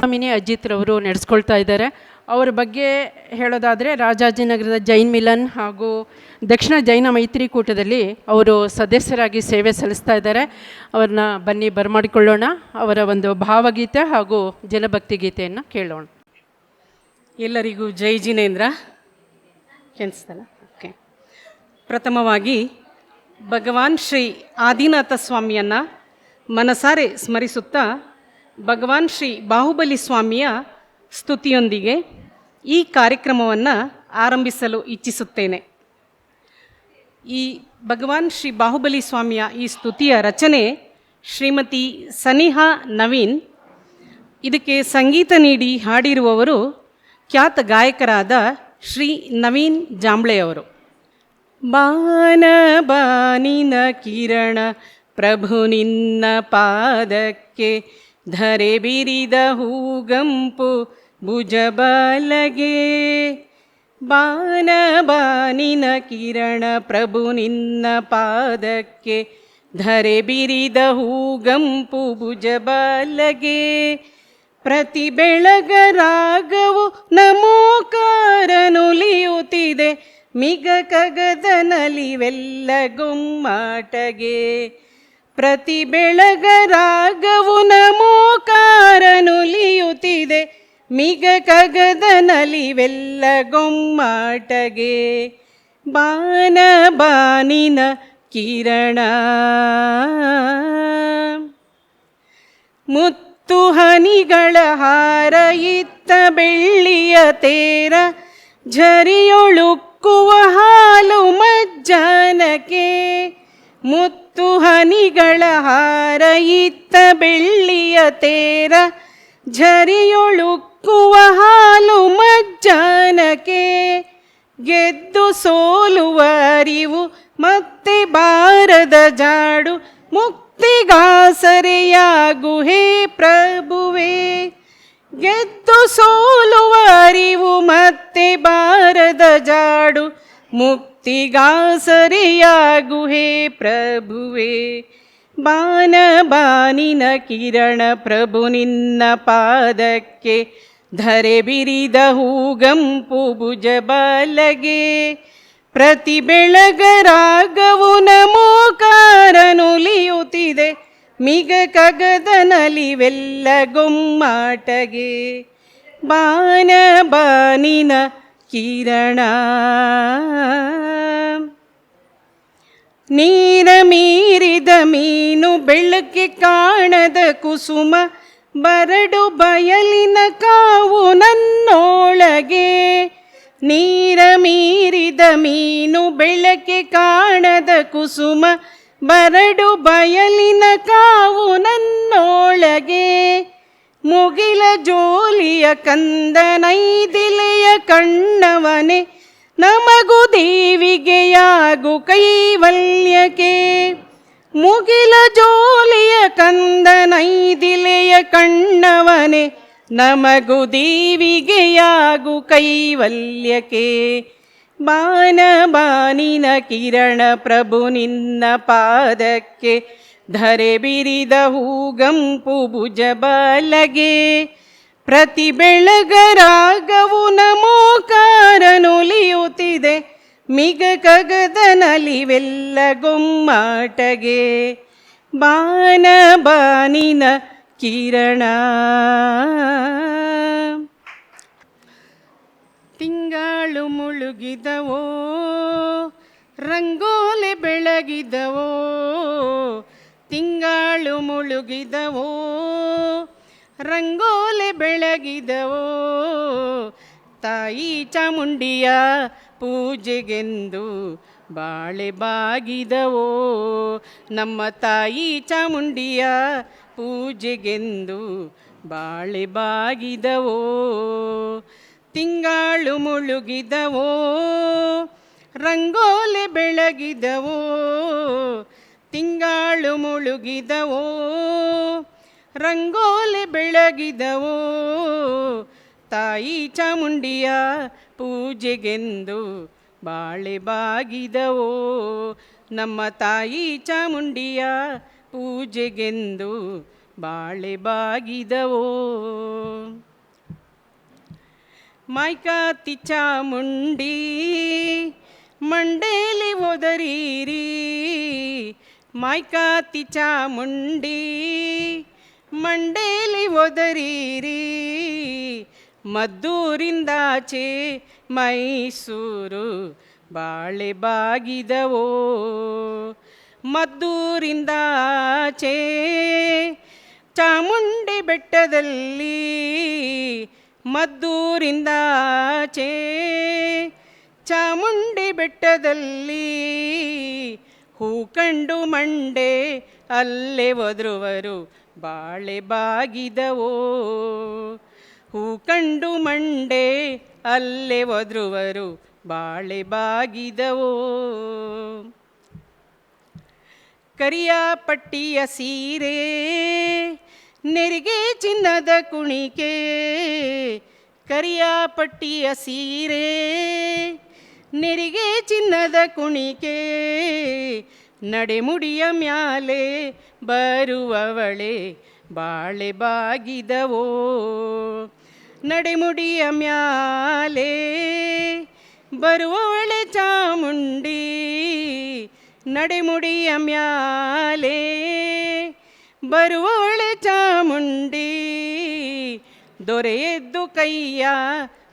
Mini ಅಜಿತ್ರವರು ನಡೆಸ್ಕೊಳ್ತಾ ಇದ್ದಾರೆ. ಅವರ ಬಗ್ಗೆ ಹೇಳೋದಾದರೆ ರಾಜಾಜಿನಗರದ ಜೈನ್ ಮಿಲನ್ ಹಾಗೂ ದಕ್ಷಿಣ ಜೈನ ಮೈತ್ರಿಕೂಟದಲ್ಲಿ ಅವರು ಸದಸ್ಯರಾಗಿ ಸೇವೆ ಸಲ್ಲಿಸ್ತಾ ಇದ್ದಾರೆ. ಅವ್ರನ್ನ ಬನ್ನಿ ಬರಮಾಡಿಕೊಳ್ಳೋಣ. ಅವರ ಒಂದು ಭಾವಗೀತೆ ಹಾಗೂ ಜನಭಕ್ತಿ ಗೀತೆಯನ್ನು ಕೇಳೋಣ. ಎಲ್ಲರಿಗೂ ಜೈ ಜಿನೇಂದ್ರ. ಕೇಳಿಸ್ತಲ್ಲ? ಓಕೆ. ಪ್ರಥಮವಾಗಿ ಭಗವಾನ್ ಶ್ರೀ ಆದಿನಾಥ ಸ್ವಾಮಿಯನ್ನು ಮನಸಾರೆ ಸ್ಮರಿಸುತ್ತಾ ಭಗವಾನ್ ಶ್ರೀ ಬಾಹುಬಲಿ ಸ್ವಾಮಿಯ ಸ್ತುತಿಯೊಂದಿಗೆ ಈ ಕಾರ್ಯಕ್ರಮವನ್ನು ಆರಂಭಿಸಲು ಇಚ್ಛಿಸುತ್ತೇನೆ. ಈ ಭಗವಾನ್ ಶ್ರೀ ಬಾಹುಬಲಿ ಸ್ವಾಮಿಯ ಈ ಸ್ತುತಿಯ ರಚನೆ ಶ್ರೀಮತಿ ಸನಿಹಾ ನವೀನ್. ಇದಕ್ಕೆ ಸಂಗೀತ ನೀಡಿ ಹಾಡಿರುವವರು ಖ್ಯಾತ ಗಾಯಕರಾದ ಶ್ರೀ ನವೀನ್ ಜಾಂಬ್ಳೆಯವರು. ಬಾನ ಬಾನಿನ ಕಿರಣ ಪ್ರಭು ನಿನ್ನ ಪಾದಕ್ಕೆ ಧರೆ ಬಿರಿದ ಹೂಗಂಪು ಭುಜಬಲಗೆ. ಬಾನ ಬಾನಿನ ಕಿರಣ ಪ್ರಭು ನಿನ್ನ ಪಾದಕ್ಕೆ ಧರೆ ಬಿರಿದ ಹೂಗಂಪು ಭುಜಬಲಗೆ. ಪ್ರತಿ ಬೆಳಗ ರಾಗವು ನಮೋಕಾರನುಲಿಯುತ್ತಿದೆ ಮಿಗ ಕಗದ ನಲಿವೆಲ್ಲ ಗೊಮ್ಮಾಟಗೆ. ಪ್ರತಿ ಬೆಳಗ ರಾಗವು ನಮೋಕಾರನುಲಿಯುತ್ತಿದೆ ಮಿಗ ಕಗದ ನಲಿವೆಲ್ಲ ಗೊಮ್ಮಾಟಗೆ. ಬಾನ ಬಾನಿನ ಕಿರಣ ಮುತ್ತು ಹನಿಗಳ ಹಾರ ಇತ್ತ ಬೆಳ್ಳಿಯ ತೇರ ಝರಿಯೊಳುಕ್ಕುವ ಹಾಲು ಮಜ್ಜಾನಕ್ಕೆ. ಮುತ್ತು ಹನಿಗಳ ಹಾರ ಇತ್ತ ಬೆಳ್ಳಿಯ ತೇರ ಝರಿಯೊಳುಕ್ಕುವ ಹಾಲು ಮಜ್ಜಾನಕ್ಕೆ. ಗೆದ್ದು ಸೋಲುವ ಅರಿವು ಮತ್ತೆ ಬಾರದ ಜಾಡು ಮುಕ್ತಿಗಾಸರೆಯಾಗು ಹೇ ಪ್ರಭುವೇ. ಗೆದ್ದು ಸೋಲುವ ಅರಿವು ಮತ್ತೆ ಬಾರದ ಜಾಡು ಮುಕ್ತಿಗಾಸರೆಯಾಗು ಹೇ ಪ್ರಭುವೇ. ಬಾನ ಬಾನಿನ ಕಿರಣ ಪ್ರಭು ನಿನ್ನ ಪಾದಕ್ಕೆ ಧರೆ ಬಿರಿದ ಹೂಗಂಪು ಭುಜಬಲಗೆ. ಪ್ರತಿ ಬೆಳಗ ರಾಗವು ನಮೋಕಾರನುಲಿಯುತ್ತಿದೆ ಮಿಗ ಕಗದ ನಲಿವೆಲ್ಲ ಗೊಮ್ಮಾಟಗೆ. ಬಾನ ಬಾನಿನ ಕಿರಣ ನೀರ ಮೀರಿದ ಮೀನು ಬೆಳಕೆ ಕಾಣದ ಕುಸುಮ ಬರಡು ಬಯಲಿನ ಕಾವು ನನ್ನೊಳಗೆ. ನೀರ ಮೀರಿದ ಮೀನು ಬೆಳಕೆ ಕಾಣದ ಕುಸುಮ ಬರಡು ಬಯಲಿನ ಕಾವು ನನ್ನೊಳಗೆ. ಮುಗಿಲ ಜೋಲಿಯ ಕಂದ ನೈದಿಲೆಯ ಕಣ್ಣವನೆ ನಮಗೂ ದೇವಿಗೆಯಾಗು ಕೈವಲ್ಯಕ್ಕೆ. ಮುಗಿಲ ಜೋಲಿಯ ಕಂದ ನೈದಿಲೆಯ ಕಣ್ಣವನೆ ನಮಗೂ ದೇವಿಗೆಯಾಗು ಕೈವಲ್ಯಕ್ಕೆ. ಬಾನ ಬಾನಿನ ಕಿರಣ ಪ್ರಭು ನಿನ್ನ ಪಾದಕ್ಕೆ ಧರೆ ಬಿರಿದ ಹೂಗಂಪು ಭುಜಬಲಗೆ. ಪ್ರತಿ ಬೆಳಗ ರಾಗವು ನಮೋಕಾರನುಲಿಯುತ್ತಿದೆ ಮಿಗ ಕಗದ ನಲಿವೆಲ್ಲ ಗೊಮ್ಮಾಟಗೆ. ಬಾನ ಬಾನಿನ ಕಿರಣ ತಿಂಗಳು ಮುಳುಗಿದವೋ ರಂಗೋಲೆ ಬೆಳಗಿದವೋ. ತಿಂಗಳು ಮುಳುಗಿದವೋ ರಂಗೋಲೆ ಬೆಳಗಿದವೋ. ತಾಯಿ ಚಾಮುಂಡಿಯ ಪೂಜೆಗೆಂದು ಬಾಳೆ ಬಾಗಿದವೋ. ನಮ್ಮ ತಾಯಿ ಚಾಮುಂಡಿಯ ಪೂಜೆಗೆಂದು ಬಾಳೆ ಬಾಗಿದವೋ. ತಿಂಗಳು ಮುಳುಗಿದವೋ ರಂಗೋಲೆ ಬೆಳಗಿದವೋ. ತಿಂಗಳು ಮುಳುಗಿದವೋ ರಂಗೋಲೆ ಬೆಳಗಿದವೋ. ತಾಯಿ ಚಾಮುಂಡಿಯ ಪೂಜೆಗೆಂದು ಬಾಳೆ ಬಾಗಿದವೋ. ನಮ್ಮ ತಾಯಿ ಚಾಮುಂಡಿಯ ಪೂಜೆಗೆಂದು ಬಾಳೆ ಬಾಗಿದವೋ. ಮೈಕಾತಿ ಚಾಮುಂಡಿ ಮಂಡೇಲಿ ಒದರೀರಿ, ಮೈಕಾತಿ ಚಾಮುಂಡಿ ಮಂಡೇಲಿ ಒದರೀರಿ, ಮದ್ದೂರಿಂದಾಚೆ ಮೈಸೂರು ಬಾಳೆ ಬಾಗಿದವೋ. ಮದ್ದೂರಿಂದಾಚೆ ಚಾಮುಂಡಿ ಬೆಟ್ಟದಲ್ಲಿ, ಮದ್ದೂರಿಂದಾಚೆ ಚಾಮುಂಡಿ ಬೆಟ್ಟದಲ್ಲಿ, ಹೂ ಕಂಡು ಮಂಡೆ ಅಲ್ಲೇ ಒದರುವರು ಬಾಳೆ ಬಾಗಿದವೋ. ಹೂ ಕಂಡು ಮಂಡೆ ಅಲ್ಲೇ ಒದರುವರು ಬಾಳೆ ಬಾಗಿದವೋ. ಕರಿಯ ಪಟ್ಟಿಯ ಸೀರೆ ನೆರಿಗೆ ಚಿನ್ನದ ಕುಣಿಕೆ, ಕರಿಯ ಪಟ್ಟಿಯ ಸೀರೆ ನೆರಿಗೆ ಚಿನ್ನದ ಕುಣಿಕೆ, ನಡೆಮುಡಿಯ ಮ್ಯಾಲೆ ಬರುವವಳೆ ಬಾಳೆ ಬಾಗಿದವೋ. ನಡೆಮುಡಿಯ ಮ್ಯಾಲೆ ಬರುವವಳೆ ಚಾಮುಂಡಿ, ನಡೆಮುಡಿಯ ಮ್ಯಾಲೆ ಬರುವವಳೆ ಚಾಮುಂಡಿ, ದೊರೆಯದ್ದು ಕೈಯ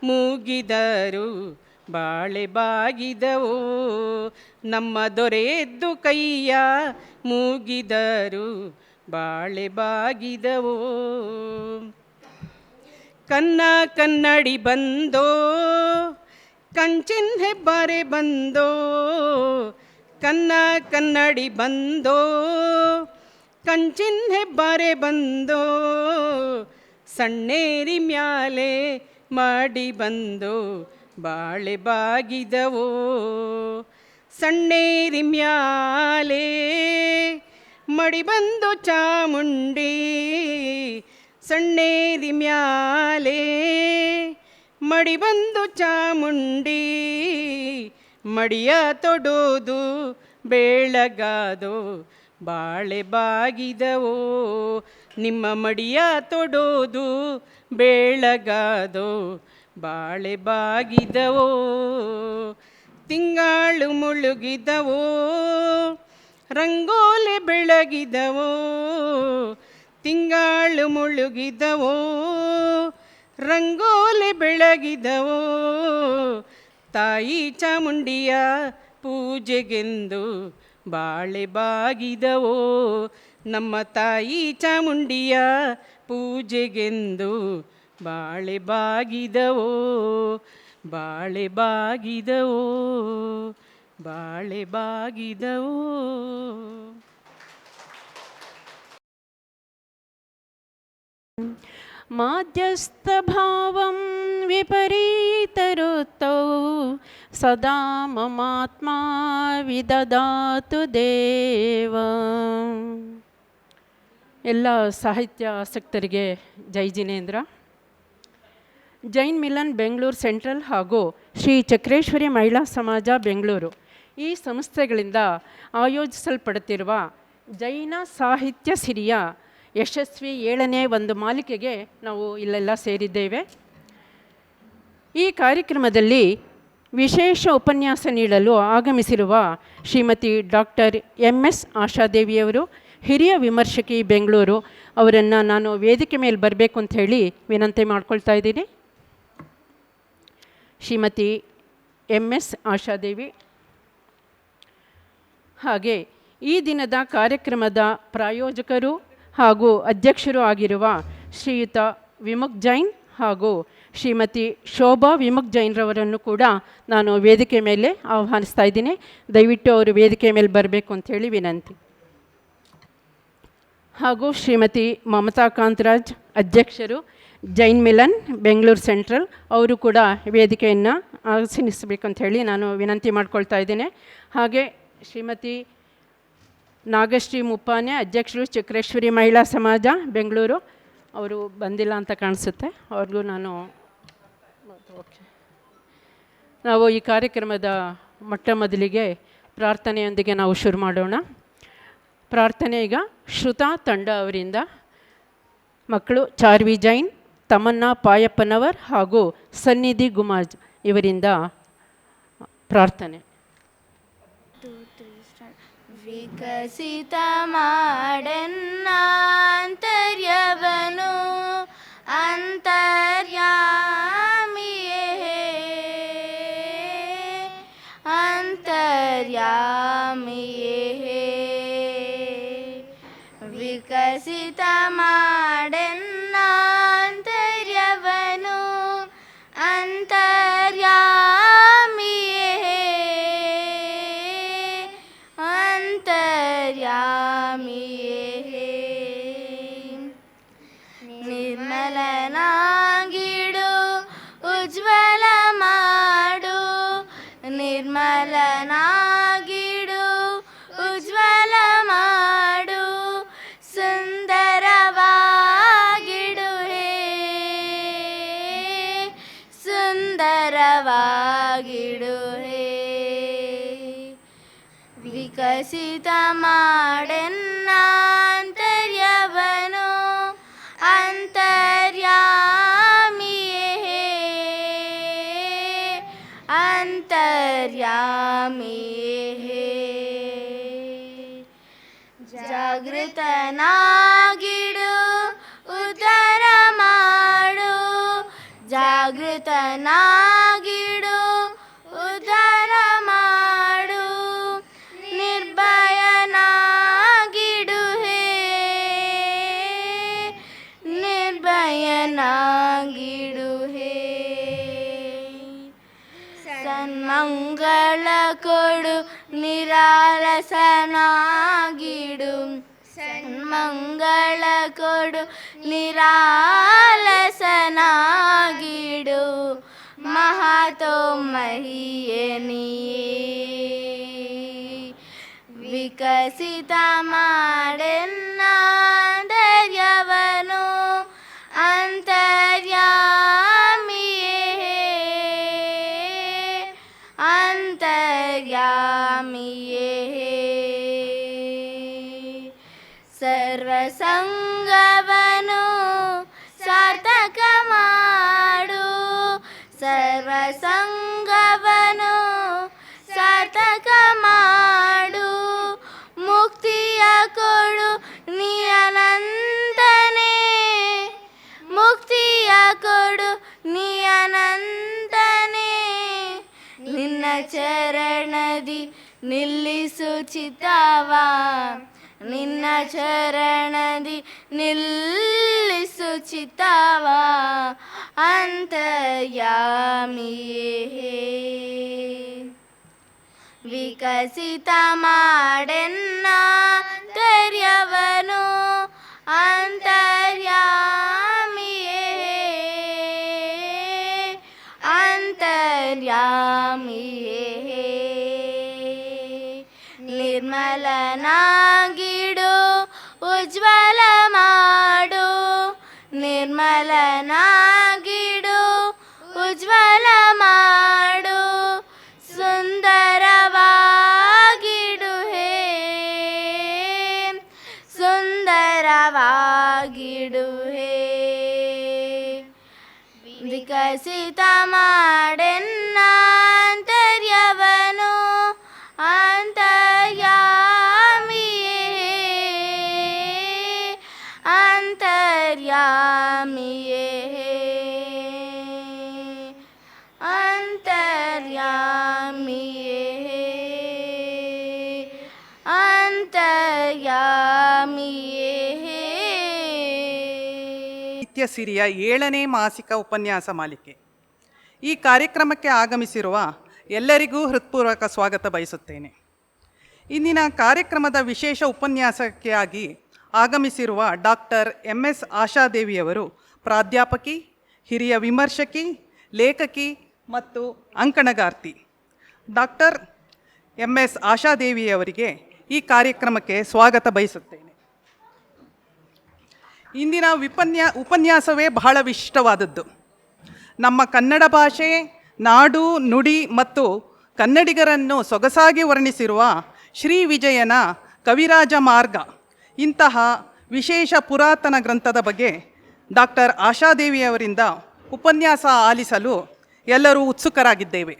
ಮೂಗಿದರು ಬಾಳೆ ಬಾಗಿದವೋ. ನಮ್ಮ ದೊರೆಯದ್ದು ಕೈಯ ಮೂಗಿದರು ಬಾಳೆ ಬಾಗಿದವೋ. ಕನ್ನ ಕನ್ನಡಿ ಬಂದೋ ಕಂಚಿನ ಹೆಬ್ಬಾರೆ ಬಂದೋ, ಕನ್ನ ಕನ್ನಡಿ ಬಂದೋ ಕಂಚಿನ ಹೆಬ್ಬಾರೆ ಬಂದೋ, ಸಣ್ಣೇರಿ ಮ್ಯಾಲೆ ಮಾಡಿ ಬಂದೋ ಬಾಳೆ ಬಾಗಿದವೋ. ಸಣ್ಣೇರಿ ಮ್ಯಾಲೆ ಮಡಿ ಬಂದು ಚಾಮುಂಡಿ, ಸಣ್ಣೇರಿ ಮ್ಯಾಲೆ ಮಡಿ ಬಂದು ಚಾಮುಂಡಿ, ಮಡಿಯ ತೊಡೋದು ಬೆಳಗಾದೋ ಬಾಳೆ ಬಾಗಿದವೋ. ನಿಮ್ಮ ಮಡಿಯ ತೊಡೋದು ಬೆಳಗಾದೋ ಬಾಳೆ ಬಾಗಿದವೋ. ತಿಂಗಾಳು ಮುಳುಗಿದವೋ ರಂಗೋಲೆ ಬೆಳಗಿದವೋ, ತಿಂಗಾಳು ಮುಳುಗಿದವೋ ರಂಗೋಲೆ ಬೆಳಗಿದವೋ, ತಾಯಿ ಚಾಮುಂಡಿಯ ಪೂಜೆಗೆಂದು ಬಾಳೆ ಬಾಗಿದವೋ. ನಮ್ಮ ತಾಯಿ ಚಾಮುಂಡಿಯ ಪೂಜೆಗೆಂದು ಬಾಳೆ ಬಾಗಿದವೋ, ಬಾಳೆ ಬಾಗಿದವೋ, ಬಾಳೆ ಬಾಗಿದವೋ. ಮಾಧ್ಯಸ್ಥಭಾವಂ ವಿಪರೀತರುತ್ತೌ ಸದಾ ಮಮಾತ್ಮ ವಿದದಾತು ದೇವ. ಎಲ್ಲ ಸಾಹಿತ್ಯ ಆಸಕ್ತರಿಗೆ ಜೈ ಜಿನೇಂದ್ರ. ಜೈನ್ ಮಿಲನ್ ಬೆಂಗಳೂರು ಸೆಂಟ್ರಲ್ ಹಾಗೂ ಶ್ರೀ ಚಕ್ರೇಶ್ವರಿ ಮಹಿಳಾ ಸಮಾಜ ಬೆಂಗಳೂರು ಈ ಸಂಸ್ಥೆಗಳಿಂದ ಆಯೋಜಿಸಲ್ಪಡುತ್ತಿರುವ ಜೈನ ಸಾಹಿತ್ಯ ಸಿರಿಯ ಯಶಸ್ವಿ 7ನೇ ಒಂದು ಮಾಲಿಕೆಗೆ ನಾವು ಇಲ್ಲೆಲ್ಲ ಸೇರಿದ್ದೇವೆ. ಈ ಕಾರ್ಯಕ್ರಮದಲ್ಲಿ ವಿಶೇಷ ಉಪನ್ಯಾಸ ನೀಡಲು ಆಗಮಿಸಿರುವ ಶ್ರೀಮತಿ ಡಾಕ್ಟರ್ MS ಆಶಾದೇವಿಯವರು, ಹಿರಿಯ ವಿಮರ್ಶಕಿ ಬೆಂಗಳೂರು, ಅವರನ್ನು ನಾನು ವೇದಿಕೆ ಮೇಲೆ ಬರಬೇಕು ಅಂತ ಹೇಳಿ ವಿನಂತಿ ಮಾಡ್ಕೊಳ್ತಾ ಇದ್ದೀನಿ. ಶ್ರೀಮತಿ MS ಆಶಾದೇವಿ. ಹಾಗೆ ಈ ದಿನದ ಕಾರ್ಯಕ್ರಮದ ಪ್ರಾಯೋಜಕರು ಹಾಗೂ ಅಧ್ಯಕ್ಷರು ಆಗಿರುವ ಶ್ರೀಯುತ ವಿಮುಖ್ ಜೈನ್ ಹಾಗೂ ಶ್ರೀಮತಿ ಶೋಭಾ ವಿಮುಖ್ ಜೈನ್ರವರನ್ನು ಕೂಡ ನಾನು ವೇದಿಕೆ ಮೇಲೆ ಆಹ್ವಾನಿಸ್ತಾ ಇದ್ದೀನಿ. ದಯವಿಟ್ಟು ಅವರು ವೇದಿಕೆ ಮೇಲೆ ಬರಬೇಕು ಅಂಥೇಳಿ ವಿನಂತಿ. ಹಾಗೂ ಶ್ರೀಮತಿ ಮಮತಾ ಕಾಂತರಾಜ್ ಅಧ್ಯಕ್ಷರು ಜೈನ್ ಮಿಲನ್ ಬೆಂಗಳೂರು ಸೆಂಟ್ರಲ್, ಅವರು ಕೂಡ ವೇದಿಕೆಯನ್ನು ಆಸೀನಿಸಬೇಕಂತ ಹೇಳಿ ನಾನು ವಿನಂತಿ ಮಾಡ್ಕೊಳ್ತಾ ಇದ್ದೇನೆ. ಹಾಗೆ ಶ್ರೀಮತಿ ನಾಗಶ್ರೀ ಮುಪ್ಪಾನೆ ಅಧ್ಯಕ್ಷರು ಚಕ್ರೇಶ್ವರಿ ಮಹಿಳಾ ಸಮಾಜ ಬೆಂಗಳೂರು, ಅವರು ಬಂದಿಲ್ಲ ಅಂತ ಕಾಣಿಸುತ್ತೆ, ಅವ್ರಿಗೂ ನಾವು ಈ ಕಾರ್ಯಕ್ರಮದ ಮೊಟ್ಟ ಮೊದಲಿಗೆ ಪ್ರಾರ್ಥನೆಯೊಂದಿಗೆ ನಾವು ಶುರು ಮಾಡೋಣ. ಪ್ರಾರ್ಥನೆ ಈಗ ಶ್ರುತಾ ತಂಡ ಅವರಿಂದ ಮಕ್ಕಳು ಚಾರ್ವಿ ಜೈನ್, ತಮನ್ನಾ ಪಾಯಪ್ಪನವರ್ ಹಾಗೂ ಸನ್ನಿಧಿ ಗುಮಾಜ್ ಇವರಿಂದ ಪ್ರಾರ್ಥನೆ. ವಿಕಸಿತ ಮಾಡೆನ್ನಾಂತರ್ಯವನು ಅಂತರ್ಯಾಮಿಯೇ ಅಂತರ್ಯಾಮಿಯೇ ವಿಕಸಿತ ಮಾಡೆನ್ನಾಂತರ್ಯವನು ಅಂತರ್ಯಾಮಿಯೇ ಅಂತರ್ಯಾಮಿಯೇ ನಿರ್ಮಲನಾಗಿಡು ಉಜ್ವಲ ಮಾಡು ನಿರ್ಮಲನಾಗಿಡು ಉಜ್ವಲ ಮಾಡು ಸುಂದರವಾಗಿಡು ಹೇ ಸುಂದರವಾಗಿಡು ಹೇ ವಿಕಸಿತ ಮಾಡೆನ್ನಾಂತರ್ಯವನು ಅಂತರ್ಯಾಮಿಯೇ ಅಂತರ್ಯಾಮಿಯೇ ಜಾಗೃತನಾಗಿಡು ಉದ್ಧಾರ ಮಾಡು ಜಾಗೃತನಾಗಿಡು ಉದ್ಧಾರ ಮಾಡು ನಿರ್ಭಯನಾಗಿಡು ಹೇ ನಿರ್ಭಯನಾಗಿಡು ಹೇ ಸನ್ಮಂಗಳ ಕೊಡು ನಿರಾಲಸನಾಗಿಡು ಸನ್ಮಂಗಳ ಕೊಡು ನಿರಾಲಸನಾಗಿಡು ಮಹಾತೋಮಹಿಯೇ ವಿಕಸಿತ ಮಾಡೆನ್ನಾಂತರ್ಯವನು ಅಂತರ್ಯಾಮಿಯೇ ಅಂತರ್ಯಾಮಿಯೇ ಸರ್ವಸಂಗವನು ಸಾರ್ಥಕ ಮಾಡು ಸರ್ವಸಂಗವನು ಸಾರ್ಥಕ ಮಾಡು ಮುಕ್ತಿಯ ಕೊಡು ನೀ ಅನಂತನೇ ಮುಕ್ತಿಯ ಕೊಡು ನೀ ಅನಂತನೇ ನಿನ್ನ ಚರಣದಿ ನಿಲ್ಲಿಸು ಚಿತ್ತವಾ ನಿನ್ನ ಚರಣದಿ ನಿಲ್ಲಿಸು ಚಿತ್ತವಾ ಅಂತರ್ಯಾಮಿಯೇ ವಿಕಸಿತ ಮಾಡೆನ್ನಾಂತರ್ಯವನು ಅಂತರ್ಯಾಮಿಯೇ ಅಂತರ್ಯಾಮಿಯೇ ನಿರ್ಮಲನಾಗಿಡು ಉಜ್ವಲ ಮಾಡು ನಿರ್ಮಲನಾಗಿಡು ಉಜ್ವಲ ಮಾಡು ಸುಂದರವಾಗಿಡು ಹೇ ಸುಂದರವಾಗಿಡು ಹೇ ವಿಕಸಿತ ಮಾಡೆನ್ನಾಂತರ್ಯವನು ಅಂತರ್ಯಾಮಿಯೇ ಅಂತರ್ಯಾಮಿಯೇ ಅಂತರ್ಯಾಮಿಯೇ ಅಂತರ್ಯಾಮಿಯೇ ನಿತ್ಯ ಸಿರಿಯ 7ನೇ ಮಾಸಿಕ ಉಪನ್ಯಾಸ ಮಾಲಿಕೆ. ಈ ಕಾರ್ಯಕ್ರಮಕ್ಕೆ ಆಗಮಿಸಿರುವ ಎಲ್ಲರಿಗೂ ಹೃತ್ಪೂರ್ವಕ ಸ್ವಾಗತ ಬಯಸುತ್ತೇನೆ. ಇಂದಿನ ಕಾರ್ಯಕ್ರಮದ ವಿಶೇಷ ಉಪನ್ಯಾಸಕಿಯಾಗಿ ಆಗಮಿಸಿರುವ ಡಾಕ್ಟರ್ MS ಆಶಾದೇವಿಯವರು ಪ್ರಾಧ್ಯಾಪಕಿ, ಹಿರಿಯ ವಿಮರ್ಶಕಿ, ಲೇಖಕಿ ಮತ್ತು ಅಂಕಣಗಾರ್ತಿ. ಡಾಕ್ಟರ್ MS ಆಶಾದೇವಿಯವರಿಗೆ ಈ ಕಾರ್ಯಕ್ರಮಕ್ಕೆ ಸ್ವಾಗತ ಬಯಸುತ್ತೇನೆ. ಇಂದಿನ ಉಪನ್ಯಾಸವೇ ಬಹಳ ವಿಶಿಷ್ಟವಾದದ್ದು. ನಮ್ಮ ಕನ್ನಡ ಭಾಷೆ, ನಾಡು, ನುಡಿ ಮತ್ತು ಕನ್ನಡಿಗರನ್ನು ಸೊಗಸಾಗಿ ವರ್ಣಿಸಿರುವ ಶ್ರೀ ವಿಜಯನ ಕವಿರಾಜ ಮಾರ್ಗ ಇಂತಹ ವಿಶೇಷ ಪುರಾತನ ಗ್ರಂಥದ ಬಗ್ಗೆ ಡಾಕ್ಟರ್ ಆಶಾದೇವಿಯವರಿಂದ ಉಪನ್ಯಾಸ ಆಲಿಸಲು ಎಲ್ಲರೂ ಉತ್ಸುಕರಾಗಿದ್ದೇವೆ.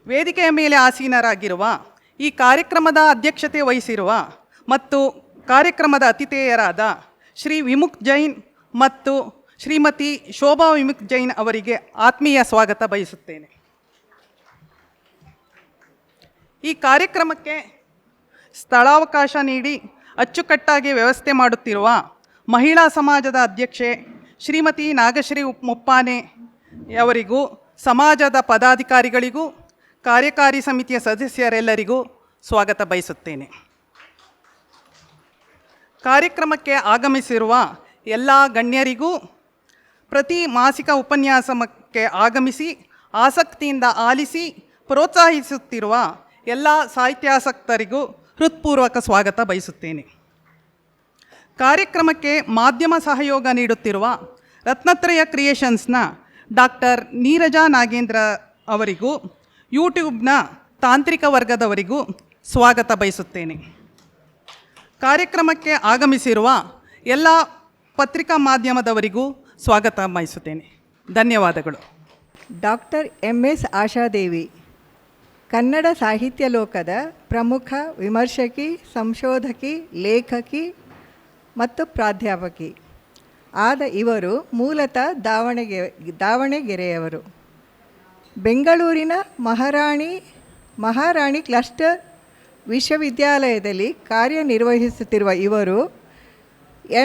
ವೇದಿಕೆಯ ಮೇಲೆ ಆಸೀನರಾಗಿರುವ ಈ ಕಾರ್ಯಕ್ರಮದ ಅಧ್ಯಕ್ಷತೆ ವಹಿಸಿರುವ ಮತ್ತು ಕಾರ್ಯಕ್ರಮದ ಅತಿಥೇಯರಾದ ಶ್ರೀ ವಿಮುಕ್ ಜೈನ್ ಮತ್ತು ಶ್ರೀಮತಿ ಶೋಭಾ ವಿಮುಕ್ ಜೈನ್ ಅವರಿಗೆ ಆತ್ಮೀಯ ಸ್ವಾಗತ ಬಯಸುತ್ತೇನೆ. ಈ ಕಾರ್ಯಕ್ರಮಕ್ಕೆ ಸ್ಥಳಾವಕಾಶ ನೀಡಿ ಅಚ್ಚುಕಟ್ಟಾಗಿ ವ್ಯವಸ್ಥೆ ಮಾಡುತ್ತಿರುವ ಮಹಿಳಾ ಸಮಾಜದ ಅಧ್ಯಕ್ಷೆ ಶ್ರೀಮತಿ ನಾಗಶ್ರೀ ಮುಪ್ಪಾನೆ ಅವರಿಗೂ, ಸಮಾಜದ ಪದಾಧಿಕಾರಿಗಳಿಗೂ, ಕಾರ್ಯಕಾರಿ ಸಮಿತಿಯ ಸದಸ್ಯರೆಲ್ಲರಿಗೂ ಸ್ವಾಗತ ಬಯಸುತ್ತೇನೆ. ಕಾರ್ಯಕ್ರಮಕ್ಕೆ ಆಗಮಿಸಿರುವ ಎಲ್ಲ ಗಣ್ಯರಿಗೂ, ಪ್ರತಿ ಮಾಸಿಕ ಉಪನ್ಯಾಸಕ್ಕೆ ಆಗಮಿಸಿ ಆಸಕ್ತಿಯಿಂದ ಆಲಿಸಿ ಪ್ರೋತ್ಸಾಹಿಸುತ್ತಿರುವ ಎಲ್ಲ ಸಾಹಿತ್ಯಾಸಕ್ತರಿಗೂ ಹೃತ್ಪೂರ್ವಕ ಸ್ವಾಗತ ಬಯಸುತ್ತೇನೆ. ಕಾರ್ಯಕ್ರಮಕ್ಕೆ ಮಾಧ್ಯಮ ಸಹಯೋಗ ನೀಡುತ್ತಿರುವ ರತ್ನತ್ರಯ ಕ್ರಿಯೇಷನ್ಸ್ನ ಡಾಕ್ಟರ್ ನೀರಜಾ ನಾಗೇಂದ್ರ ಅವರಿಗೂ, ಯೂಟ್ಯೂಬ್ನ ತಾಂತ್ರಿಕ ವರ್ಗದವರಿಗೂ ಸ್ವಾಗತ ಬಯಸುತ್ತೇನೆ. ಕಾರ್ಯಕ್ರಮಕ್ಕೆ ಆಗಮಿಸಿರುವ ಎಲ್ಲ ಪತ್ರಿಕಾ ಮಾಧ್ಯಮದವರಿಗೂ ಸ್ವಾಗತ ಬಯಸುತ್ತೇನೆ. ಧನ್ಯವಾದಗಳು. ಡಾಕ್ಟರ್ MS ಆಶಾದೇವಿ ಕನ್ನಡ ಸಾಹಿತ್ಯ ಲೋಕದ ಪ್ರಮುಖ ವಿಮರ್ಶಕಿ, ಸಂಶೋಧಕಿ, ಲೇಖಕಿ ಮತ್ತು ಪ್ರಾಧ್ಯಾಪಕಿ ಆದ ಇವರು ಮೂಲತಃ ದಾವಣಗೆರೆಯವರು. ಬೆಂಗಳೂರಿನ ಮಹಾರಾಣಿ ಕ್ಲಸ್ಟರ್ ವಿಶ್ವವಿದ್ಯಾಲಯದಲ್ಲಿ ಕಾರ್ಯನಿರ್ವಹಿಸುತ್ತಿರುವ ಇವರು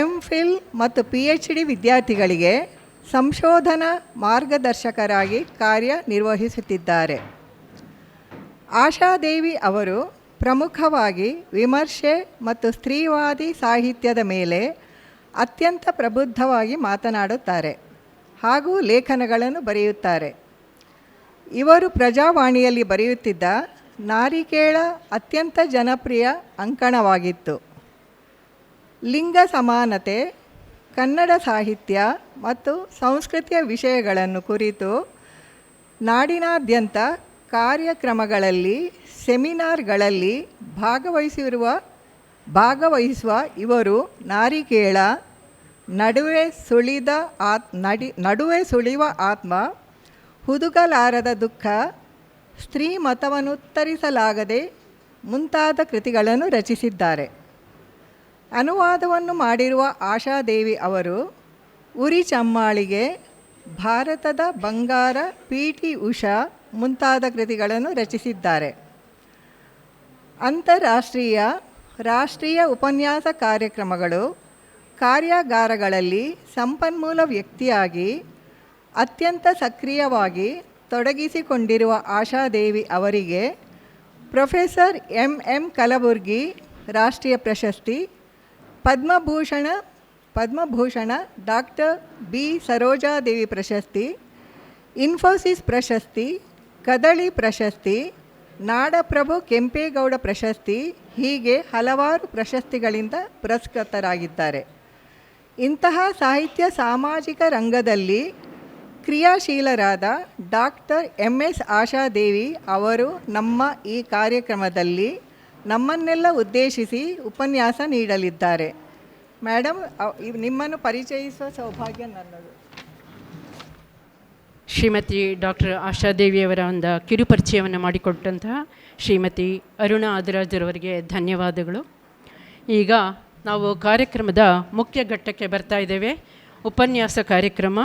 MPhil ಮತ್ತು PhD ವಿದ್ಯಾರ್ಥಿಗಳಿಗೆ ಸಂಶೋಧನಾ ಮಾರ್ಗದರ್ಶಕರಾಗಿ ಕಾರ್ಯನಿರ್ವಹಿಸುತ್ತಿದ್ದಾರೆ. ಆಶಾದೇವಿ ಅವರು ಪ್ರಮುಖವಾಗಿ ವಿಮರ್ಶೆ ಮತ್ತು ಸ್ತ್ರೀವಾದಿ ಸಾಹಿತ್ಯದ ಮೇಲೆ ಅತ್ಯಂತ ಪ್ರಬುದ್ಧವಾಗಿ ಮಾತನಾಡುತ್ತಾರೆ ಹಾಗೂ ಲೇಖನಗಳನ್ನು ಬರೆಯುತ್ತಾರೆ. ಇವರು ಪ್ರಜಾವಾಣಿಯಲ್ಲಿ ಬರೆಯುತ್ತಿದ್ದ ನಾರಿಕೇಳ ಅತ್ಯಂತ ಜನಪ್ರಿಯ ಅಂಕಣವಾಗಿತ್ತು. ಲಿಂಗ ಸಮಾನತೆ, ಕನ್ನಡ ಸಾಹಿತ್ಯ ಮತ್ತು ಸಂಸ್ಕೃತಿಯ ವಿಷಯಗಳನ್ನು ಕುರಿತು ನಾಡಿನಾದ್ಯಂತ ಕಾರ್ಯಕ್ರಮಗಳಲ್ಲಿ, ಸೆಮಿನಾರ್ಗಳಲ್ಲಿ ಭಾಗವಹಿಸುವ ಇವರು ನಾರಿಕೇಳ, ನಡುವೆ ಸುಳಿವ ಆತ್ಮ, ಹುದುಗಲಾರದ ದುಃಖ, ಸ್ತ್ರೀ ಮತವನ್ನುತ್ತರಿಸಲಾಗದೆ ಮುಂತಾದ ಕೃತಿಗಳನ್ನು ರಚಿಸಿದ್ದಾರೆ. ಅನುವಾದವನ್ನು ಮಾಡಿರುವ ಆಶಾದೇವಿ ಅವರು ಉರಿ ಚಮ್ಮಾಳಿಗೆ, ಭಾರತದ ಬಂಗಾರ, PT ಉಷಾ ಮುಂತಾದ ಕೃತಿಗಳನ್ನು ರಚಿಸಿದ್ದಾರೆ. ಅಂತಾರಾಷ್ಟ್ರೀಯ, ರಾಷ್ಟ್ರೀಯ ಉಪನ್ಯಾಸ ಕಾರ್ಯಕ್ರಮಗಳು, ಕಾರ್ಯಾಗಾರಗಳಲ್ಲಿ ಸಂಪನ್ಮೂಲ ವ್ಯಕ್ತಿಯಾಗಿ ಅತ್ಯಂತ ಸಕ್ರಿಯವಾಗಿ ತೊಡಗಿಸಿಕೊಂಡಿರುವ ಆಶಾದೇವಿ ಅವರಿಗೆ ಪ್ರೊಫೆಸರ್ MM ಕಲಬುರ್ಗಿ ರಾಷ್ಟ್ರೀಯ ಪ್ರಶಸ್ತಿ, ಪದ್ಮಭೂಷಣ ಡಾಕ್ಟರ್ B ಸರೋಜಾದೇವಿ ಪ್ರಶಸ್ತಿ, ಇನ್ಫೋಸಿಸ್ ಪ್ರಶಸ್ತಿ, ಕದಳಿ ಪ್ರಶಸ್ತಿ, ನಾಡಪ್ರಭು ಕೆಂಪೇಗೌಡ ಪ್ರಶಸ್ತಿ ಹೀಗೆ ಹಲವಾರು ಪ್ರಶಸ್ತಿಗಳಿಂದ ಪುರಸ್ಕೃತರಾಗಿದ್ದಾರೆ. ಇಂತಹ ಸಾಹಿತ್ಯ ಸಾಮಾಜಿಕ ರಂಗದಲ್ಲಿ ಕ್ರಿಯಾಶೀಲರಾದ ಡಾಕ್ಟರ್ MS ಆಶಾದೇವಿ ಅವರು ನಮ್ಮ ಈ ಕಾರ್ಯಕ್ರಮದಲ್ಲಿ ನಮ್ಮನ್ನೆಲ್ಲ ಉದ್ದೇಶಿಸಿ ಉಪನ್ಯಾಸ ನೀಡಲಿದ್ದಾರೆ. ಮೇಡಮ್, ನಿಮ್ಮನ್ನು ಪರಿಚಯಿಸುವ ಸೌಭಾಗ್ಯ ನನ್ನದು. ಶ್ರೀಮತಿ ಡಾಕ್ಟರ್ ಆಶಾದೇವಿಯವರ ಒಂದು ಕಿರುಪರಿಚಯವನ್ನು ಮಾಡಿಕೊಟ್ಟಂತಹ ಶ್ರೀಮತಿ ಅರುಣಾ ಆದರಾಜರವರಿಗೆ ಧನ್ಯವಾದಗಳು. ಈಗ ನಾವು ಕಾರ್ಯಕ್ರಮದ ಮುಖ್ಯ ಘಟ್ಟಕ್ಕೆ ಬರ್ತಾ ಇದ್ದೇವೆ. ಉಪನ್ಯಾಸ ಕಾರ್ಯಕ್ರಮ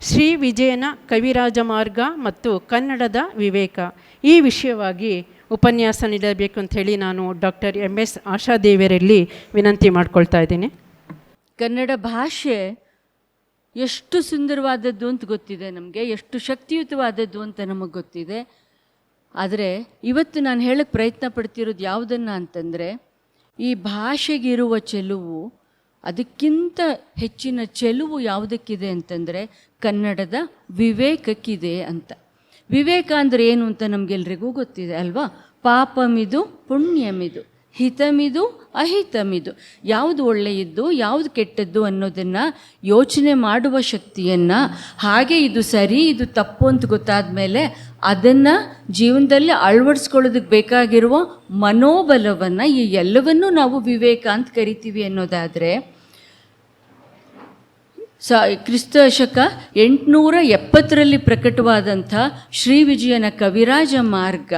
ಶ್ರೀ ವಿಜಯನ ಕವಿರಾಜ ಮಾರ್ಗ ಮತ್ತು ಕನ್ನಡದ ವಿವೇಕ, ಈ ವಿಷಯವಾಗಿ ಉಪನ್ಯಾಸ ನೀಡಬೇಕು ಅಂಥೇಳಿ ನಾನು ಡಾಕ್ಟರ್ MS ಆಶಾದೇವಿಯರಲ್ಲಿ ವಿನಂತಿ ಮಾಡ್ಕೊಳ್ತಾ ಇದ್ದೀನಿ. ಕನ್ನಡ ಭಾಷೆ ಎಷ್ಟು ಸುಂದರವಾದದ್ದು ಅಂತ ಗೊತ್ತಿದೆ ನಮಗೆ, ಎಷ್ಟು ಶಕ್ತಿಯುತವಾದದ್ದು ಅಂತ ನಮಗೆ ಗೊತ್ತಿದೆ. ಆದರೆ ಇವತ್ತು ನಾನು ಹೇಳಕ್ಕೆ ಪ್ರಯತ್ನ ಪಡ್ತಿರೋದು ಯಾವುದನ್ನು ಅಂತಂದರೆ, ಈ ಭಾಷೆಗಿರುವ ಚೆಲುವು, ಅದಕ್ಕಿಂತ ಹೆಚ್ಚಿನ ಚೆಲುವು ಯಾವುದಕ್ಕಿದೆ ಅಂತಂದರೆ ಕನ್ನಡದ ವಿವೇಕಕ್ಕಿದೆ ಅಂತ. ವಿವೇಕ ಅಂದರೆ ಏನು ಅಂತ ನಮಗೆಲ್ರಿಗೂ ಗೊತ್ತಿದೆ ಅಲ್ವಾ? ಪಾಪಮಿದು ಪುಣ್ಯಮಿದು, ಹಿತಮಿದು ಅಹಿತಮಿದು, ಯಾವುದು ಒಳ್ಳೆಯದ್ದು ಯಾವುದು ಕೆಟ್ಟದ್ದು ಅನ್ನೋದನ್ನು ಯೋಚನೆ ಮಾಡುವ ಶಕ್ತಿಯನ್ನು, ಹಾಗೆ ಇದು ಸರಿ ಇದು ತಪ್ಪು ಅಂತ ಗೊತ್ತಾದ ಮೇಲೆ ಅದನ್ನು ಜೀವನದಲ್ಲಿ ಅಳವಡಿಸ್ಕೊಳ್ಳೋದಕ್ಕೆ ಬೇಕಾಗಿರುವ ಮನೋಬಲವನ್ನು, ಈ ಎಲ್ಲವನ್ನೂ ನಾವು ವಿವೇಕ ಅಂತ ಕರಿತೀವಿ ಅನ್ನೋದಾದರೆ, ಕ್ರಿಸ್ತ ಶಕ 870 ಪ್ರಕಟವಾದಂಥ ಶ್ರೀ ವಿಜಯನ ಕವಿರಾಜ ಮಾರ್ಗ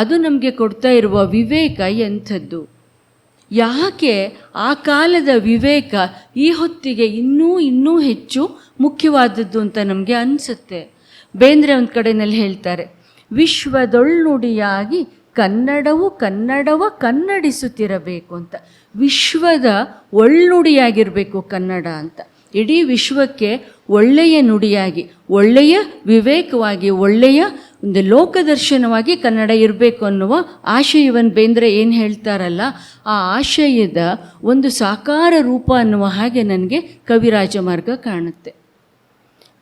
ಅದು ನಮಗೆ ಕೊಡ್ತಾ ಇರುವ ವಿವೇಕ ಎಂಥದ್ದು? ಯಾಕೆ ಆ ಕಾಲದ ವಿವೇಕ ಈ ಹೊತ್ತಿಗೆ ಇನ್ನೂ ಹೆಚ್ಚು ಮುಖ್ಯವಾದದ್ದು ಅಂತ ನಮಗೆ ಅನಿಸುತ್ತೆ. ಬೇಂದ್ರೆ ಒಂದು ಕಡೆಯಲ್ಲಿ ಹೇಳ್ತಾರೆ, ವಿಶ್ವದೊಳ್ನುಡಿಯಾಗಿ ಕನ್ನಡವ ಕನ್ನಡಿಸುತ್ತಿರಬೇಕು ಅಂತ. ವಿಶ್ವದ ಒಳ್ನುಡಿಯಾಗಿರಬೇಕು ಕನ್ನಡ ಅಂತ. ಇಡೀ ವಿಶ್ವಕ್ಕೆ ಒಳ್ಳೆಯ ನುಡಿಯಾಗಿ, ಒಳ್ಳೆಯ ವಿವೇಕವಾಗಿ, ಒಳ್ಳೆಯ ಒಂದು ಲೋಕದರ್ಶನವಾಗಿ ಕನ್ನಡ ಇರಬೇಕು ಅನ್ನುವ ಆಶಯವನ್ನು ಬೇಂದ್ರೆ ಏನು ಹೇಳ್ತಾರಲ್ಲ, ಆ ಆಶಯದ ಒಂದು ಸಾಕಾರ ರೂಪ ಅನ್ನುವ ಹಾಗೆ ನನಗೆ ಕವಿರಾಜ ಮಾರ್ಗ ಕಾಣುತ್ತೆ.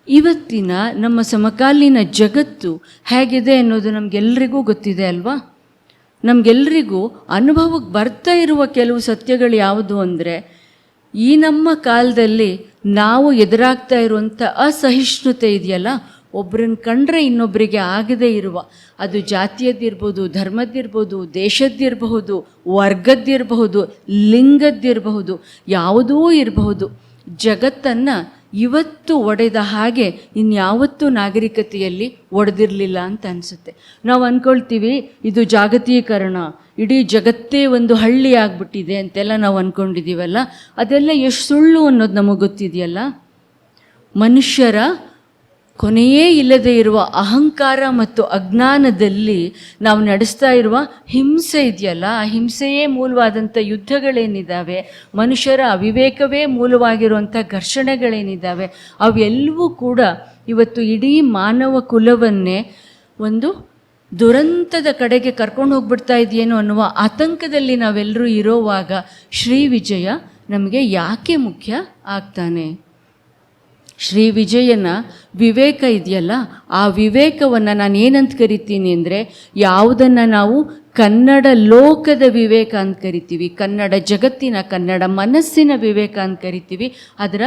ಇವತ್ತಿನ ನಮ್ಮ ಸಮಕಾಲೀನ ಜಗತ್ತು ಹೇಗಿದೆ ಅನ್ನೋದು ನಮಗೆಲ್ಲರಿಗೂ ಗೊತ್ತಿದೆ ಅಲ್ವಾ? ನಮಗೆಲ್ಲರಿಗೂ ಅನುಭವಕ್ಕೆ ಬರ್ತಾ ಇರುವ ಕೆಲವು ಸತ್ಯಗಳು ಯಾವುದು ಅಂದರೆ, ಈ ನಮ್ಮ ಕಾಲದಲ್ಲಿ ನಾವು ಎದುರಾಗ್ತಾ ಇರುವಂಥ ಅಸಹಿಷ್ಣುತೆ ಇದೆಯಲ್ಲ, ಒಬ್ಬರನ್ನ ಕಂಡ್ರೆ ಇನ್ನೊಬ್ಬರಿಗೆ ಆಗದೇ ಇರುವ, ಅದು ಜಾತಿಯದ್ದಿರ್ಬೋದು, ಧರ್ಮದ್ದಿರ್ಬೋದು, ದೇಶದ್ದಿರಬಹುದು, ವರ್ಗದ್ದಿರಬಹುದು, ಲಿಂಗದ್ದಿರಬಹುದು, ಯಾವುದೂ ಇರಬಹುದು. ಜಗತ್ತನ್ನು ಇವತ್ತು ಒಡೆದ ಹಾಗೆ ಇನ್ಯಾವತ್ತೂ ನಾಗರಿಕತೆಯಲ್ಲಿ ಒಡೆದಿರಲಿಲ್ಲ ಅಂತ ಅನಿಸುತ್ತೆ. ನಾವು ಅಂದ್ಕೊಳ್ತೀವಿ ಇದು ಜಾಗತೀಕರಣ, ಇಡೀ ಜಗತ್ತೇ ಒಂದು ಹಳ್ಳಿ ಆಗಿಬಿಟ್ಟಿದೆ ಅಂತೆಲ್ಲ ನಾವು ಅಂದ್ಕೊಂಡಿದ್ದೀವಲ್ಲ, ಅದೆಲ್ಲ ಎಷ್ಟು ಸುಳ್ಳು ಅನ್ನೋದು ನಮಗೆ ಗೊತ್ತಿದೆಯಲ್ಲ. ಮನುಷ್ಯರ ಕೊನೆಯೇ ಇಲ್ಲದೆ ಇರುವ ಅಹಂಕಾರ ಮತ್ತು ಅಜ್ಞಾನದಲ್ಲಿ ನಾವು ನಡೆಸ್ತಾ ಇರುವ ಹಿಂಸೆ ಇದೆಯಲ್ಲ, ಆ ಹಿಂಸೆಯೇ ಮೂಲವಾದಂಥ ಯುದ್ಧಗಳೇನಿದ್ದಾವೆ, ಮನುಷ್ಯರ ಅವಿವೇಕವೇ ಮೂಲವಾಗಿರುವಂಥ ಘರ್ಷಣೆಗಳೇನಿದ್ದಾವೆ, ಅವೆಲ್ಲವೂ ಕೂಡ ಇವತ್ತು ಇಡೀ ಮಾನವ ಕುಲವನ್ನೇ ಒಂದು ದುರಂತದ ಕಡೆಗೆ ಕರ್ಕೊಂಡು ಹೋಗ್ಬಿಡ್ತಾ ಇದೆಯೇನೋ ಅನ್ನುವ ಆತಂಕದಲ್ಲಿ ನಾವೆಲ್ಲರೂ ಇರೋವಾಗ ಶ್ರೀ ವಿಜಯ ನಮಗೆ ಯಾಕೆ ಮುಖ್ಯ ಆಗ್ತಾನೆ? ಶ್ರೀ ವಿಜಯನ ವಿವೇಕ ಇದೆಯಲ್ಲ, ಆ ವಿವೇಕವನ್ನು ನಾನು ಏನಂತ ಕರಿತೀನಿ ಅಂದರೆ, ಯಾವುದನ್ನು ನಾವು ಕನ್ನಡ ಲೋಕದ ವಿವೇಕ ಅಂತ ಕರಿತೀವಿ, ಕನ್ನಡ ಜಗತ್ತಿನ, ಕನ್ನಡ ಮನಸ್ಸಿನ ವಿವೇಕ ಅಂತ ಕರಿತೀವಿ, ಅದರ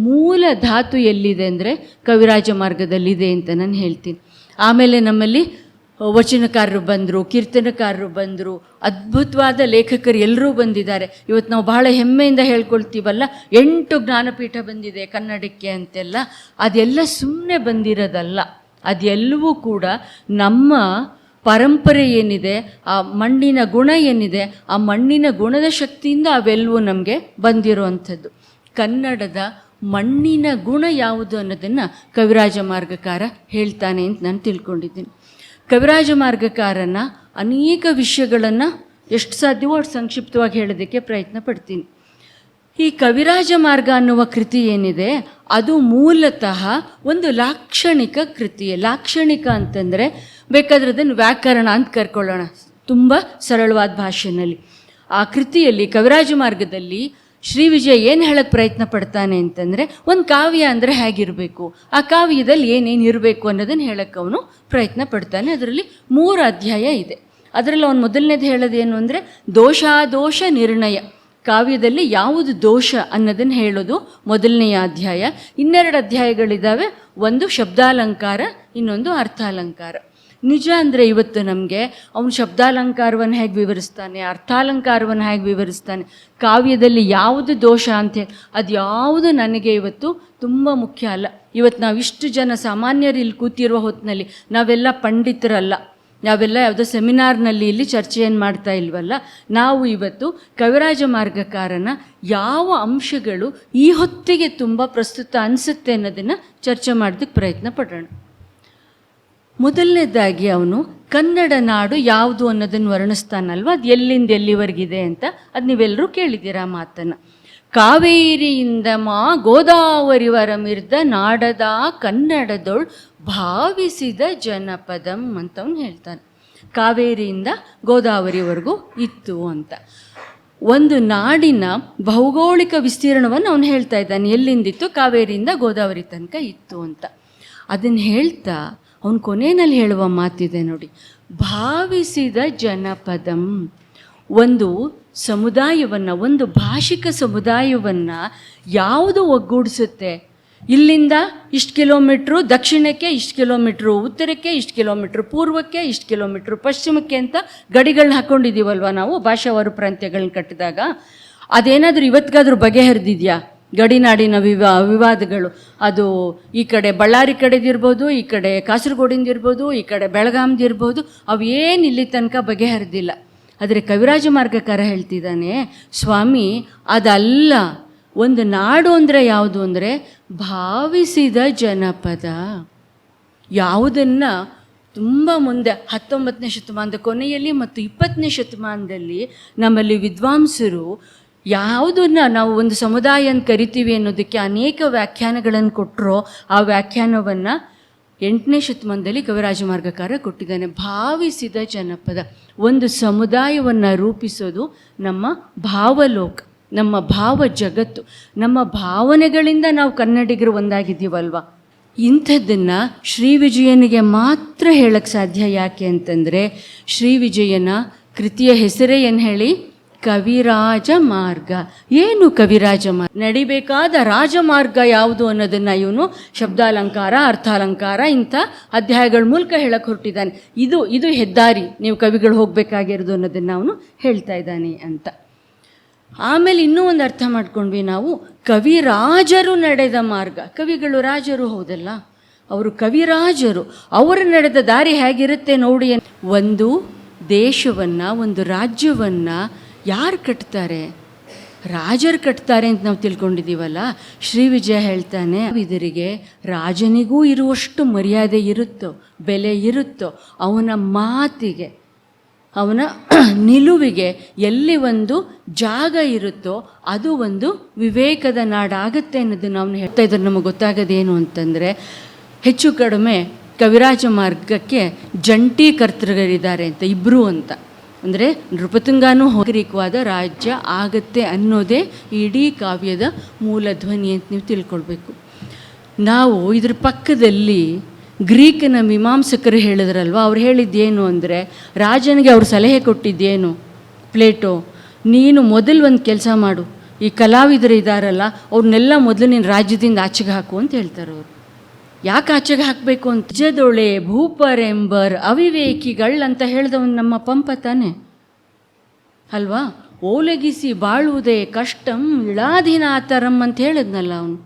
ಮೂಲ ಧಾತು ಎಲ್ಲಿದೆ ಅಂದರೆ ಕವಿರಾಜ ಮಾರ್ಗದಲ್ಲಿದೆ ಅಂತ ನಾನು ಹೇಳ್ತೀನಿ. ಆಮೇಲೆ ನಮ್ಮಲ್ಲಿ ವಚನಕಾರರು ಬಂದರು, ಕೀರ್ತನಕಾರರು ಬಂದರು, ಅದ್ಭುತವಾದ ಲೇಖಕರು ಎಲ್ಲರೂ ಬಂದಿದ್ದಾರೆ. ಇವತ್ತು ನಾವು ಬಹಳ ಹೆಮ್ಮೆಯಿಂದ ಹೇಳ್ಕೊಳ್ತೀವಲ್ಲ, 8 ಜ್ಞಾನಪೀಠ ಬಂದಿದೆ ಕನ್ನಡಕ್ಕೆ ಅಂತೆಲ್ಲ. ಅದೆಲ್ಲ ಸುಮ್ಮನೆ ಬಂದಿರೋದಲ್ಲ, ಅದೆಲ್ಲವೂ ಕೂಡ ನಮ್ಮ ಪರಂಪರೆ ಏನಿದೆ, ಆ ಮಣ್ಣಿನ ಗುಣ ಏನಿದೆ, ಆ ಮಣ್ಣಿನ ಗುಣದ ಶಕ್ತಿಯಿಂದ ಅವೆಲ್ಲವೂ ನಮಗೆ ಬಂದಿರುವಂಥದ್ದು. ಕನ್ನಡದ ಮಣ್ಣಿನ ಗುಣ ಯಾವುದು ಅನ್ನೋದನ್ನು ಕವಿರಾಜ ಮಾರ್ಗಕಾರ ಹೇಳ್ತಾನೆ ಅಂತ ನಾನು ತಿಳ್ಕೊಂಡಿದ್ದೀನಿ. ಕವಿರಾಜ ಮಾರ್ಗಕಾರನ ಅನೇಕ ವಿಷಯಗಳನ್ನು ಎಷ್ಟು ಸಾಧ್ಯವೋ ಅಷ್ಟು ಸಂಕ್ಷಿಪ್ತವಾಗಿ ಹೇಳೋದಕ್ಕೆ ಪ್ರಯತ್ನ ಪಡ್ತೀನಿ. ಈ ಕವಿರಾಜ ಮಾರ್ಗ ಅನ್ನುವ ಕೃತಿ ಏನಿದೆ, ಅದು ಮೂಲತಃ ಒಂದು ಲಾಕ್ಷಣಿಕ ಕೃತಿ. ಲಾಕ್ಷಣಿಕ ಅಂತಂದರೆ ಬೇಕಾದ್ರೆ ಅದನ್ನು ವ್ಯಾಕರಣ ಅಂತ ಕರ್ಕೊಳ್ಳೋಣ, ತುಂಬ ಸರಳವಾದ ಭಾಷೆಯಲ್ಲಿ. ಆ ಕೃತಿಯಲ್ಲಿ ಕವಿರಾಜ ಮಾರ್ಗದಲ್ಲಿ ಶ್ರೀ ವಿಜಯ ಏನು ಹೇಳೋಕ್ಕೆ ಪ್ರಯತ್ನ ಪಡ್ತಾನೆ ಅಂತಂದರೆ, ಒಂದು ಕಾವ್ಯ ಅಂದರೆ ಹೇಗಿರಬೇಕು, ಆ ಕಾವ್ಯದಲ್ಲಿ ಏನೇನು ಇರಬೇಕು ಅನ್ನೋದನ್ನು ಹೇಳೋಕ್ಕೆ ಅವನು ಪ್ರಯತ್ನ ಪಡ್ತಾನೆ. ಅದರಲ್ಲಿ 3 ಅಧ್ಯಾಯ ಇದೆ. ಅದರಲ್ಲಿ ಅವನು ಮೊದಲನೇದು ಹೇಳೋದೇನು ಅಂದರೆ ದೋಷಾದೋಷ ನಿರ್ಣಯ. ಕಾವ್ಯದಲ್ಲಿ ಯಾವುದು ದೋಷ ಅನ್ನೋದನ್ನು ಹೇಳೋದು ಮೊದಲನೆಯ ಅಧ್ಯಾಯ. 2 ಅಧ್ಯಾಯಗಳಿದ್ದಾವೆ, ಒಂದು ಶಬ್ದಾಲಂಕಾರ, ಇನ್ನೊಂದು ಅರ್ಥಾಲಂಕಾರ. ನಿಜ ಅಂದರೆ ಇವತ್ತು ನಮಗೆ ಅವನು ಶಬ್ದಾಲಂಕಾರವನ್ನು ಹೇಗೆ ವಿವರಿಸ್ತಾನೆ, ಅರ್ಥಾಲಂಕಾರವನ್ನು ಹೇಗೆ ವಿವರಿಸ್ತಾನೆ, ಕಾವ್ಯದಲ್ಲಿ ಯಾವುದು ದೋಷ ಅಂತ ಅದು ಯಾವುದು ನನಗೆ ಇವತ್ತು ತುಂಬ ಮುಖ್ಯ ಅಲ್ಲ. ಇವತ್ತು ನಾವಿಷ್ಟು ಜನ ಸಾಮಾನ್ಯರು ಇಲ್ಲಿ ಕೂತಿರುವ ಹೊತ್ತಿನಲ್ಲಿ ನಾವೆಲ್ಲ ಪಂಡಿತರಲ್ಲ, ನಾವೆಲ್ಲ ಯಾವುದೋ ಸೆಮಿನಾರ್ನಲ್ಲಿ ಇಲ್ಲಿ ಚರ್ಚೆಯನ್ನು ಮಾಡ್ತಾ ಇಲ್ವಲ್ಲ. ನಾವು ಇವತ್ತು ಕವಿರಾಜ ಮಾರ್ಗಕಾರನ ಯಾವ ಅಂಶಗಳು ಈ ಹೊತ್ತಿಗೆ ತುಂಬ ಪ್ರಸ್ತುತ ಅನಿಸುತ್ತೆ ಅನ್ನೋದನ್ನು ಚರ್ಚೆ ಮಾಡೋದಕ್ಕೆ ಪ್ರಯತ್ನ ಪಡೋಣ. ಮೊದಲನೇದಾಗಿ ಅವನು ಕನ್ನಡ ನಾಡು ಯಾವುದು ಅನ್ನೋದನ್ನು ವರ್ಣಿಸ್ತಾನಲ್ವ, ಅದು ಎಲ್ಲಿಂದ ಎಲ್ಲಿವರೆಗಿದೆ ಅಂತ. ಅದು ನೀವೆಲ್ಲರೂ ಕೇಳಿದ್ದೀರಾ ಮಾತನ್ನು. ಕಾವೇರಿಯಿಂದ ಗೋದಾವರಿವರ ಮಿರ್ದ ನಾಡದ ಕನ್ನಡದೊಳ್ ಭಾವಿಸಿದ ಜನಪದಂ ಅಂತ ಅವನು ಹೇಳ್ತಾನೆ. ಕಾವೇರಿಯಿಂದ ಗೋದಾವರಿವರೆಗೂ ಇತ್ತು ಅಂತ ಒಂದು ನಾಡಿನ ಭೌಗೋಳಿಕ ವಿಸ್ತೀರ್ಣವನ್ನು ಅವನು ಹೇಳ್ತಾ ಇದ್ದಾನೆ. ಎಲ್ಲಿಂದಿತ್ತು? ಕಾವೇರಿಯಿಂದ ಗೋದಾವರಿ ತನಕ ಇತ್ತು ಅಂತ. ಅದನ್ನು ಹೇಳ್ತಾ ಅವನು ಕೊನೆಯಲ್ಲಿ ಹೇಳುವ ಮಾತಿದೆ ನೋಡಿ, ಭಾವಿಸಿದ ಜನಪದಂ. ಒಂದು ಸಮುದಾಯವನ್ನು, ಒಂದು ಭಾಷಿಕ ಸಮುದಾಯವನ್ನು ಯಾವುದು ಒಗ್ಗೂಡಿಸುತ್ತೆ? ಇಲ್ಲಿಂದ ಇಷ್ಟು ಕಿಲೋಮೀಟ್ರು ದಕ್ಷಿಣಕ್ಕೆ, ಇಷ್ಟು ಕಿಲೋಮೀಟ್ರು ಉತ್ತರಕ್ಕೆ, ಇಷ್ಟು ಕಿಲೋಮೀಟ್ರ್ ಪೂರ್ವಕ್ಕೆ, ಇಷ್ಟು ಕಿಲೋಮೀಟ್ರ್ ಪಶ್ಚಿಮಕ್ಕೆ ಅಂತ ಗಡಿಗಳನ್ನ ಹಾಕ್ಕೊಂಡಿದ್ದೀವಲ್ವ ನಾವು ಭಾಷಾವಾರು ಪ್ರಾಂತ್ಯಗಳನ್ನ ಕಟ್ಟಿದಾಗ. ಅದೇನಾದರೂ ಇವತ್ತಿಗಾದರೂ ಬಗೆಹರಿದಿದೆಯಾ? ಗಡಿನಾಡಿನ ವಿವಾದಗಳು, ಅದು ಈ ಕಡೆ ಬಳ್ಳಾರಿ ಕಡೆದಿರ್ಬೋದು, ಈ ಕಡೆ ಕಾಸರಗೋಡಿಂದಿರ್ಬೋದು, ಈ ಕಡೆ ಬೆಳಗಾಂದಿರ್ಬೋದು, ಅವೇನು ಇಲ್ಲಿ ತನಕ ಬಗೆಹರಿದಿಲ್ಲ. ಆದರೆ ಕವಿರಾಜ ಮಾರ್ಗಕಾರ ಹೇಳ್ತಿದ್ದಾನೆ, ಸ್ವಾಮಿ ಅದಲ್ಲ, ಒಂದು ನಾಡು ಅಂದರೆ ಯಾವುದು ಅಂದರೆ ಭಾವಿಸಿದ ಜನಪದ. ಯಾವುದನ್ನು ತುಂಬ ಮುಂದೆ 19ನೇ ಶತಮಾನದ ಕೊನೆಯಲ್ಲಿ ಮತ್ತು 20ನೇ ಶತಮಾನದಲ್ಲಿ ನಮ್ಮಲ್ಲಿ ವಿದ್ವಾಂಸರು ಯಾವುದನ್ನು ನಾವು ಒಂದು ಸಮುದಾಯ ಅಂತ ಕರಿತೀವಿ ಅನ್ನೋದಕ್ಕೆ ಅನೇಕ ವ್ಯಾಖ್ಯಾನಗಳನ್ನು ಕೊಟ್ಟರೋ, ಆ ವ್ಯಾಖ್ಯಾನವನ್ನು 8ನೇ ಶತಮಾನದಲ್ಲಿ ಕವಿರಾಜ ಮಾರ್ಗಕಾರ ಕೊಟ್ಟಿದ್ದಾನೆ. ಭಾವಿಸಿದ ಜನಪದ, ಒಂದು ಸಮುದಾಯವನ್ನು ರೂಪಿಸೋದು ನಮ್ಮ ಭಾವಲೋಕ, ನಮ್ಮ ಭಾವ ಜಗತ್ತು, ನಮ್ಮ ಭಾವನೆಗಳಿಂದ ನಾವು ಕನ್ನಡಿಗರು ಒಂದಾಗಿದ್ದೀವಲ್ವ. ಇಂಥದ್ದನ್ನು ಶ್ರೀ ವಿಜಯನಿಗೆ ಮಾತ್ರ ಹೇಳಕ್ಕೆ ಸಾಧ್ಯ. ಯಾಕೆ ಅಂತಂದರೆ ಶ್ರೀ ವಿಜಯನ ಕೃತಿಯ ಹೆಸರೇ ಏನು ಹೇಳಿ? ಕವಿರಾಜ ಮಾರ್ಗ. ಏನು ಕವಿರಾಜ ಮಾರ್ಗ? ನಡಿಬೇಕಾದ ರಾಜಮಾರ್ಗ ಯಾವುದು ಅನ್ನೋದನ್ನು ಇವನು ಶಬ್ದಾಲಂಕಾರ, ಅರ್ಥಾಲಂಕಾರ ಇಂಥ ಅಧ್ಯಾಯಗಳ ಮೂಲಕ ಹೇಳಕ್ಕೆ ಹೊರಟಿದ್ದಾನೆ. ಇದು ಹೆದ್ದಾರಿ, ನೀವು ಕವಿಗಳು ಹೋಗಬೇಕಾಗಿರೋದು ಅನ್ನೋದನ್ನು ಅವನು ಹೇಳ್ತಾ ಇದ್ದಾನೆ ಅಂತ. ಆಮೇಲೆ ಇನ್ನೂ ಒಂದು ಅರ್ಥ ಮಾಡ್ಕೊಂಡ್ವಿ ನಾವು, ಕವಿರಾಜರು ನಡೆದ ಮಾರ್ಗ. ಕವಿಗಳು ರಾಜರು ಹೌದಲ್ಲ, ಅವರು ಕವಿರಾಜರು. ಅವರು ನಡೆದ ದಾರಿ ಹೇಗಿರುತ್ತೆ ನೋಡಿ. ಒಂದು ದೇಶವನ್ನು, ಒಂದು ರಾಜ್ಯವನ್ನು ಯಾರು ಕಟ್ತಾರೆ? ರಾಜರು ಕಟ್ತಾರೆ ಅಂತ ನಾವು ತಿಳ್ಕೊಂಡಿದ್ದೀವಲ್ಲ. ಶ್ರೀ ವಿಜಯ ಹೇಳ್ತಾನೆ, ಇದರಿಗೆ ರಾಜನಿಗೂ ಇರುವಷ್ಟು ಮರ್ಯಾದೆ ಇರುತ್ತೋ, ಬೆಲೆ ಇರುತ್ತೋ, ಅವನ ಮಾತಿಗೆ, ಅವನ ನಿಲುವಿಗೆ ಎಲ್ಲಿ ಒಂದು ಜಾಗ ಇರುತ್ತೋ ಅದು ಒಂದು ವಿವೇಕದ ನಾಡಾಗತ್ತೆ ಅನ್ನೋದನ್ನು ಅವನು ಹೇಳ್ತಾ ಇದ್ದಾರೆ. ನಮಗೆ ಗೊತ್ತಾಗೋದೇನು ಅಂತಂದರೆ, ಹೆಚ್ಚು ಕಡಿಮೆ ಕವಿರಾಜ ಮಾರ್ಗಕ್ಕೆ ಜಂಟಿ ಕರ್ತೃಗಳಿದ್ದಾರೆ ಅಂತ, ಇಬ್ಬರು ಅಂತ. ಅಂದರೆ ನೃಪತುಂಗನೂ ನಾಗರಿಕವಾದ ರಾಜ್ಯ ಆಗತ್ತೆ ಅನ್ನೋದೇ ಇಡೀ ಕಾವ್ಯದ ಮೂಲ ಧ್ವನಿ ಅಂತ ನೀವು ತಿಳ್ಕೊಳ್ಬೇಕು. ನಾವು ಇದ್ರ ಪಕ್ಕದಲ್ಲಿ ಗ್ರೀಕನ ಮೀಮಾಂಸಕರು ಹೇಳಿದ್ರಲ್ವ, ಅವ್ರು ಹೇಳಿದ್ದೇನು ಅಂದರೆ, ರಾಜನಿಗೆ ಅವ್ರು ಸಲಹೆ ಕೊಟ್ಟಿದ್ದೇನು? ಪ್ಲೇಟೋ, ನೀನು ಮೊದಲು ಒಂದು ಕೆಲಸ ಮಾಡು, ಈ ಕಲಾವಿದರು ಇದ್ದಾರಲ್ಲ ಅವ್ರನ್ನೆಲ್ಲ ಮೊದಲು ನೀನು ರಾಜ್ಯದಿಂದ ಆಚೆಗೆ ಹಾಕು ಅಂತ ಹೇಳ್ತಾರೆ ಅವರು. ಯಾಕೆ ಆಚೆಗೆ ಹಾಕಬೇಕು ಅಂತ? ಜದೊಳೆ ಭೂಪರೆಂಬರ್ ಅವಿವೇಕಿಗಳು ಅಂತ ಹೇಳಿದವನು ನಮ್ಮ ಪಂಪ ತಾನೆ ಅಲ್ವಾ? ಓಲಗಿಸಿ ಬಾಳುವುದೇ ಕಷ್ಟಂ ಇಳಾಧೀನಾತರಂ ಅಂತ ಹೇಳಿದ್ನಲ್ಲ ಅವನು.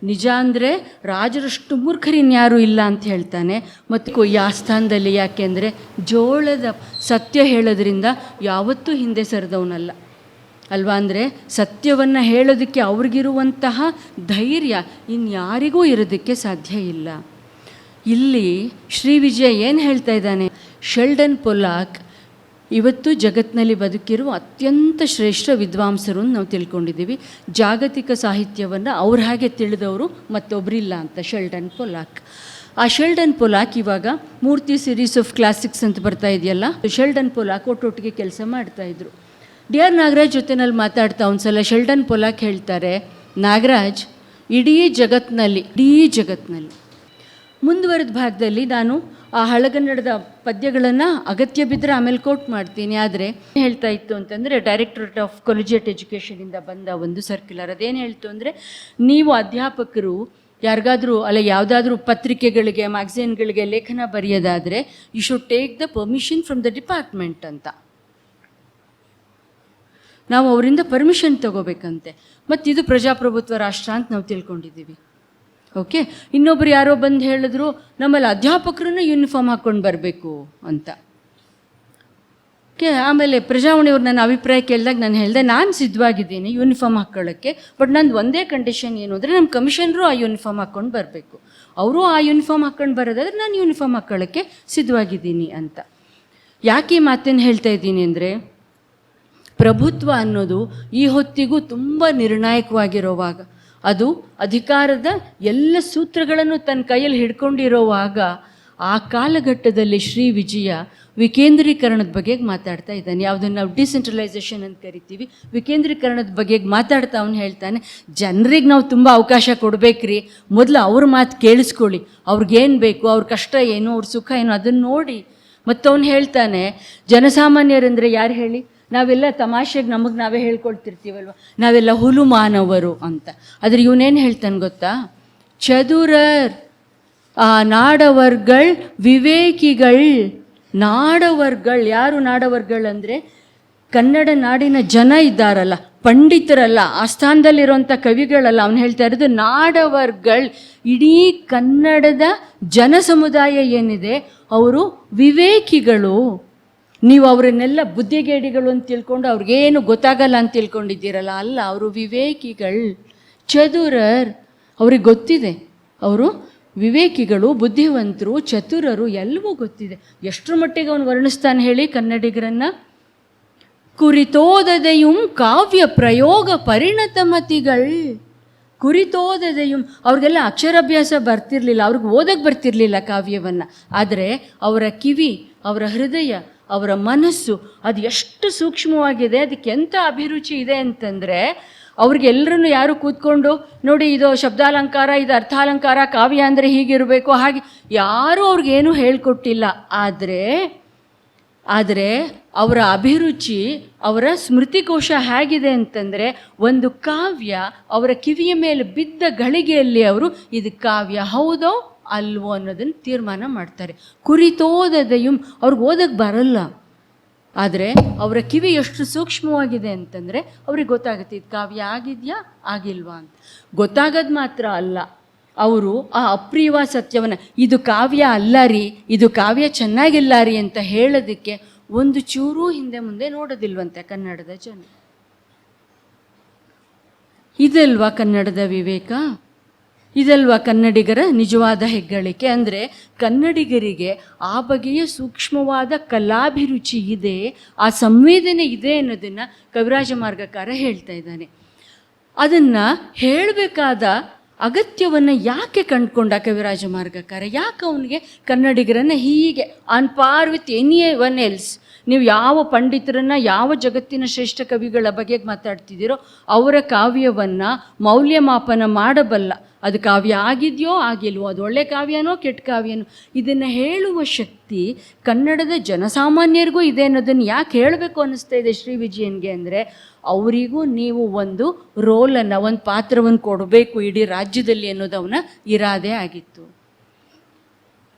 ನಿಜ ಅಂದರೆ ರಾಜರಷ್ಟು ಮೂರ್ಖರಿನ್ಯಾರೂ ಇಲ್ಲ ಅಂತ ಹೇಳ್ತಾನೆ. ಮತ್ತು ಈ ಆಸ್ಥಾನದಲ್ಲಿ ಯಾಕೆ ಅಂದರೆ ಜೋಳದ ಸತ್ಯ ಹೇಳೋದ್ರಿಂದ ಯಾವತ್ತೂ ಹಿಂದೆ ಸರಿದವನಲ್ಲ ಅಲ್ವಾ? ಅಂದರೆ ಸತ್ಯವನ್ನು ಹೇಳೋದಕ್ಕೆ ಅವ್ರಿಗಿರುವಂತಹ ಧೈರ್ಯ ಇನ್ಯಾರಿಗೂ ಇರೋದಕ್ಕೆ ಸಾಧ್ಯ ಇಲ್ಲ. ಇಲ್ಲಿ ಶ್ರೀ ವಿಜಯ ಏನು ಹೇಳ್ತಾ ಇದ್ದಾನೆ? ಶೆಲ್ಡನ್ ಪೊಲಾಕ್ ಇವತ್ತು ಜಗತ್ತಿನಲ್ಲಿ ಬದುಕಿರುವ ಅತ್ಯಂತ ಶ್ರೇಷ್ಠ ವಿದ್ವಾಂಸರು ಅಂತ ನಾವು ತಿಳ್ಕೊಂಡಿದ್ದೀವಿ. ಜಾಗತಿಕ ಸಾಹಿತ್ಯವನ್ನು ಅವ್ರ ಹಾಗೆ ತಿಳಿದವರು ಮತ್ತೊಬ್ಬರಿಲ್ಲ ಅಂತ ಶೆಲ್ಡನ್ ಪೊಲಾಕ್. ಆ ಶೆಲ್ಡನ್ ಪೊಲಾಕ್ ಇವಾಗ ಮೂರ್ತಿ ಸಿರೀಸ್ ಆಫ್ ಕ್ಲಾಸಿಕ್ಸ್ ಅಂತ ಬರ್ತಾ ಇದೆಯಲ್ಲ, ಶೆಲ್ಡನ್ ಪೊಲಾಕ್ ಒಟ್ಟೊಟ್ಟಿಗೆ ಕೆಲಸ ಮಾಡ್ತಾಯಿದ್ರು. ಡಿ ಆರ್ ನಾಗರಾಜ್ ಜೊತೆನಲ್ಲಿ ಮಾತಾಡ್ತಾ ಒಂದ್ಸಲ ಶೆಲ್ಡನ್ ಪೊಲಾಕ್ ಹೇಳ್ತಾರೆ, ನಾಗರಾಜ್, ಇಡೀ ಜಗತ್ತಿನಲ್ಲಿ ಮುಂದುವರೆದ ಭಾಗದಲ್ಲಿ ನಾನು ಆ ಹಳಗನ್ನಡದ ಪದ್ಯಗಳನ್ನು ಅಗತ್ಯ ಬಿದ್ದರೆ ಆಮೇಲೆ ಕೋಟ್ ಮಾಡ್ತೀನಿ. ಆದರೆ ಹೇಳ್ತಾ ಇತ್ತು ಅಂತಂದರೆ, ಡೈರೆಕ್ಟರೇಟ್ ಆಫ್ ಕಾಲೇಜಿಯೇಟ್ ಎಜುಕೇಷನಿಂದ ಬಂದ ಒಂದು ಸರ್ಕ್ಯುಲರ್ ಅದೇನು ಹೇಳ್ತು ಅಂದರೆ, ನೀವು ಅಧ್ಯಾಪಕರು ಯಾರಿಗಾದರೂ ಯಾವುದಾದ್ರೂ ಪತ್ರಿಕೆಗಳಿಗೆ, ಮ್ಯಾಗಝೀನ್ಗಳಿಗೆ ಲೇಖನ ಬರೆಯೋದಾದರೆ you should take the permission from the department ಅಂತ. ನಾವು ಅವರಿಂದ ಪರ್ಮಿಷನ್ ತಗೋಬೇಕಂತೆ. ಮತ್ತು ಇದು ಪ್ರಜಾಪ್ರಭುತ್ವ ರಾಷ್ಟ್ರ ಅಂತ ನಾವು ತಿಳ್ಕೊಂಡಿದ್ದೀವಿ. ಓಕೆ, ಇನ್ನೊಬ್ರು ಯಾರೋ ಬಂದು ಹೇಳಿದ್ರು ನಮ್ಮಲ್ಲಿ ಅಧ್ಯಾಪಕರನ್ನ ಯೂನಿಫಾರ್ಮ್ ಹಾಕ್ಕೊಂಡು ಬರಬೇಕು ಅಂತ. ಓಕೆ, ಆಮೇಲೆ ಪ್ರಜಾವಾಣಿಯವ್ರು ನನ್ನ ಅಭಿಪ್ರಾಯ ಕೇಳಿದಾಗ ನಾನು ಹೇಳಿದೆ, ನಾನು ಸಿದ್ಧವಾಗಿದ್ದೀನಿ ಯೂನಿಫಾರ್ಮ್ ಹಾಕ್ಕೊಳ್ಳೋಕ್ಕೆ, ಬಟ್ ನಂದು ಒಂದೇ ಕಂಡೀಷನ್ ಏನು ಅಂದರೆ ನಮ್ಮ ಕಮಿಷನರು ಆ ಯೂನಿಫಾರ್ಮ್ ಹಾಕ್ಕೊಂಡು ಬರಬೇಕು. ಅವರು ಆ ಯೂನಿಫಾರ್ಮ್ ಹಾಕ್ಕೊಂಡು ಬರೋದಾದ್ರೆ ನಾನು ಯೂನಿಫಾರ್ಮ್ ಹಾಕ್ಕೊಳ್ಳೋಕ್ಕೆ ಸಿದ್ಧವಾಗಿದ್ದೀನಿ ಅಂತ. ಯಾಕೆ ಈ ಮಾತನ್ನು ಹೇಳ್ತಾ ಇದ್ದೀನಿ ಅಂದರೆ, ಪ್ರಭುತ್ವ ಅನ್ನೋದು ಈ ಹೊತ್ತಿಗೂ ತುಂಬ ನಿರ್ಣಾಯಕವಾಗಿರೋವಾಗ, ಅದು ಅಧಿಕಾರದ ಎಲ್ಲ ಸೂತ್ರಗಳನ್ನು ತನ್ನ ಕೈಯಲ್ಲಿ ಹಿಡ್ಕೊಂಡಿರೋವಾಗ, ಆ ಕಾಲಘಟ್ಟದಲ್ಲಿ ಶ್ರೀ ವಿಜಯ ವಿಕೇಂದ್ರೀಕರಣದ ಬಗ್ಗೆ ಮಾತಾಡ್ತಾ ಇದ್ದಾನೆ. ಯಾವುದನ್ನು ನಾವು ಡಿಸೆಂಟ್ರಲೈಸೇಷನ್ ಅಂತ ಕರಿತೀವಿ, ವಿಕೇಂದ್ರೀಕರಣದ ಬಗ್ಗೆ ಮಾತಾಡ್ತಾ ಅವನು ಹೇಳ್ತಾನೆ, ಜನರಿಗೆ ನಾವು ತುಂಬ ಅವಕಾಶ ಕೊಡಬೇಕ್ರಿ, ಮೊದಲು ಅವ್ರ ಮಾತು ಕೇಳಿಸ್ಕೊಳ್ಳಿ, ಅವ್ರಿಗೇನು ಬೇಕು, ಅವ್ರ ಕಷ್ಟ ಏನು, ಅವ್ರ ಸುಖ ಏನು ಅದನ್ನು ನೋಡಿ. ಮತ್ತು ಅವನು ಹೇಳ್ತಾನೆ, ಜನಸಾಮಾನ್ಯರಂದರೆ ಯಾರು ಹೇಳಿ? ನಾವೆಲ್ಲ ತಮಾಷೆಗೆ ನಮಗೆ ನಾವೇ ಹೇಳ್ಕೊಳ್ತಿರ್ತೀವಲ್ವ, ನಾವೆಲ್ಲ ಹುಲು ಮಾನವರು ಅಂತ. ಆದರೆ ಇವನೇನು ಹೇಳ್ತಾನೆ ಗೊತ್ತಾ? ಚದುರರ್ ಆ ನಾಡವರ್ಗಳ್ ವಿವೇಕಿಗಳ್. ನಾಡವರ್ಗಳ್ ಯಾರು? ನಾಡವರ್ಗಳ್ ಅಂದರೆ ಕನ್ನಡ ನಾಡಿನ ಜನ ಇದ್ದಾರಲ್ಲ ಪಂಡಿತರಲ್ಲ, ಆಸ್ಥಾನದಲ್ಲಿರುವಂಥ ಕವಿಗಳಲ್ಲ. ಅವನು ಹೇಳ್ತಾ ಇರೋದು ನಾಡವರ್ಗಳ್, ಇಡೀ ಕನ್ನಡದ ಜನ ಸಮುದಾಯ ಏನಿದೆ ಅವರು ವಿವೇಕಿಗಳು. ನೀವು ಅವರನ್ನೆಲ್ಲ ಬುದ್ಧಿಗೇಡಿಗಳು ಅಂತ ತಿಳ್ಕೊಂಡು ಅವ್ರಿಗೇನು ಗೊತ್ತಾಗಲ್ಲ ಅಂತ ತಿಳ್ಕೊಂಡಿದ್ದೀರಲ್ಲ, ಅಲ್ಲ, ಅವರು ವಿವೇಕಿಗಳು, ಚತುರರ್. ಅವ್ರಿಗೆ ಗೊತ್ತಿದೆ, ಅವರು ವಿವೇಕಿಗಳು, ಬುದ್ಧಿವಂತರು, ಚತುರರು, ಎಲ್ಲವೂ ಗೊತ್ತಿದೆ. ಎಷ್ಟರ ಮಟ್ಟಿಗೆ ಅವನು ವರ್ಣಿಸ್ತಾನೆ ಹೇಳಿ ಕನ್ನಡಿಗರನ್ನು? ಕುರಿತೋದದೆಯುಂ ಕಾವ್ಯ ಪ್ರಯೋಗ ಪರಿಣತಮತಿಗಳು. ಕುರಿತೋದದೆಯುಂ, ಅವ್ರಿಗೆಲ್ಲ ಅಕ್ಷರಾಭ್ಯಾಸ ಬರ್ತಿರ್ಲಿಲ್ಲ, ಅವ್ರಿಗೆ ಓದಕ್ಕೆ ಬರ್ತಿರ್ಲಿಲ್ಲ ಕಾವ್ಯವನ್ನು. ಆದರೆ ಅವರ ಕಿವಿ, ಅವರ ಹೃದಯ, ಅವರ ಮನಸ್ಸು ಅದು ಎಷ್ಟು ಸೂಕ್ಷ್ಮವಾಗಿದೆ, ಅದಕ್ಕೆ ಎಂಥ ಅಭಿರುಚಿ ಇದೆ ಅಂತಂದರೆ ಅವ್ರಿಗೆಲ್ಲರೂ ಯಾರು ಕೂತ್ಕೊಂಡು ನೋಡಿ ಇದು ಶಬ್ದಾಲಂಕಾರ, ಇದು ಅರ್ಥಾಲಂಕಾರ, ಕಾವ್ಯ ಅಂದರೆ ಹೀಗಿರಬೇಕು ಹಾಗೆ ಯಾರೂ ಅವ್ರಿಗೇನು ಹೇಳ್ಕೊಟ್ಟಿಲ್ಲ. ಆದರೆ ಅವರ ಅಭಿರುಚಿ, ಅವರ ಸ್ಮೃತಿಕೋಶ ಹೇಗಿದೆ ಅಂತಂದರೆ ಒಂದು ಕಾವ್ಯ ಅವರ ಕಿವಿಯ ಮೇಲೆ ಬಿದ್ದ ಗಳಿಗೆಯಲ್ಲಿ ಅವರು ಇದು ಕಾವ್ಯ ಹೌದೋ ಅಲ್ವೋ ಅನ್ನೋದನ್ನು ತೀರ್ಮಾನ ಮಾಡ್ತಾರೆ. ಕುರಿತೋದದೆಯುಂ, ಅವ್ರಿಗೆ ಓದಕ್ಕೆ ಬರಲ್ಲ, ಆದರೆ ಅವರ ಕಿವಿ ಎಷ್ಟು ಸೂಕ್ಷ್ಮವಾಗಿದೆ ಅಂತಂದರೆ ಅವ್ರಿಗೆ ಗೊತ್ತಾಗುತ್ತೆ ಇದು ಕಾವ್ಯ ಆಗಿದೆಯಾ ಆಗಿಲ್ವಾ ಅಂತ. ಗೊತ್ತಾಗೋದು ಮಾತ್ರ ಅಲ್ಲ, ಅವರು ಆ ಅಪ್ರಿಯವ ಸತ್ಯವನ್ನು ಇದು ಕಾವ್ಯ ಅಲ್ಲ ರೀ, ಇದು ಕಾವ್ಯ ಚೆನ್ನಾಗಿಲ್ಲ ರೀ ಅಂತ ಹೇಳೋದಕ್ಕೆ ಒಂದು ಚೂರು ಹಿಂದೆ ಮುಂದೆ ನೋಡೋದಿಲ್ವಂತೆ ಕನ್ನಡದ ಜನ. ಇದಲ್ವಾ ಕನ್ನಡದ ವಿವೇಕ? ಇದಲ್ವಾ ಕನ್ನಡಿಗರ ನಿಜವಾದ ಹೆಗ್ಗಳಿಕೆ? ಅಂದರೆ ಕನ್ನಡಿಗರಿಗೆ ಆ ಬಗೆಯ ಸೂಕ್ಷ್ಮವಾದ ಕಲಾಭಿರುಚಿ ಇದೆ, ಆ ಸಂವೇದನೆ ಇದೆ ಅನ್ನೋದನ್ನು ಕವಿರಾಜ ಮಾರ್ಗಕಾರ ಹೇಳ್ತಾ ಇದ್ದಾನೆ. ಅದನ್ನು ಹೇಳಬೇಕಾದ ಅಗತ್ಯವನ್ನು ಯಾಕೆ ಕಂಡುಕೊಂಡ ಕವಿರಾಜ ಮಾರ್ಗಕಾರ? ಯಾಕೆ ಅವನಿಗೆ ಕನ್ನಡಿಗರನ್ನು ಹೀಗೆ ಆನ್ ಪಾರ್ ವಿತ್ ಎನಿ ಒನ್ ಎಲ್ಸ್, ನೀವು ಯಾವ ಪಂಡಿತರನ್ನು, ಯಾವ ಜಗತ್ತಿನ ಶ್ರೇಷ್ಠ ಕವಿಗಳ ಬಗ್ಗೆ ಮಾತಾಡ್ತಿದ್ದೀರೋ ಅವರ ಕಾವ್ಯವನ್ನು ಮೌಲ್ಯಮಾಪನ ಮಾಡಬಲ್ಲ, ಅದು ಕಾವ್ಯ ಆಗಿದೆಯೋ ಆಗಿಲ್ವೋ, ಅದು ಒಳ್ಳೆ ಕಾವ್ಯನೋ ಕೆಟ್ಟ ಕಾವ್ಯನೋ, ಇದನ್ನು ಹೇಳುವ ಶಕ್ತಿ ಕನ್ನಡದ ಜನಸಾಮಾನ್ಯರಿಗೂ ಇದೆ ಅನ್ನೋದನ್ನು ಯಾಕೆ ಹೇಳಬೇಕು ಅನ್ನಿಸ್ತಾ ಇದೆ ಶ್ರೀ ವಿಜಯನ್ಗೆ ಅಂದರೆ, ಅವರಿಗೂ ನೀವು ಒಂದು ರೋಲನ್ನು, ಒಂದು ಪಾತ್ರವನ್ನು ಕೊಡಬೇಕು ಇಡೀ ರಾಜ್ಯದಲ್ಲಿ ಅನ್ನೋದು ಅವನ ಇರಾದೆ ಆಗಿತ್ತು.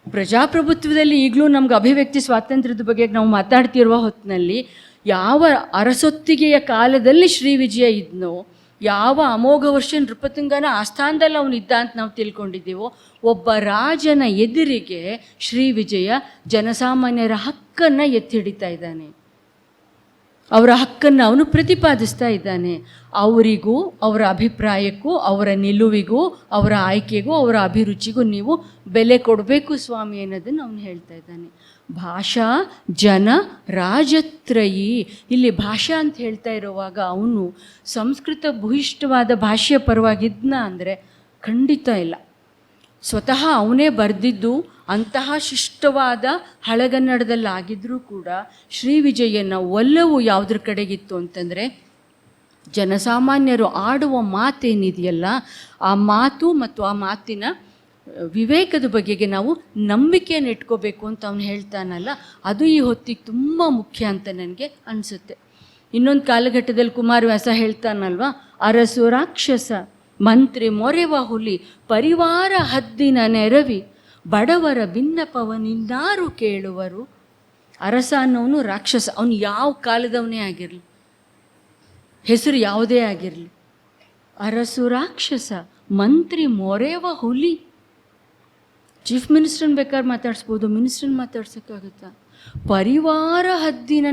ಪ್ರಜಾಪ್ರಭುತ್ವದಲ್ಲಿ ಈಗಲೂ ನಮ್ಗೆ ಅಭಿವ್ಯಕ್ತಿ ಸ್ವಾತಂತ್ರ್ಯದ ಬಗ್ಗೆ ನಾವು ಮಾತಾಡ್ತಿರುವ ಹೊತ್ತಿನಲ್ಲಿ ಯಾವ ಅರಸೊತ್ತಿಗೆಯ ಕಾಲದಲ್ಲಿ ಶ್ರೀ ವಿಜಯ ಇದ್ನೋ, ಯಾವ ಅಮೋಘ ವರ್ಷ ನೃಪತುಂಗನ ಆಸ್ಥಾನದಲ್ಲಿ ಅವನಿದ್ದ ಅಂತ ನಾವು ತಿಳ್ಕೊಂಡಿದ್ದೀವೋ, ಒಬ್ಬ ರಾಜನ ಎದುರಿಗೆ ಶ್ರೀ ವಿಜಯ ಜನಸಾಮಾನ್ಯರ ಹಕ್ಕನ್ನು ಎತ್ತಿ ಹಿಡಿತಾ ಇದ್ದಾನೆ, ಅವರ ಹಕ್ಕನ್ನು ಅವನು ಪ್ರತಿಪಾದಿಸ್ತಾ ಇದ್ದಾನೆ. ಅವರಿಗೂ, ಅವರ ಅಭಿಪ್ರಾಯಕ್ಕೂ, ಅವರ ನಿಲುವಿಗೂ, ಅವರ ಆಯ್ಕೆಗೂ, ಅವರ ಅಭಿರುಚಿಗೂ ನೀವು ಬೆಲೆ ಕೊಡಬೇಕು ಸ್ವಾಮಿ ಅನ್ನೋದನ್ನು ಅವನು ಹೇಳ್ತಾ ಇದ್ದಾನೆ. ಭಾಷಾ ಜನ ರಾಜತ್ರಯಿ, ಇಲ್ಲಿ ಭಾಷಾ ಅಂತ ಹೇಳ್ತಾ ಇರುವಾಗ ಅವನು ಸಂಸ್ಕೃತ ಭೂಯಿಷ್ಠವಾದ ಭಾಷೆಯ ಪರವಾಗಿದ್ನ ಅಂದರೆ ಖಂಡಿತ ಇಲ್ಲ. ಸ್ವತಃ ಅವನೇ ಬರೆದಿದ್ದು ಅಂತಹ ಶಿಷ್ಟವಾದ ಹಳೆಗನ್ನಡದಲ್ಲಾಗಿದ್ದರೂ ಕೂಡ ಶ್ರೀ ವಿಜಯನ ಒಲವು ಯಾವುದ್ರ ಕಡೆಗಿತ್ತು ಅಂತಂದರೆ ಜನಸಾಮಾನ್ಯರು ಆಡುವ ಮಾತೇನಿದೆಯಲ್ಲ, ಆ ಮಾತು ಮತ್ತು ಆ ಮಾತಿನ ವಿವೇಕದ ಬಗೆಗೆ ನಾವು ನಂಬಿಕೆಯನ್ನು ಇಟ್ಕೋಬೇಕು ಅಂತ ಅವನು ಹೇಳ್ತಾನಲ್ಲ, ಅದು ಈ ಹೊತ್ತಿಗೆ ತುಂಬ ಮುಖ್ಯ ಅಂತ ನನಗೆ ಅನಿಸುತ್ತೆ. ಇನ್ನೊಂದು ಕಾಲಘಟ್ಟದಲ್ಲಿ ಕುಮಾರವ್ಯಾಸ ಹೇಳ್ತಾನಲ್ವ, ಅರಸು ರಾಕ್ಷಸ ಮಂತ್ರಿ ಮೊರೆವ ಹುಲಿ ಪರಿವಾರ ಹದ್ದಿನ ನೆರವಿ ಬಡವರ ಭಿನ್ನಪವನಿನ್ನಾರು ಕೇಳುವರು. ಅರಸ ಅನ್ನೋನು ರಾಕ್ಷಸ, ಅವನು ಯಾವ ಕಾಲದವನೇ ಆಗಿರಲಿ, ಹೆಸರು ಯಾವುದೇ ಆಗಿರಲಿ, ಅರಸು ರಾಕ್ಷಸ ಮಂತ್ರಿ ಮೊರೆವ ಹುಲಿ. ಚೀಫ್ ಮಿನಿಸ್ಟ್ರನ್ನ ಬೇಕಾದ್ರೆ ಮಾತಾಡಿಸ್ಬೋದು, ಮಿನಿಸ್ಟ್ರನ್ನ ಮಾತಾಡ್ಸೋಕ್ಕಾಗುತ್ತಾ? ಪರಿವಾರ ಹದ್ದಿನ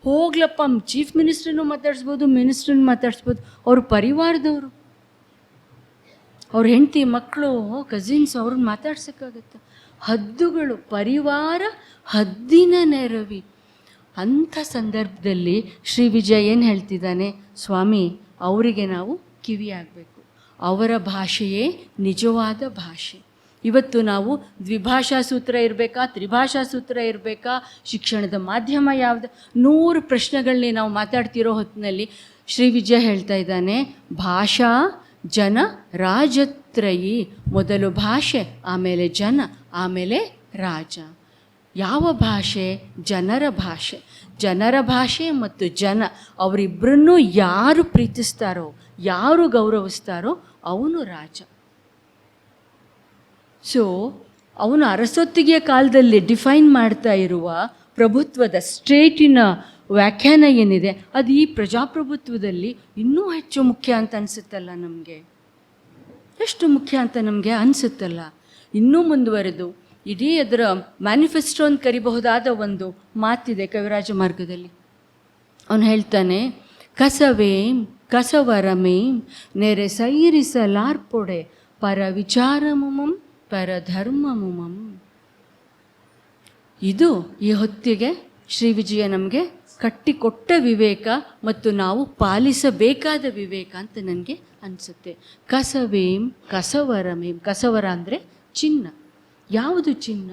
ಹೋಗ್ಲಪ್ಪ, ಚೀಫ್ ಮಿನಿಸ್ಟ್ರನ್ನು ಮಾತಾಡಿಸ್ಬೋದು, ಮಿನಿಸ್ಟ್ರನ್ನ ಮಾತಾಡಿಸ್ಬೋದು, ಅವ್ರ ಪರಿವಾರದವರು, ಅವ್ರ ಹೆಂಡತಿ ಮಕ್ಕಳು ಕಸಿನ್ಸ್, ಅವ್ರನ್ನ ಮಾತಾಡ್ಸೋಕ್ಕಾಗತ್ತ? ಹದ್ದುಗಳು, ಪರಿವಾರ ಹದ್ದಿನ ನೆರವಿ. ಅಂಥ ಸಂದರ್ಭದಲ್ಲಿ ಶ್ರೀ ವಿಜಯ ಏನು ಹೇಳ್ತಿದ್ದಾನೆ, ಸ್ವಾಮಿ ಅವರಿಗೆ ನಾವು ಕಿವಿಯಾಗಬೇಕು, ಅವರ ಭಾಷೆಯೇ ನಿಜವಾದ ಭಾಷೆ. ಇವತ್ತು ನಾವು ದ್ವಿಭಾಷಾ ಸೂತ್ರ ಇರಬೇಕಾ, ತ್ರಿಭಾಷಾ ಸೂತ್ರ ಇರಬೇಕಾ, ಶಿಕ್ಷಣದ ಮಾಧ್ಯಮ ಯಾವುದು, 100 ಪ್ರಶ್ನೆಗಳನ್ನೇ ನಾವು ಮಾತಾಡ್ತಿರೋ ಹೊತ್ತಿನಲ್ಲಿ ಶ್ರೀ ವಿಜಯ ಹೇಳ್ತಾ ಇದ್ದಾನೆ, ಭಾಷಾ ಜನ ರಾಜತ್ರಯಿ. ಮೊದಲು ಭಾಷೆ, ಆಮೇಲೆ ಜನ, ಆಮೇಲೆ ರಾಜ. ಯಾವ ಭಾಷೆ? ಜನರ ಭಾಷೆ. ಜನರ ಭಾಷೆ ಮತ್ತು ಜನ ಅವರಿಬ್ಬರನ್ನೂ ಯಾರು ಪ್ರೀತಿಸ್ತಾರೋ, ಯಾರು ಗೌರವಿಸ್ತಾರೋ ಅವನು ರಾಜ. ಸೊ ಅವನು ಅರಸೊತ್ತಿಗೆಯ ಕಾಲದಲ್ಲಿ ಡಿಫೈನ್ ಮಾಡ್ತಾ ಇರುವ ಪ್ರಭುತ್ವದ ಸ್ಟೇಟಿನ ವ್ಯಾಖ್ಯಾನ ಏನಿದೆ ಅದು ಈ ಪ್ರಜಾಪ್ರಭುತ್ವದಲ್ಲಿ ಇನ್ನೂ ಹೆಚ್ಚು ಮುಖ್ಯ ಅಂತ ಅನಿಸುತ್ತಲ್ಲ ನಮಗೆ. ಎಷ್ಟು ಮುಖ್ಯ ಅಂತ ನಮಗೆ ಅನಿಸುತ್ತಲ್ಲ. ಇನ್ನೂ ಮುಂದುವರೆದು ಇಡೀ ಅದರ ಮ್ಯಾನಿಫೆಸ್ಟೋ ಅಂತ ಕರಿಬಹುದಾದ ಒಂದು ಮಾತಿದೆ ಕವಿರಾಜ ಮಾರ್ಗದಲ್ಲಿ. ಅವನು ಹೇಳ್ತಾನೆ, ಕಸವೇಂ ಕಸವರಮೇಂ ನೆರೆ ಸೈರಿಸಲಾರ್ಪೊಡೆ ಪರ ವಿಚಾರಮುಮಂ ಪರಧರ್ಮಮುಮಂ. ಇದು ಈ ಹೊತ್ತಿಗೆ ಶ್ರೀ ವಿಜಯ ನಮಗೆ ಕಟ್ಟಿಕೊಟ್ಟ ವಿವೇಕ ಮತ್ತು ನಾವು ಪಾಲಿಸಬೇಕಾದ ವಿವೇಕ ಅಂತ ನನಗೆ ಅನಿಸುತ್ತೆ. ಕಸವೇಂ ಕಸವರಮೇಂ. ಕಸವರ ಅಂದರೆ ಚಿನ್ನ. ಯಾವುದು ಚಿನ್ನ?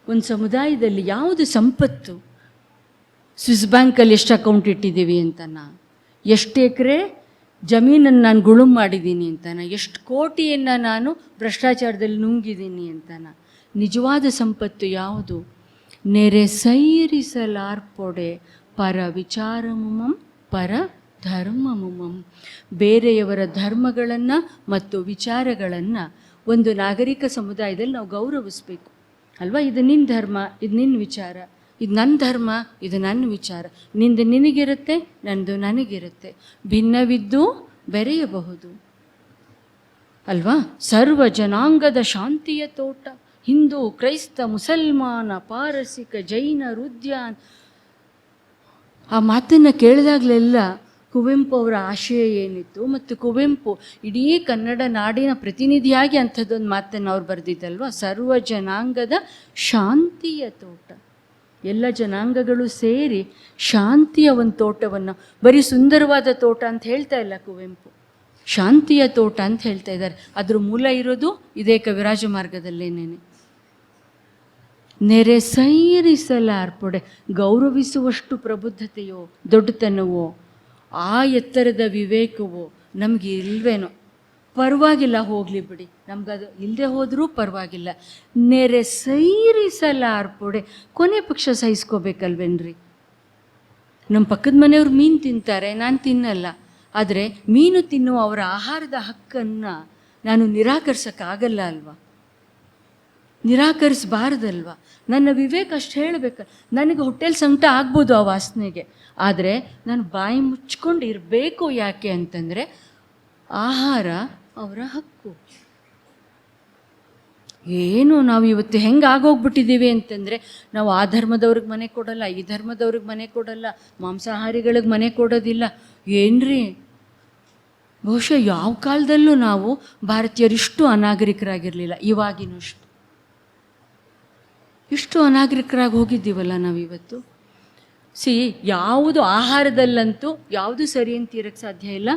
ಒಂದು ಸಮುದಾಯದಲ್ಲಿ ಯಾವುದು ಸಂಪತ್ತು? ಸ್ವಿಸ್ ಬ್ಯಾಂಕಲ್ಲಿ ಎಷ್ಟು ಅಕೌಂಟ್ ಇಟ್ಟಿದ್ದೀವಿ ಅಂತನಾ? ಎಷ್ಟು ಎಕರೆ ಜಮೀನನ್ನು ನಾನು ಗುಳುಂ ಮಾಡಿದ್ದೀನಿ ಅಂತನಾ? ಎಷ್ಟು ಕೋಟಿಯನ್ನು ನಾನು ಭ್ರಷ್ಟಾಚಾರದಲ್ಲಿ ನುಂಗಿದ್ದೀನಿ ಅಂತನಾ? ನಿಜವಾದ ಸಂಪತ್ತು ಯಾವುದು? ನೆರೆ ಸೈರಿಸಲಾರ್ಪೊಡೆ ಪರ ವಿಚಾರಮುಮಂ ಪರ ಧರ್ಮಮುಮಂ. ಬೇರೆಯವರ ಧರ್ಮಗಳನ್ನು ಮತ್ತು ವಿಚಾರಗಳನ್ನು ಒಂದು ನಾಗರಿಕ ಸಮುದಾಯದಲ್ಲಿ ನಾವು ಗೌರವಿಸಬೇಕು ಅಲ್ವಾ? ಇದು ನಿನ್ನ ಧರ್ಮ, ಇದು ನಿನ್ನ ವಿಚಾರ, ಇದು ನನ್ನ ಧರ್ಮ, ಇದು ನನ್ನ ವಿಚಾರ. ನಿಂದು ನಿನಗಿರುತ್ತೆ, ನನ್ನದು ನನಗಿರುತ್ತೆ. ಭಿನ್ನವಿದ್ದು ಬೆರೆಯಬಹುದು ಅಲ್ವಾ? ಸರ್ವ ಜನಾಂಗದ ಶಾಂತಿಯ ತೋಟ. ಹಿಂದೂ, ಕ್ರೈಸ್ತ, ಮುಸಲ್ಮಾನ, ಪಾರಸಿಕ, ಜೈನರು, ಉದ್ಯಾನ್. ಆ ಮಾತನ್ನು ಕೇಳಿದಾಗಲೆಲ್ಲ ಕುವೆಂಪು ಅವರ ಆಶಯ ಏನಿತ್ತು ಮತ್ತು ಕುವೆಂಪು ಇಡೀ ಕನ್ನಡ ನಾಡಿನ ಪ್ರತಿನಿಧಿಯಾಗಿ ಅಂಥದ್ದೊಂದು ಮಾತನ್ನು ಅವ್ರು ಬರೆದಿದ್ದಲ್ವ, ಸರ್ವ ಜನಾಂಗದ ಶಾಂತಿಯ ತೋಟ. ಎಲ್ಲ ಜನಾಂಗಗಳು ಸೇರಿ ಶಾಂತಿಯ ಒಂದು ತೋಟವನ್ನು, ಬರೀ ಸುಂದರವಾದ ತೋಟ ಅಂತ ಹೇಳ್ತಾ ಇಲ್ಲ ಕುವೆಂಪು, ಶಾಂತಿಯ ತೋಟ ಅಂತ ಹೇಳ್ತಾ ಇದ್ದಾರೆ. ಅದ್ರ ಮೂಲ ಇರೋದು ಇದೇ ಕವಿರಾಜ ಮಾರ್ಗದಲ್ಲೇನೇನೆ. ನೆರೆ ಸೈರಿಸಲಾರ್ಪೊಡೆ. ಗೌರವಿಸುವಷ್ಟು ಪ್ರಬುದ್ಧತೆಯೋ ದೊಡ್ಡತನವೋ ಆ ಎತ್ತರದ ವಿವೇಕವೋ ನಮಗೆ ಇಲ್ವೇನೋ? ಪರವಾಗಿಲ್ಲ, ಹೋಗಲಿ ಬಿಡಿ, ನಮಗದು ಇಲ್ಲದೆ ಹೋದರೂ ಪರವಾಗಿಲ್ಲ. ನೆರೆ ಸೈರಿಸಲಾರ್ಪೊಡೆ. ಕೊನೆ ಪಕ್ಷ ಸಹಿಸ್ಕೋಬೇಕಲ್ವೇನ್ರಿ? ನಮ್ಮ ಪಕ್ಕದ ಮನೆಯವ್ರು ಮೀನು ತಿಂತಾರೆ, ನಾನು ತಿನ್ನಲ್ಲ. ಆದರೆ ಮೀನು ತಿನ್ನುವ ಅವರ ಆಹಾರದ ಹಕ್ಕನ್ನು ನಾನು ನಿರಾಕರಿಸೋಕ್ಕಾಗಲ್ಲ ಅಲ್ವಾ? ನಿರಾಕರಿಸಬಾರ್ದಲ್ವ? ನನ್ನ ವಿವೇಕ ಅಷ್ಟು ಹೇಳಬೇಕು. ನನಗೆ ಹೊಟ್ಟೆಲಿ ಸಂಕಟ ಆಗ್ಬೋದು ಆ ವಾಸನೆಗೆ, ಆದರೆ ನಾನು ಬಾಯಿ ಮುಚ್ಕೊಂಡು ಇರಬೇಕು. ಯಾಕೆ ಅಂತಂದರೆ ಆಹಾರ ಅವರ ಹಕ್ಕು. ಏನು ನಾವು ಇವತ್ತು ಹೆಂಗೆ ಆಗೋಗ್ಬಿಟ್ಟಿದ್ದೀವಿ ಅಂತಂದರೆ, ನಾವು ಆ ಧರ್ಮದವ್ರಿಗೆ ಮನೆ ಕೊಡಲ್ಲ, ಈ ಧರ್ಮದವ್ರಿಗೆ ಮನೆ ಕೊಡಲ್ಲ, ಮಾಂಸಾಹಾರಿಗಳಿಗೆ ಮನೆ ಕೊಡೋದಿಲ್ಲ. ಏನ್ರಿ, ಬಹುಶಃ ಯಾವ ಕಾಲದಲ್ಲೂ ನಾವು ಭಾರತೀಯರಿಷ್ಟು ಅನಾಗರಿಕರಾಗಿರಲಿಲ್ಲ, ಇವಾಗಿನಷ್ಟು. ಇಷ್ಟು ಅನಾಗರಿಕರಾಗಿ ಹೋಗಿದ್ದೀವಲ್ಲ ನಾವಿವತ್ತು. ಯಾವುದು ಆಹಾರದಲ್ಲಂತೂ ಯಾವುದು ಸರಿ ಅಂತ ಇರೋಕ್ಕೆ ಸಾಧ್ಯ ಇಲ್ಲ,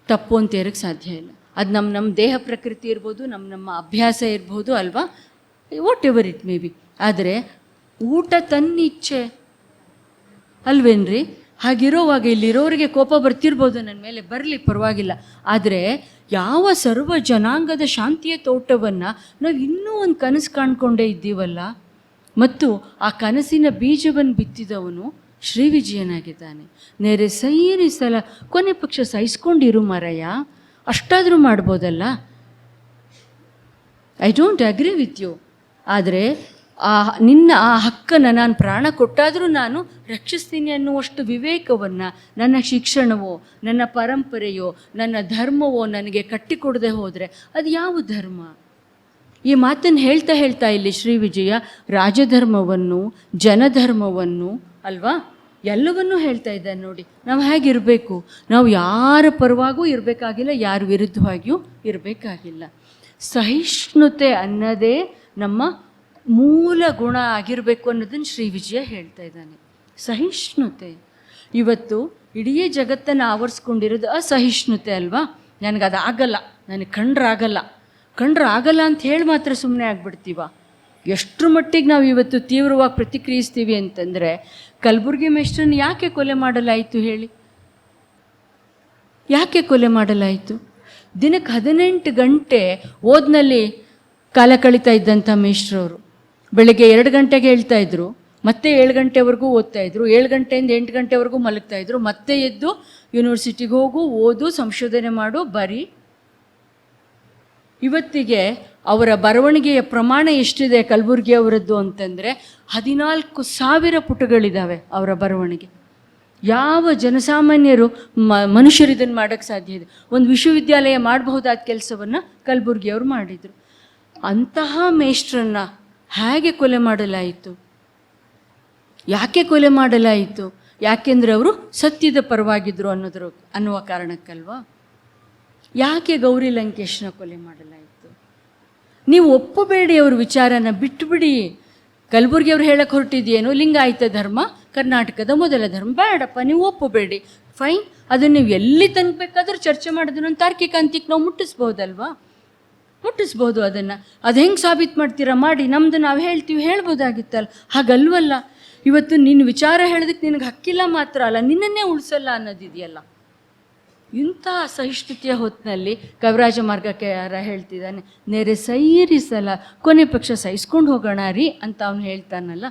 ತಪ್ಪು ಅಂತ ಇರೋಕ್ಕೆ ಸಾಧ್ಯ ಇಲ್ಲ. ಅದು ನಮ್ಮ ದೇಹ ಪ್ರಕೃತಿ ಇರ್ಬೋದು, ನಮ್ಮ ಅಭ್ಯಾಸ ಇರ್ಬೋದು ಅಲ್ವಾ, what ever it may be. ಆದರೆ ಊಟ ತನ್ನಿಚ್ಛೆ ಅಲ್ವೇನ್ರಿ? ಹಾಗಿರೋವಾಗ ಇಲ್ಲಿರೋರಿಗೆ ಕೋಪ ಬರ್ತಿರ್ಬೋದು ನನ್ನ ಮೇಲೆ, ಬರಲಿ ಪರವಾಗಿಲ್ಲ. ಆದರೆ ಯಾವ ಸರ್ವ ಜನಾಂಗದ ಶಾಂತಿಯ ತೋಟವನ್ನು ನಾವು ಇನ್ನೂ ಒಂದು ಕನಸು ಕಾಣ್ಕೊಂಡೇ ಇದ್ದೀವಲ್ಲ, ಮತ್ತು ಆ ಕನಸಿನ ಬೀಜವನ್ನು ಬಿತ್ತಿದವನು ಶ್ರೀ ವಿಜಯನಾಗಿದ್ದಾನೆ. ನೆರೆ ಸೈರಿಸಲ. ಕೊನೆ ಪಕ್ಷ ಸಹಿಸ್ಕೊಂಡಿರು ಮರಯ್ಯ, ಅಷ್ಟಾದರೂ ಮಾಡ್ಬೋದಲ್ಲ. I don't agree with you. ಆದರೆ ನಿನ್ನ ಆ ಹಕ್ಕನ್ನು ನಾನು ಪ್ರಾಣ ಕೊಟ್ಟಾದರೂ ನಾನು ರಕ್ಷಿಸ್ತೀನಿ ಅನ್ನುವಷ್ಟು ವಿವೇಕವನ್ನು ನನ್ನ ಶಿಕ್ಷಣವೋ, ನನ್ನ ಪರಂಪರೆಯೋ, ನನ್ನ ಧರ್ಮವೋ ನನಗೆ ಕಟ್ಟಿಕೊಡದೆ ಹೋದರೆ ಅದು ಯಾವ ಧರ್ಮ? ಈ ಮಾತನ್ನು ಹೇಳ್ತಾ ಇಲ್ಲಿ ಶ್ರೀ ವಿಜಯ ರಾಜಧರ್ಮವನ್ನು, ಜನಧರ್ಮವನ್ನು ಅಲ್ವಾ, ಎಲ್ಲವನ್ನೂ ಹೇಳ್ತಾ ಇದ್ದಾನೆ. ನೋಡಿ, ನಾವು ಹೇಗಿರಬೇಕು? ನಾವು ಯಾರ ಪರವಾಗೂ ಇರಬೇಕಾಗಿಲ್ಲ, ಯಾರ ವಿರುದ್ಧವಾಗಿಯೂ ಇರಬೇಕಾಗಿಲ್ಲ. ಸಹಿಷ್ಣುತೆ ಅನ್ನೋದೇ ನಮ್ಮ ಮೂಲ ಗುಣ ಆಗಿರಬೇಕು ಅನ್ನೋದನ್ನು ಶ್ರೀ ವಿಜಯ ಹೇಳ್ತಾ ಇದ್ದಾನೆ. ಸಹಿಷ್ಣುತೆ. ಇವತ್ತು ಇಡೀ ಜಗತ್ತನ್ನು ಆವರಿಸ್ಕೊಂಡಿರೋದು ಅಸಹಿಷ್ಣುತೆ ಅಲ್ವಾ? ನನಗದಾಗಲ್ಲ, ನನಗೆ ಕಂಡ್ರಾಗಲ್ಲ ಅಂತ ಹೇಳಿ ಮಾತ್ರ ಸುಮ್ಮನೆ ಆಗಿಬಿಡ್ತೀವ. ಎಷ್ಟರ ಮಟ್ಟಿಗೆ ನಾವು ಇವತ್ತು ತೀವ್ರವಾಗಿ ಪ್ರತಿಕ್ರಿಯಿಸ್ತೀವಿ ಅಂತಂದರೆ, ಕಲಬುರ್ಗಿ ಮೇಷ್ಟ್ರನ್ನ ಯಾಕೆ ಕೊಲೆ ಮಾಡಲಾಯಿತು ಹೇಳಿ? ಯಾಕೆ ಕೊಲೆ ಮಾಡಲಾಯಿತು? ದಿನಕ್ಕೆ 18 ಗಂಟೆ ಓದ್ನಲ್ಲಿ ಕಾಲ ಕಳೀತಾ ಇದ್ದಂಥ ಮೇಷ್ಟ್ರವರು ಬೆಳಗ್ಗೆ 2 ಗಂಟೆಗೆ ಹೇಳ್ತಾಯಿದ್ರು, ಮತ್ತೆ 7 ಗಂಟೆವರೆಗೂ ಓದ್ತಾಯಿದ್ರು, 7 ಗಂಟೆಯಿಂದ 8 ಗಂಟೆವರೆಗೂ ಮಲಗ್ತಾಯಿದ್ರು, ಮತ್ತೆ ಎದ್ದು ಯೂನಿವರ್ಸಿಟಿಗೆ ಹೋಗು, ಓದು, ಸಂಶೋಧನೆ ಮಾಡು, ಬರೀ. ಇವತ್ತಿಗೆ ಅವರ ಬರವಣಿಗೆಯ ಪ್ರಮಾಣ ಎಷ್ಟಿದೆ ಕಲಬುರ್ಗಿ ಅವರದ್ದು ಅಂತಂದರೆ 14,000 ಪುಟಗಳಿದ್ದಾವೆ ಅವರ ಬರವಣಿಗೆ. ಯಾವ ಜನಸಾಮಾನ್ಯರು ಮನುಷ್ಯರು ಇದನ್ನು ಮಾಡೋಕ್ಕೆ ಸಾಧ್ಯ ಇದೆ? ಒಂದು ವಿಶ್ವವಿದ್ಯಾಲಯ ಮಾಡಬಹುದಾದ ಕೆಲಸವನ್ನು ಕಲಬುರ್ಗಿಯವರು ಮಾಡಿದರು. ಅಂತಹ ಮೇಷ್ಟ್ರನ್ನು ಹೇಗೆ ಕೊಲೆ ಮಾಡಲಾಯಿತು? ಯಾಕೆ ಕೊಲೆ ಮಾಡಲಾಯಿತು? ಯಾಕೆಂದರೆ ಅವರು ಸತ್ಯದ ಪರವಾಗಿದ್ದರು ಅನ್ನುವ ಕಾರಣಕ್ಕಲ್ವಾ? ಯಾಕೆ ಗೌರಿ ಲಂಕೇಶ್ನ ಕೊಲೆ ಮಾಡಲಾಯಿತು? ನೀವು ಒಪ್ಪಬೇಡಿ, ಅವ್ರ ವಿಚಾರನ ಬಿಟ್ಟುಬಿಡಿ. ಕಲಬುರ್ಗಿಯವ್ರು ಹೇಳಕ್ಕೆ ಹೊರಟಿದ್ದೇನು, ಲಿಂಗಾಯತ ಧರ್ಮ ಕರ್ನಾಟಕದ ಮೊದಲ ಧರ್ಮ. ಬೇಡಪ್ಪ, ನೀವು ಒಪ್ಪಬೇಡಿ, ಫೈನ್. ಅದನ್ನು ನೀವು ಎಲ್ಲಿ ತನಕ ಬೇಕಾದರೂ ಚರ್ಚೆ ಮಾಡೋದನ್ನು ತಾರ್ಕಿಕ ಅಂತ್ಯಕ್ಕೆ ನಾವು ಮುಟ್ಟಿಸ್ಬೋದಲ್ವಾ? ಮುಟ್ಟಿಸ್ಬೋದು ಅದನ್ನು. ಅದು ಹೆಂಗೆ ಸಾಬೀತು ಮಾಡ್ತೀರಾ ಮಾಡಿ, ನಮ್ಮದು ನಾವು ಹೇಳ್ತೀವಿ ಹೇಳ್ಬೋದಾಗಿತ್ತಲ್ಲ. ಹಾಗಲ್ವಲ್ಲ. ಇವತ್ತು ನಿನ್ನ ವಿಚಾರ ಹೇಳೋದಕ್ಕೆ ನಿನಗೆ ಹಕ್ಕಿಲ್ಲ ಮಾತ್ರ ಅಲ್ಲ, ನಿನ್ನನ್ನೇ ಉಳಿಸಲ್ಲ ಅನ್ನೋದಿದೆಯಲ್ಲ. ಇಂಥ ಸಹಿಷ್ಣುತೆಯ ಹೊತ್ತಿನಲ್ಲಿ ಕವಿರಾಜ ಮಾರ್ಗಕಾರ ಹೇಳ್ತಿದ್ದಾನೆ, ನೆರೆ ಸೈರಿಸಲ್ಲ, ಕೊನೆ ಪಕ್ಷ ಸಹಿಸ್ಕೊಂಡು ಹೋಗೋಣ ರೀ ಅಂತ ಅವನು ಹೇಳ್ತಾನಲ್ಲ.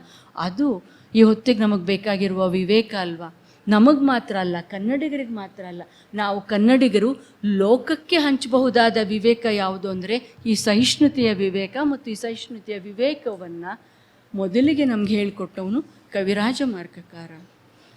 ಅದು ಈ ಹೊತ್ತಿಗೆ ನಮಗೆ ಬೇಕಾಗಿರುವ ವಿವೇಕ ಅಲ್ವಾ? ನಮಗೆ ಮಾತ್ರ ಅಲ್ಲ, ಕನ್ನಡಿಗರಿಗೆ ಮಾತ್ರ ಅಲ್ಲ, ನಾವು ಕನ್ನಡಿಗರು ಲೋಕಕ್ಕೆ ಹಂಚಬಹುದಾದ ವಿವೇಕ ಯಾವುದು ಅಂದರೆ ಈ ಸಹಿಷ್ಣುತೆಯ ವಿವೇಕ. ಮತ್ತು ಈ ಸಹಿಷ್ಣುತೆಯ ವಿವೇಕವನ್ನು ಮೊದಲಿಗೆ ನಮ್ಗೆ ಹೇಳಿಕೊಟ್ಟವನು ಕವಿರಾಜ ಮಾರ್ಗಕಾರ.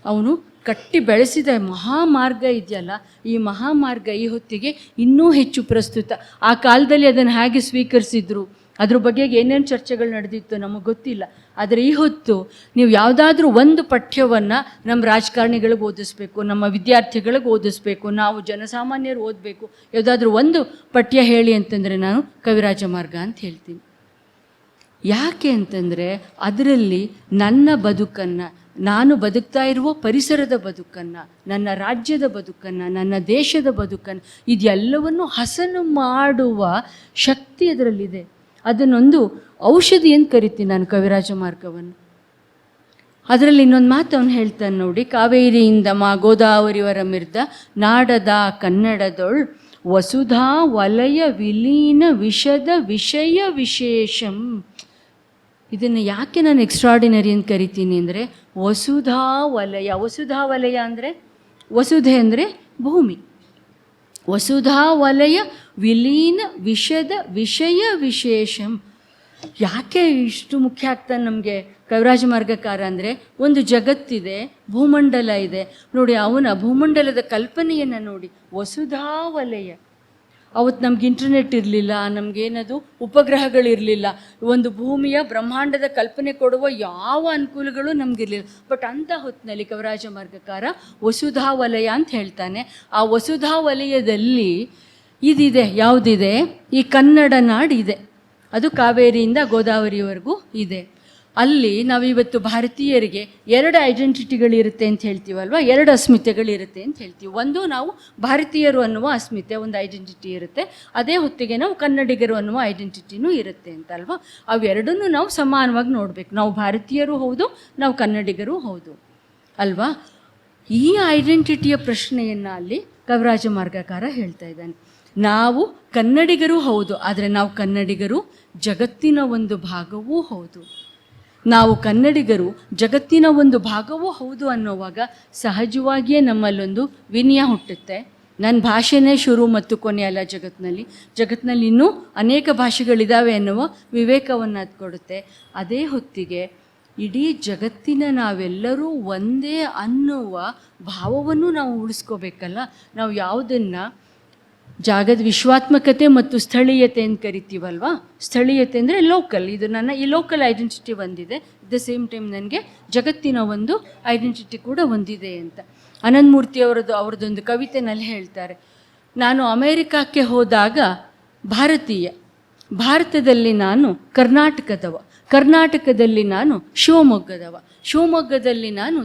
ಅವನು ಕಟ್ಟಿ ಬೆಳೆಸಿದ ಮಹಾಮಾರ್ಗ ಇದೆಯಲ್ಲ, ಈ ಮಹಾಮಾರ್ಗ ಈ ಹೊತ್ತಿಗೆ ಇನ್ನೂ ಹೆಚ್ಚು ಪ್ರಸ್ತುತ. ಆ ಕಾಲದಲ್ಲಿ ಅದನ್ನು ಹೇಗೆ ಸ್ವೀಕರಿಸಿದ್ರು, ಅದ್ರ ಬಗ್ಗೆ ಏನೇನು ಚರ್ಚೆಗಳು ನಡೆದಿತ್ತು ನಮಗೆ ಗೊತ್ತಿಲ್ಲ. ಆದರೆ ಈ ಹೊತ್ತು ನೀವು ಯಾವುದಾದ್ರೂ ಒಂದು ಪಠ್ಯವನ್ನು ನಮ್ಮ ರಾಜಕಾರಣಿಗಳಿಗೆ ಓದಿಸ್ಬೇಕು, ನಮ್ಮ ವಿದ್ಯಾರ್ಥಿಗಳಿಗೆ ಓದಿಸ್ಬೇಕು, ನಾವು ಜನಸಾಮಾನ್ಯರು ಓದಬೇಕು, ಯಾವುದಾದ್ರೂ ಒಂದು ಪಠ್ಯ ಹೇಳಿ ಅಂತಂದರೆ ನಾನು ಕವಿರಾಜ ಮಾರ್ಗ ಅಂತ ಹೇಳ್ತೀನಿ. ಯಾಕೆ ಅಂತಂದರೆ ಅದರಲ್ಲಿ ನನ್ನ ಬದುಕನ್ನು, ನಾನು ಬದುಕ್ತಾ ಇರುವ ಪರಿಸರದ ಬದುಕನ್ನು, ನನ್ನ ರಾಜ್ಯದ ಬದುಕನ್ನು, ನನ್ನ ದೇಶದ ಬದುಕನ್ನು, ಇದೆಲ್ಲವನ್ನು ಹಸನು ಮಾಡುವ ಶಕ್ತಿ ಅದರಲ್ಲಿದೆ. ಅದನ್ನೊಂದು ಔಷಧಿ ಅಂತ ಕರಿತೀನಿ ನಾನು ಕವಿರಾಜ ಮಾರ್ಗವನ್ನು. ಅದರಲ್ಲಿ ಇನ್ನೊಂದು ಮಾತು ಅವನು ಹೇಳ್ತಾನೆ ನೋಡಿ, ಕಾವೇರಿಯಿಂದ ಗೋದಾವರಿವರ ಮಿರ್ದ ನಾಡದ ಕನ್ನಡದೊಳ್ ವಸುಧಾ ವಲಯ ವಿಲೀನ ವಿಷದ ವಿಷಯ ವಿಶೇಷಂ. ಇದನ್ನು ಯಾಕೆ ನಾನು ಎಕ್ಸ್ಟ್ರಾಡಿನರಿ ಅಂತ ಕರಿತೀನಿ ಅಂದರೆ, ವಸುಧಾ ವಲಯ. ವಸುಧಾ ವಲಯ ಅಂದರೆ, ವಸುಧೆ ಅಂದರೆ ಭೂಮಿ. ವಸುಧಾ ವಲಯ ವಿಲೀನ ವಿಷದ ವಿಷಯ ವಿಶೇಷಂ. ಯಾಕೆ ಇಷ್ಟು ಮುಖ್ಯ ಆಗ್ತಾನೆ ನಮಗೆ ಕವಿರಾಜ ಮಾರ್ಗಕಾರ ಅಂದರೆ, ಒಂದು ಜಗತ್ತಿದೆ, ಭೂಮಂಡಲ ಇದೆ ನೋಡಿ. ಅವನ ಭೂಮಂಡಲದ ಕಲ್ಪನೆಯನ್ನು ನೋಡಿ, ವಸುಧಾ ವಲಯ. ಅವತ್ತು ನಮ್ಗೆ ಇಂಟರ್ನೆಟ್ ಇರಲಿಲ್ಲ, ನಮಗೇನದು ಉಪಗ್ರಹಗಳಿರಲಿಲ್ಲ, ಒಂದು ಭೂಮಿಯ ಬ್ರಹ್ಮಾಂಡದ ಕಲ್ಪನೆ ಕೊಡುವ ಯಾವ ಅನುಕೂಲಗಳು ನಮಗಿರಲಿಲ್ಲ. ಬಟ್ ಅಂಥ ಹೊತ್ತಿನಲ್ಲಿ ಕವಿರಾಜ ಮಾರ್ಗಕಾರ ವಸುಧಾ ವಲಯ ಅಂತ ಹೇಳ್ತಾನೆ. ಆ ವಸುಧಾ ವಲಯದಲ್ಲಿ ಇದಿದೆ, ಯಾವುದಿದೆ? ಈ ಕನ್ನಡ ನಾಡಿದೆ, ಅದು ಕಾವೇರಿಯಿಂದ ಗೋದಾವರಿವರೆಗೂ ಇದೆ. ಅಲ್ಲಿ ನಾವಿವತ್ತು ಭಾರತೀಯರಿಗೆ 2 ಐಡೆಂಟಿಟಿಗಳಿರುತ್ತೆ ಅಂತ ಹೇಳ್ತೀವಲ್ವ, 2 ಅಸ್ಮಿತೆಗಳಿರುತ್ತೆ ಅಂತ ಹೇಳ್ತೀವಿ. ಒಂದು ನಾವು ಭಾರತೀಯರು ಅನ್ನುವ ಅಸ್ಮಿತೆ, ಒಂದು ಐಡೆಂಟಿಟಿ ಇರುತ್ತೆ. ಅದೇ ಹೊತ್ತಿಗೆ ನಾವು ಕನ್ನಡಿಗರು ಅನ್ನುವ ಐಡೆಂಟಿಟಿನೂ ಇರುತ್ತೆ ಅಂತ ಅಲ್ವಾ. ಅವೆರಡನ್ನೂ ನಾವು ಸಮಾನವಾಗಿ ನೋಡಬೇಕು. ನಾವು ಭಾರತೀಯರು ಹೌದು, ನಾವು ಕನ್ನಡಿಗರು ಹೌದು ಅಲ್ವಾ. ಈ ಐಡೆಂಟಿಟಿಯ ಪ್ರಶ್ನೆಯನ್ನು ಅಲ್ಲಿ ಕವಿರಾಜ ಮಾರ್ಗಕಾರ ಹೇಳ್ತಾ ಇದ್ದಾನೆ. ನಾವು ಕನ್ನಡಿಗರು ಹೌದು, ಆದರೆ ನಾವು ಕನ್ನಡಿಗರು ಜಗತ್ತಿನ ಒಂದು ಭಾಗವೂ ಹೌದು. ನಾವು ಕನ್ನಡಿಗರು ಜಗತ್ತಿನ ಒಂದು ಭಾಗವೂ ಹೌದು ಅನ್ನೋವಾಗ ಸಹಜವಾಗಿಯೇ ನಮ್ಮಲ್ಲೊಂದು ವಿನಯ ಹುಟ್ಟುತ್ತೆ. ನನ್ನ ಭಾಷೆನೇ ಶುರು ಮತ್ತು ಕೊನೆ ಅಲ್ಲ ಜಗತ್ತಿನಲ್ಲಿ ಇನ್ನೂ ಅನೇಕ ಭಾಷೆಗಳಿದ್ದಾವೆ ಅನ್ನುವ ವಿವೇಕವನ್ನು ಅದು ಕೊಡುತ್ತೆ. ಅದೇ ಹೊತ್ತಿಗೆ ಇಡೀ ಜಗತ್ತಿನ ನಾವೆಲ್ಲರೂ ಒಂದೇ ಅನ್ನುವ ಭಾವವನ್ನು ನಾವು ಉಳಿಸ್ಕೋಬೇಕಲ್ಲ. ನಾವು ಯಾವುದನ್ನು ಜಾಗದ ವಿಶ್ವಾತ್ಮಕತೆ ಮತ್ತು ಸ್ಥಳೀಯತೆ ಅಂತ ಕರಿತೀವಲ್ವ. ಸ್ಥಳೀಯತೆ ಅಂದರೆ ಲೋಕಲ್, ಇದು ನನ್ನ ಈ ಲೋಕಲ್ ಐಡೆಂಟಿಟಿ ಒಂದಿದೆ, ಅಟ್ ದ ಸೇಮ್ ಟೈಮ್ ನನಗೆ ಜಗತ್ತಿನ ಒಂದು ಐಡೆಂಟಿಟಿ ಕೂಡ ಒಂದಿದೆ ಅಂತ. ಅನಂತಮೂರ್ತಿ ಅವ್ರದ್ದೊಂದು ಕವಿತೆನಲ್ಲಿ ಹೇಳ್ತಾರೆ, ನಾನು ಅಮೇರಿಕಕ್ಕೆ ಹೋದಾಗ ಭಾರತೀಯ, ಭಾರತದಲ್ಲಿ ನಾನು ಕರ್ನಾಟಕದವ, ಕರ್ನಾಟಕದಲ್ಲಿ ನಾನು ಶಿವಮೊಗ್ಗದಲ್ಲಿ ನಾನು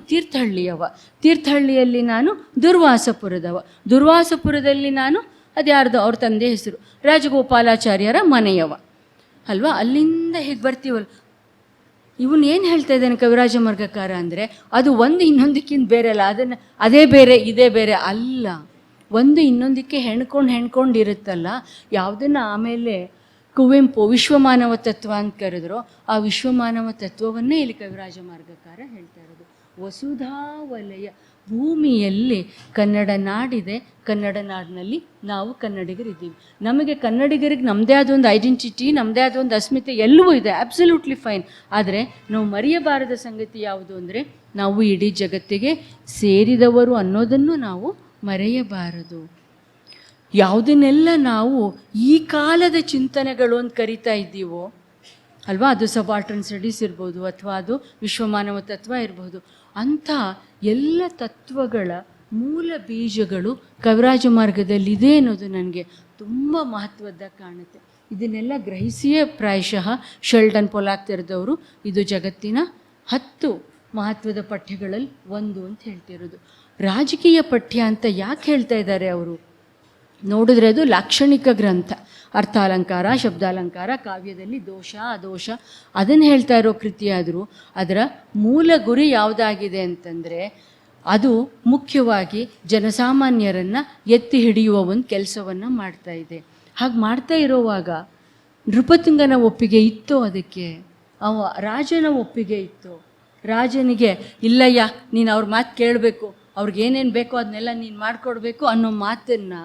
ತೀರ್ಥಹಳ್ಳಿಯಲ್ಲಿ ನಾನು ದುರ್ವಾಸಪುರದವ, ದುರ್ವಾಸಪುರದಲ್ಲಿ ನಾನು ಅದ್ಯಾರ್ದು ಅವ್ರ ತಂದೆ ಹೆಸರು ರಾಜಗೋಪಾಲಾಚಾರ್ಯರ ಮನೆಯವ ಅಲ್ವಾ. ಅಲ್ಲಿಂದ ಹೇಗೆ ಬರ್ತೀವಲ್ಲ. ಇವನು ಏನು ಹೇಳ್ತಾ ಇದ್ದಾನೆ ಕವಿರಾಜ ಮಾರ್ಗಕಾರ ಅಂದರೆ, ಅದು ಒಂದು ಇನ್ನೊಂದಕ್ಕಿಂತ ಬೇರೆ ಅಲ್ಲ, ಅದನ್ನು ಅದೇ ಬೇರೆ ಇದೇ ಬೇರೆ ಅಲ್ಲ, ಒಂದು ಇನ್ನೊಂದಕ್ಕೆ ಹೆಣ್ಕೊಂಡಿರುತ್ತಲ್ಲ. ಯಾವುದನ್ನು ಆಮೇಲೆ ಕುವೆಂಪು ವಿಶ್ವಮಾನವ ತತ್ವ ಅಂತ ಕರೆದ್ರು, ಆ ವಿಶ್ವಮಾನವ ತತ್ವವನ್ನೇ ಇಲ್ಲಿ ಕವಿರಾಜ ಮಾರ್ಗಕಾರ ಹೇಳ್ತಾ ಇರೋದು. ವಸುಧಾ ವಲಯ, ಭೂಮಿಯಲ್ಲಿ ಕನ್ನಡ ನಾಡಿದೆ, ಕನ್ನಡ ನಾಡಿನಲ್ಲಿ ನಾವು ಕನ್ನಡಿಗರಿದ್ದೀವಿ. ನಮಗೆ ಕನ್ನಡಿಗರಿಗೆ ನಮ್ಮದೇ ಆದ ಒಂದು ಐಡೆಂಟಿಟಿ, ನಮ್ಮದೇ ಆದ ಒಂದು ಅಸ್ಮಿತೆ ಎಲ್ಲವೂ ಇದೆ, ಅಬ್ಸಲ್ಯೂಟ್ಲಿ ಫೈನ್. ಆದರೆ ನಾವು ಮರೆಯಬಾರದ ಸಂಗತಿ ಯಾವುದು ಅಂದರೆ ನಾವು ಇಡೀ ಜಗತ್ತಿಗೆ ಸೇರಿದವರು ಅನ್ನೋದನ್ನು ನಾವು ಮರೆಯಬಾರದು. ಯಾವುದನ್ನೆಲ್ಲ ನಾವು ಈ ಕಾಲದ ಚಿಂತನೆಗಳು ಅಂತ ಕರಿತಾ ಇದ್ದೀವೋ ಅಲ್ವಾ, ಅದು ಸಬಾಲ್ಟರ್ನ್ ಸ್ಟಡೀಸ್ ಇರ್ಬೋದು ಅಥವಾ ಅದು ವಿಶ್ವಮಾನವ ತತ್ವ ಇರ್ಬೋದು, ಅಂಥ ಎಲ್ಲ ತತ್ವಗಳ ಮೂಲ ಬೀಜಗಳು ಕವಿರಾಜ ಮಾರ್ಗದಲ್ಲಿದೆ ಅನ್ನೋದು ನನಗೆ ತುಂಬ ಮಹತ್ವದ್ದಾಗಿ ಕಾಣುತ್ತೆ. ಇದನ್ನೆಲ್ಲ ಗ್ರಹಿಸಿಯೇ ಪ್ರಾಯಶಃ ಶೆಲ್ಡನ್ ಪೊಲಾಕ್ ತೆರೆದವರು ಇದು ಜಗತ್ತಿನ 10 ಮಹತ್ವದ ಪಠ್ಯಗಳಲ್ಲಿ ಒಂದು ಅಂತ ಹೇಳ್ತಿರೋದು. ರಾಜಕೀಯ ಪಠ್ಯ ಅಂತ ಯಾಕೆ ಹೇಳ್ತಾ ಇದ್ದಾರೆ ಅವರು ನೋಡಿದ್ರೆ, ಅದು ಲಾಕ್ಷಣಿಕ ಗ್ರಂಥ. ಅರ್ಥಾಲಂಕಾರ, ಶಬ್ದಾಲಂಕಾರ, ಕಾವ್ಯದಲ್ಲಿ ದೋಷ ಅದೋಷ ಅದನ್ನು ಹೇಳ್ತಾ ಇರೋ ಕೃತಿಯಾದರೂ ಅದರ ಮೂಲ ಗುರಿ ಯಾವುದಾಗಿದೆ ಅಂತಂದರೆ ಅದು ಮುಖ್ಯವಾಗಿ ಜನಸಾಮಾನ್ಯರನ್ನು ಎತ್ತಿ ಹಿಡಿಯುವ ಒಂದು ಕೆಲಸವನ್ನು ಮಾಡ್ತಾ ಇದೆ. ಹಾಗೆ ಮಾಡ್ತಾ ಇರೋವಾಗ ನೃಪತುಂಗನ ಒಪ್ಪಿಗೆ ಇತ್ತು, ಅದಕ್ಕೆ ರಾಜನ ಒಪ್ಪಿಗೆ ಇತ್ತು. ರಾಜನಿಗೆ ಇಲ್ಲಯ್ಯ ನೀನು ಅವ್ರ ಮಾತು ಕೇಳಬೇಕು, ಅವ್ರಿಗೇನೇನು ಬೇಕೋ ಅದನ್ನೆಲ್ಲ ನೀನು ಮಾಡಿಕೊಡ್ಬೇಕು ಅನ್ನೋ ಮಾತನ್ನು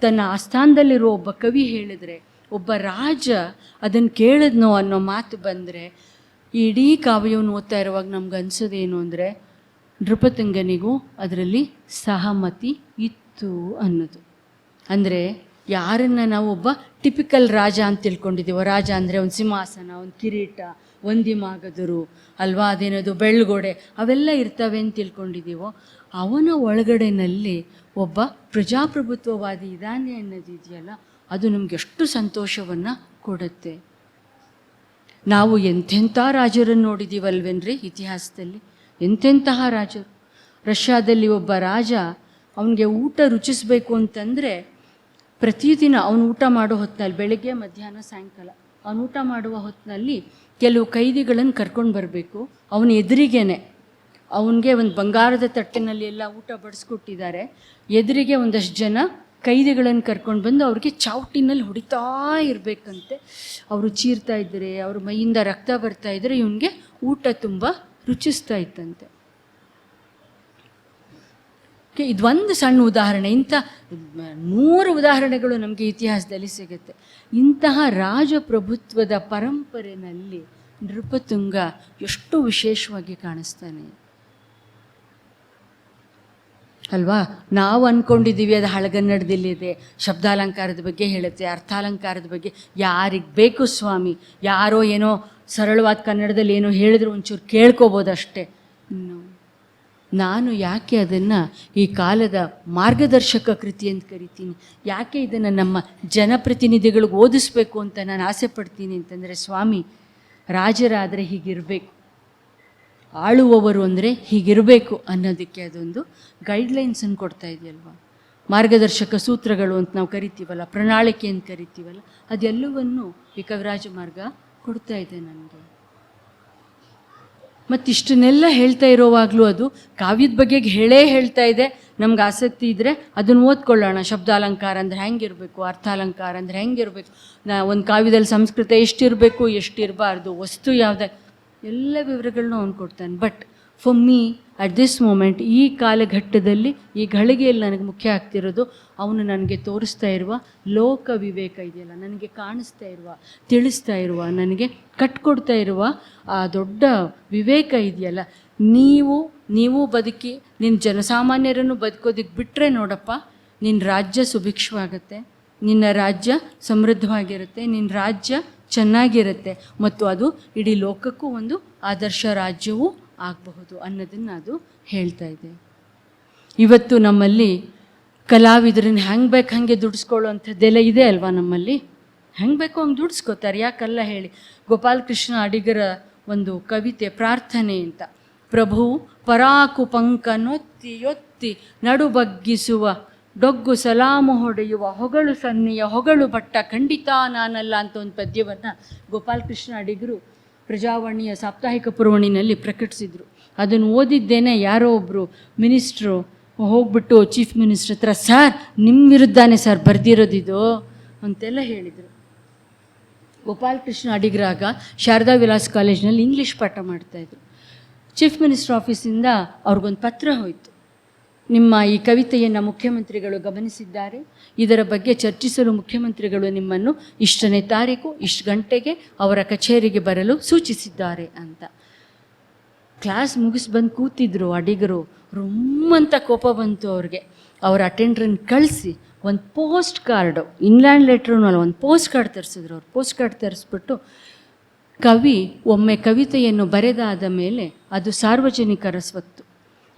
ತನ್ನ ಆಸ್ಥಾನದಲ್ಲಿರೋ ಒಬ್ಬ ಕವಿ ಹೇಳಿದ್ರೆ, ಒಬ್ಬ ರಾಜ ಅದನ್ನು ಕೇಳಿದ್ನೋ ಅನ್ನೋ ಮಾತು ಬಂದರೆ, ಇಡೀ ಕಾವ್ಯವನ್ನು ಓದ್ತಾ ಇರುವಾಗ ನಮ್ಗೆ ಅನ್ಸೋದೇನು ಅಂದರೆ ನೃಪತುಂಗನಿಗೂ ಅದರಲ್ಲಿ ಸಹಮತಿ ಇತ್ತು ಅನ್ನೋದು. ಅಂದರೆ ಯಾರನ್ನು ನಾವು ಒಬ್ಬ ಟಿಪಿಕಲ್ ರಾಜ ಅಂತ ತಿಳ್ಕೊಂಡಿದ್ದೀವೋ, ರಾಜ ಅಂದರೆ ಒಂದು ಸಿಂಹಾಸನ, ಒಂದು ಕಿರೀಟ, ಒಂದಿಮಾಗದರು ಅಲ್ವಾ, ಅದೇನದು ಬೆಳ್ಗೋಡೆ ಅವೆಲ್ಲ ಇರ್ತವೆ ಅಂತ ತಿಳ್ಕೊಂಡಿದ್ದೀವೋ, ಅವನ ಒಳಗಡೆನಲ್ಲಿ ಒಬ್ಬ ಪ್ರಜಾಪ್ರಭುತ್ವವಾದಿ ಇದ್ದಾನೆ ಅನ್ನೋದಿದೆಯಲ್ಲ, ಅದು ನಮ್ಗೆ ಎಷ್ಟು ಸಂತೋಷವನ್ನು ಕೊಡುತ್ತೆ. ನಾವು ಎಂತೆಂಥ ರಾಜರನ್ನು ನೋಡಿದ್ದೀವಲ್ವೇನ್ರಿ ಇತಿಹಾಸದಲ್ಲಿ, ಎಂತೆಂತಹ ರಾಜರು. ರಷ್ಯಾದಲ್ಲಿ ಒಬ್ಬ ರಾಜ ಅವನಿಗೆ ಊಟ ರುಚಿಸಬೇಕು ಅಂತಂದರೆ ಪ್ರತಿದಿನ ಅವನು ಊಟ ಮಾಡೋ ಹೊತ್ತಿನಲ್ಲಿ, ಬೆಳಗ್ಗೆ ಮಧ್ಯಾಹ್ನ ಸಾಯಂಕಾಲ ಅವನು ಊಟ ಮಾಡುವ ಹೊತ್ತಿನಲ್ಲಿ ಕೆಲವು ಕೈದಿಗಳನ್ನು ಕರ್ಕೊಂಡು ಬರಬೇಕು. ಅವನ ಎದುರಿಗೇನೆ ಅವನಿಗೆ ಒಂದು ಬಂಗಾರದ ತಟ್ಟಿನಲ್ಲಿ ಎಲ್ಲ ಊಟ ಬಡಿಸ್ಕೊಟ್ಟಿದ್ದಾರೆ. ಎದುರಿಗೆ ಒಂದಷ್ಟು ಜನ ಕೈದಿಗಳನ್ನು ಕರ್ಕೊಂಡು ಬಂದು ಅವ್ರಿಗೆ ಚಾವಟಿನಲ್ಲಿ ಹೊಡಿತಾ ಇರಬೇಕಂತೆ. ಅವರು ಚೀರ್ತಾ ಇದ್ದರೆ, ಅವ್ರ ಮೈಯಿಂದ ರಕ್ತ ಬರ್ತಾ ಇದ್ದರೆ ಇವನಿಗೆ ಊಟ ತುಂಬ ರುಚಿಸ್ತಾ ಇತ್ತಂತೆ. ಇದೊಂದು ಸಣ್ಣ ಉದಾಹರಣೆ. ಇಂಥ 100 ಉದಾಹರಣೆಗಳು ನಮಗೆ ಇತಿಹಾಸದಲ್ಲಿ ಸಿಗುತ್ತೆ. ಇಂತಹ ರಾಜಪ್ರಭುತ್ವದ ಪರಂಪರೆಯಲ್ಲಿ ನೃಪತುಂಗ ಎಷ್ಟು ವಿಶೇಷವಾಗಿ ಕಾಣಿಸ್ತಾನೆ ಅಲ್ವಾ. ನಾವು ಅಂದ್ಕೊಂಡಿದ್ದೀವಿ ಅದು ಹಳಗನ್ನಡದಲ್ಲಿದೆ, ಶಬ್ದಾಲಂಕಾರದ ಬಗ್ಗೆ ಹೇಳುತ್ತೆ, ಅರ್ಥಾಲಂಕಾರದ ಬಗ್ಗೆ ಯಾರಿಗೆ ಬೇಕು ಸ್ವಾಮಿ, ಯಾರೋ ಏನೋ ಸರಳವಾದ ಕನ್ನಡದಲ್ಲಿ ಏನೋ ಹೇಳಿದ್ರು ಒಂಚೂರು ಕೇಳ್ಕೊಬೋದಷ್ಟೇ. ನಾನು ಯಾಕೆ ಅದನ್ನು ಈ ಕಾಲದ ಮಾರ್ಗದರ್ಶಕ ಕೃತಿ ಅಂತ ಕರಿತೀನಿ, ಯಾಕೆ ಇದನ್ನು ನಮ್ಮ ಜನಪ್ರತಿನಿಧಿಗಳಿಗೆ ಓದಿಸ್ಬೇಕು ಅಂತ ನಾನು ಆಸೆ ಪಡ್ತೀನಿ ಅಂತಂದರೆ, ಸ್ವಾಮಿ ರಾಜರಾದರೆ ಹೀಗಿರಬೇಕು, ಆಳುವವರು ಅಂದರೆ ಹೀಗಿರಬೇಕು ಅನ್ನೋದಕ್ಕೆ ಅದೊಂದು ಗೈಡ್ಲೈನ್ಸನ್ನು ಕೊಡ್ತಾ ಇದೆಯಲ್ವ. ಮಾರ್ಗದರ್ಶಕ ಸೂತ್ರಗಳು ಅಂತ ನಾವು ಕರಿತೀವಲ್ಲ, ಪ್ರಣಾಳಿಕೆ ಅಂತ ಕರಿತೀವಲ್ಲ, ಅದೆಲ್ಲವನ್ನು ಈ ಕವಿರಾಜ ಮಾರ್ಗ ಕೊಡ್ತಾ ಇದೆ ನನಗೆ. ಮತ್ತಿಷ್ಟನ್ನೆಲ್ಲ ಹೇಳ್ತಾ ಇರೋವಾಗಲೂ ಅದು ಕಾವ್ಯದ ಬಗ್ಗೆ ಹೇಳ್ತಾ ಇದೆ. ನಮ್ಗೆ ಆಸಕ್ತಿ ಇದ್ದರೆ ಅದನ್ನು ಓದ್ಕೊಳ್ಳೋಣ. ಶಬ್ದಾಲಂಕಾರ ಅಂದರೆ ಹೆಂಗಿರಬೇಕು, ಅರ್ಥಾಲಂಕಾರ ಅಂದರೆ ಹೆಂಗಿರಬೇಕು, ಒಂದು ಕಾವ್ಯದಲ್ಲಿ ಸಂಸ್ಕೃತ ಎಷ್ಟಿರಬೇಕು ಎಷ್ಟಿರಬಾರ್ದು, ವಸ್ತು ಯಾವುದೇ ಎಲ್ಲ ವಿವರಗಳನ್ನೂ ಅವನು ಕೊಡ್ತಾನೆ. But for me at this moment, ಈ ಕಾಲಘಟ್ಟದಲ್ಲಿ ಈ ಘಳಿಗೆಯಲ್ಲಿ ನನಗೆ ಮುಖ್ಯ ಆಗ್ತಿರೋದು ಅವನು ನನಗೆ ತೋರಿಸ್ತಾ ಇರುವ ಲೋಕ ವಿವೇಕ ಇದೆಯಲ್ಲ, ನನಗೆ ಕಾಣಿಸ್ತಾ ಇರುವ, ತಿಳಿಸ್ತಾ ಇರುವ, ನನಗೆ ಕಟ್ಕೊಡ್ತಾ ಇರುವ ಆ ದೊಡ್ಡ ವಿವೇಕ ಇದೆಯಲ್ಲ. ನೀವು ಬದುಕಿ ನಿನ್ನ ಜನಸಾಮಾನ್ಯರನ್ನು ಬದುಕೋದಕ್ಕೆ ಬಿಟ್ಟರೆ ನೋಡಪ್ಪ, ನಿನ್ನ ರಾಜ್ಯ ಸುಭಿಕ್ಷವಾಗುತ್ತೆ, ನಿನ್ನ ರಾಜ್ಯ ಸಮೃದ್ಧವಾಗಿರುತ್ತೆ, ನಿನ್ನ ರಾಜ್ಯ ಚೆನ್ನಾಗಿರುತ್ತೆ, ಮತ್ತು ಅದು ಇಡೀ ಲೋಕಕ್ಕೂ ಒಂದು ಆದರ್ಶ ರಾಜ್ಯವೂ ಆಗಬಹುದು ಅನ್ನೋದನ್ನು ಅದು ಹೇಳ್ತಾ ಇದೆ. ಇವತ್ತು ನಮ್ಮಲ್ಲಿ ಕಲಾವಿದ್ರನ್ನ ಹೆಂಗೆ ಬೇಕು ಹಾಗೆ ದುಡಿಸ್ಕೊಳ್ಳೋ ಅಂಥದ್ದೆಲ್ಲ ಇದೆ ಅಲ್ವಾ. ನಮ್ಮಲ್ಲಿ ಹೆಂಗೆ ಬೇಕೋ ಹಂಗೆ ದುಡಿಸ್ಕೋತಾರೆ, ಯಾಕಲ್ಲ ಹೇಳಿ. ಗೋಪಾಲಕೃಷ್ಣ ಅಡಿಗರ ಒಂದು ಕವಿತೆ ಪ್ರಾರ್ಥನೆ ಅಂತ, ಪ್ರಭು ಪರಾಕು ಪಂಕ ನೊತ್ತಿ ನಡು ಬಗ್ಗಿಸುವ, ಡೊಗ್ಗು ಸಲಾಮು ಹೊಡೆಯುವ, ಹೊಗಳು ಸನ್ನಿಯ ಹೊಗಳು ಭಟ್ಟ ಖಂಡಿತ ನಾನಲ್ಲ ಅಂತ ಒಂದು ಪದ್ಯವನ್ನು ಗೋಪಾಲಕೃಷ್ಣ ಅಡಿಗರು ಪ್ರಜಾವಾಣಿಯ ಸಾಪ್ತಾಹಿಕ ಪುರವಣಿನಲ್ಲಿ ಪ್ರಕಟಿಸಿದರು. ಅದನ್ನು ಓದಿದ್ದೇನೆ. ಯಾರೋ ಒಬ್ಬರು ಮಿನಿಸ್ಟ್ರು ಹೋಗ್ಬಿಟ್ಟು ಚೀಫ್ ಮಿನಿಸ್ಟ್ರ್ ಹತ್ರ, ಸರ್ ನಿಮ್ಮ ವಿರುದ್ಧನೇ ಸರ್ ಬರೆದಿರೋದಿದು ಅಂತೆಲ್ಲ ಹೇಳಿದರು. ಗೋಪಾಲಕೃಷ್ಣ ಅಡಿಗರಾಗ ಶಾರದಾ ವಿಲಾಸ್ ಕಾಲೇಜ್ನಲ್ಲಿ ಇಂಗ್ಲೀಷ್ ಪಾಠ ಮಾಡ್ತಾಯಿದ್ರು. ಚೀಫ್ ಮಿನಿಸ್ಟರ್ ಆಫೀಸಿಂದ ಅವ್ರಿಗೊಂದು ಪತ್ರ ಹೋಯಿತು. ನಿಮ್ಮ ಈ ಕವಿತೆಯನ್ನು ಮುಖ್ಯಮಂತ್ರಿಗಳು ಗಮನಿಸಿದ್ದಾರೆ. ಇದರ ಬಗ್ಗೆ ಚರ್ಚಿಸಲು ಮುಖ್ಯಮಂತ್ರಿಗಳು ನಿಮ್ಮನ್ನು ಇಷ್ಟನೇ ತಾರೀಕು ಇಷ್ಟು ಗಂಟೆಗೆ ಅವರ ಕಚೇರಿಗೆ ಬರಲು ಸೂಚಿಸಿದ್ದಾರೆ ಅಂತ. ಕ್ಲಾಸ್ ಮುಗಿಸಿ ಬಂದು ಕೂತಿದ್ರು ಅಡಿಗರು. ರೊಮ್ಮಂತ ಕೋಪ ಬಂತು ಅವ್ರಿಗೆ. ಅವರ ಅಟೆಂಡ್ರನ್ನು ಕಳಿಸಿ ಒಂದು ಪೋಸ್ಟ್ ಕಾರ್ಡು, ಇನ್ಲ್ಯಾಂಡ್ ಲೆಟ್ರೂ ಅಲ್ಲ, ಒಂದು ಪೋಸ್ಟ್ ಕಾರ್ಡ್ ತರಿಸಿದ್ರು. ಅವ್ರು ಪೋಸ್ಟ್ ಕಾರ್ಡ್ ತರಿಸ್ಬಿಟ್ಟು, ಕವಿ ಒಮ್ಮೆ ಕವಿತೆಯನ್ನು ಬರೆದಾದ ಮೇಲೆ ಅದು ಸಾರ್ವಜನಿಕರ ಸ್ವತ್ತು.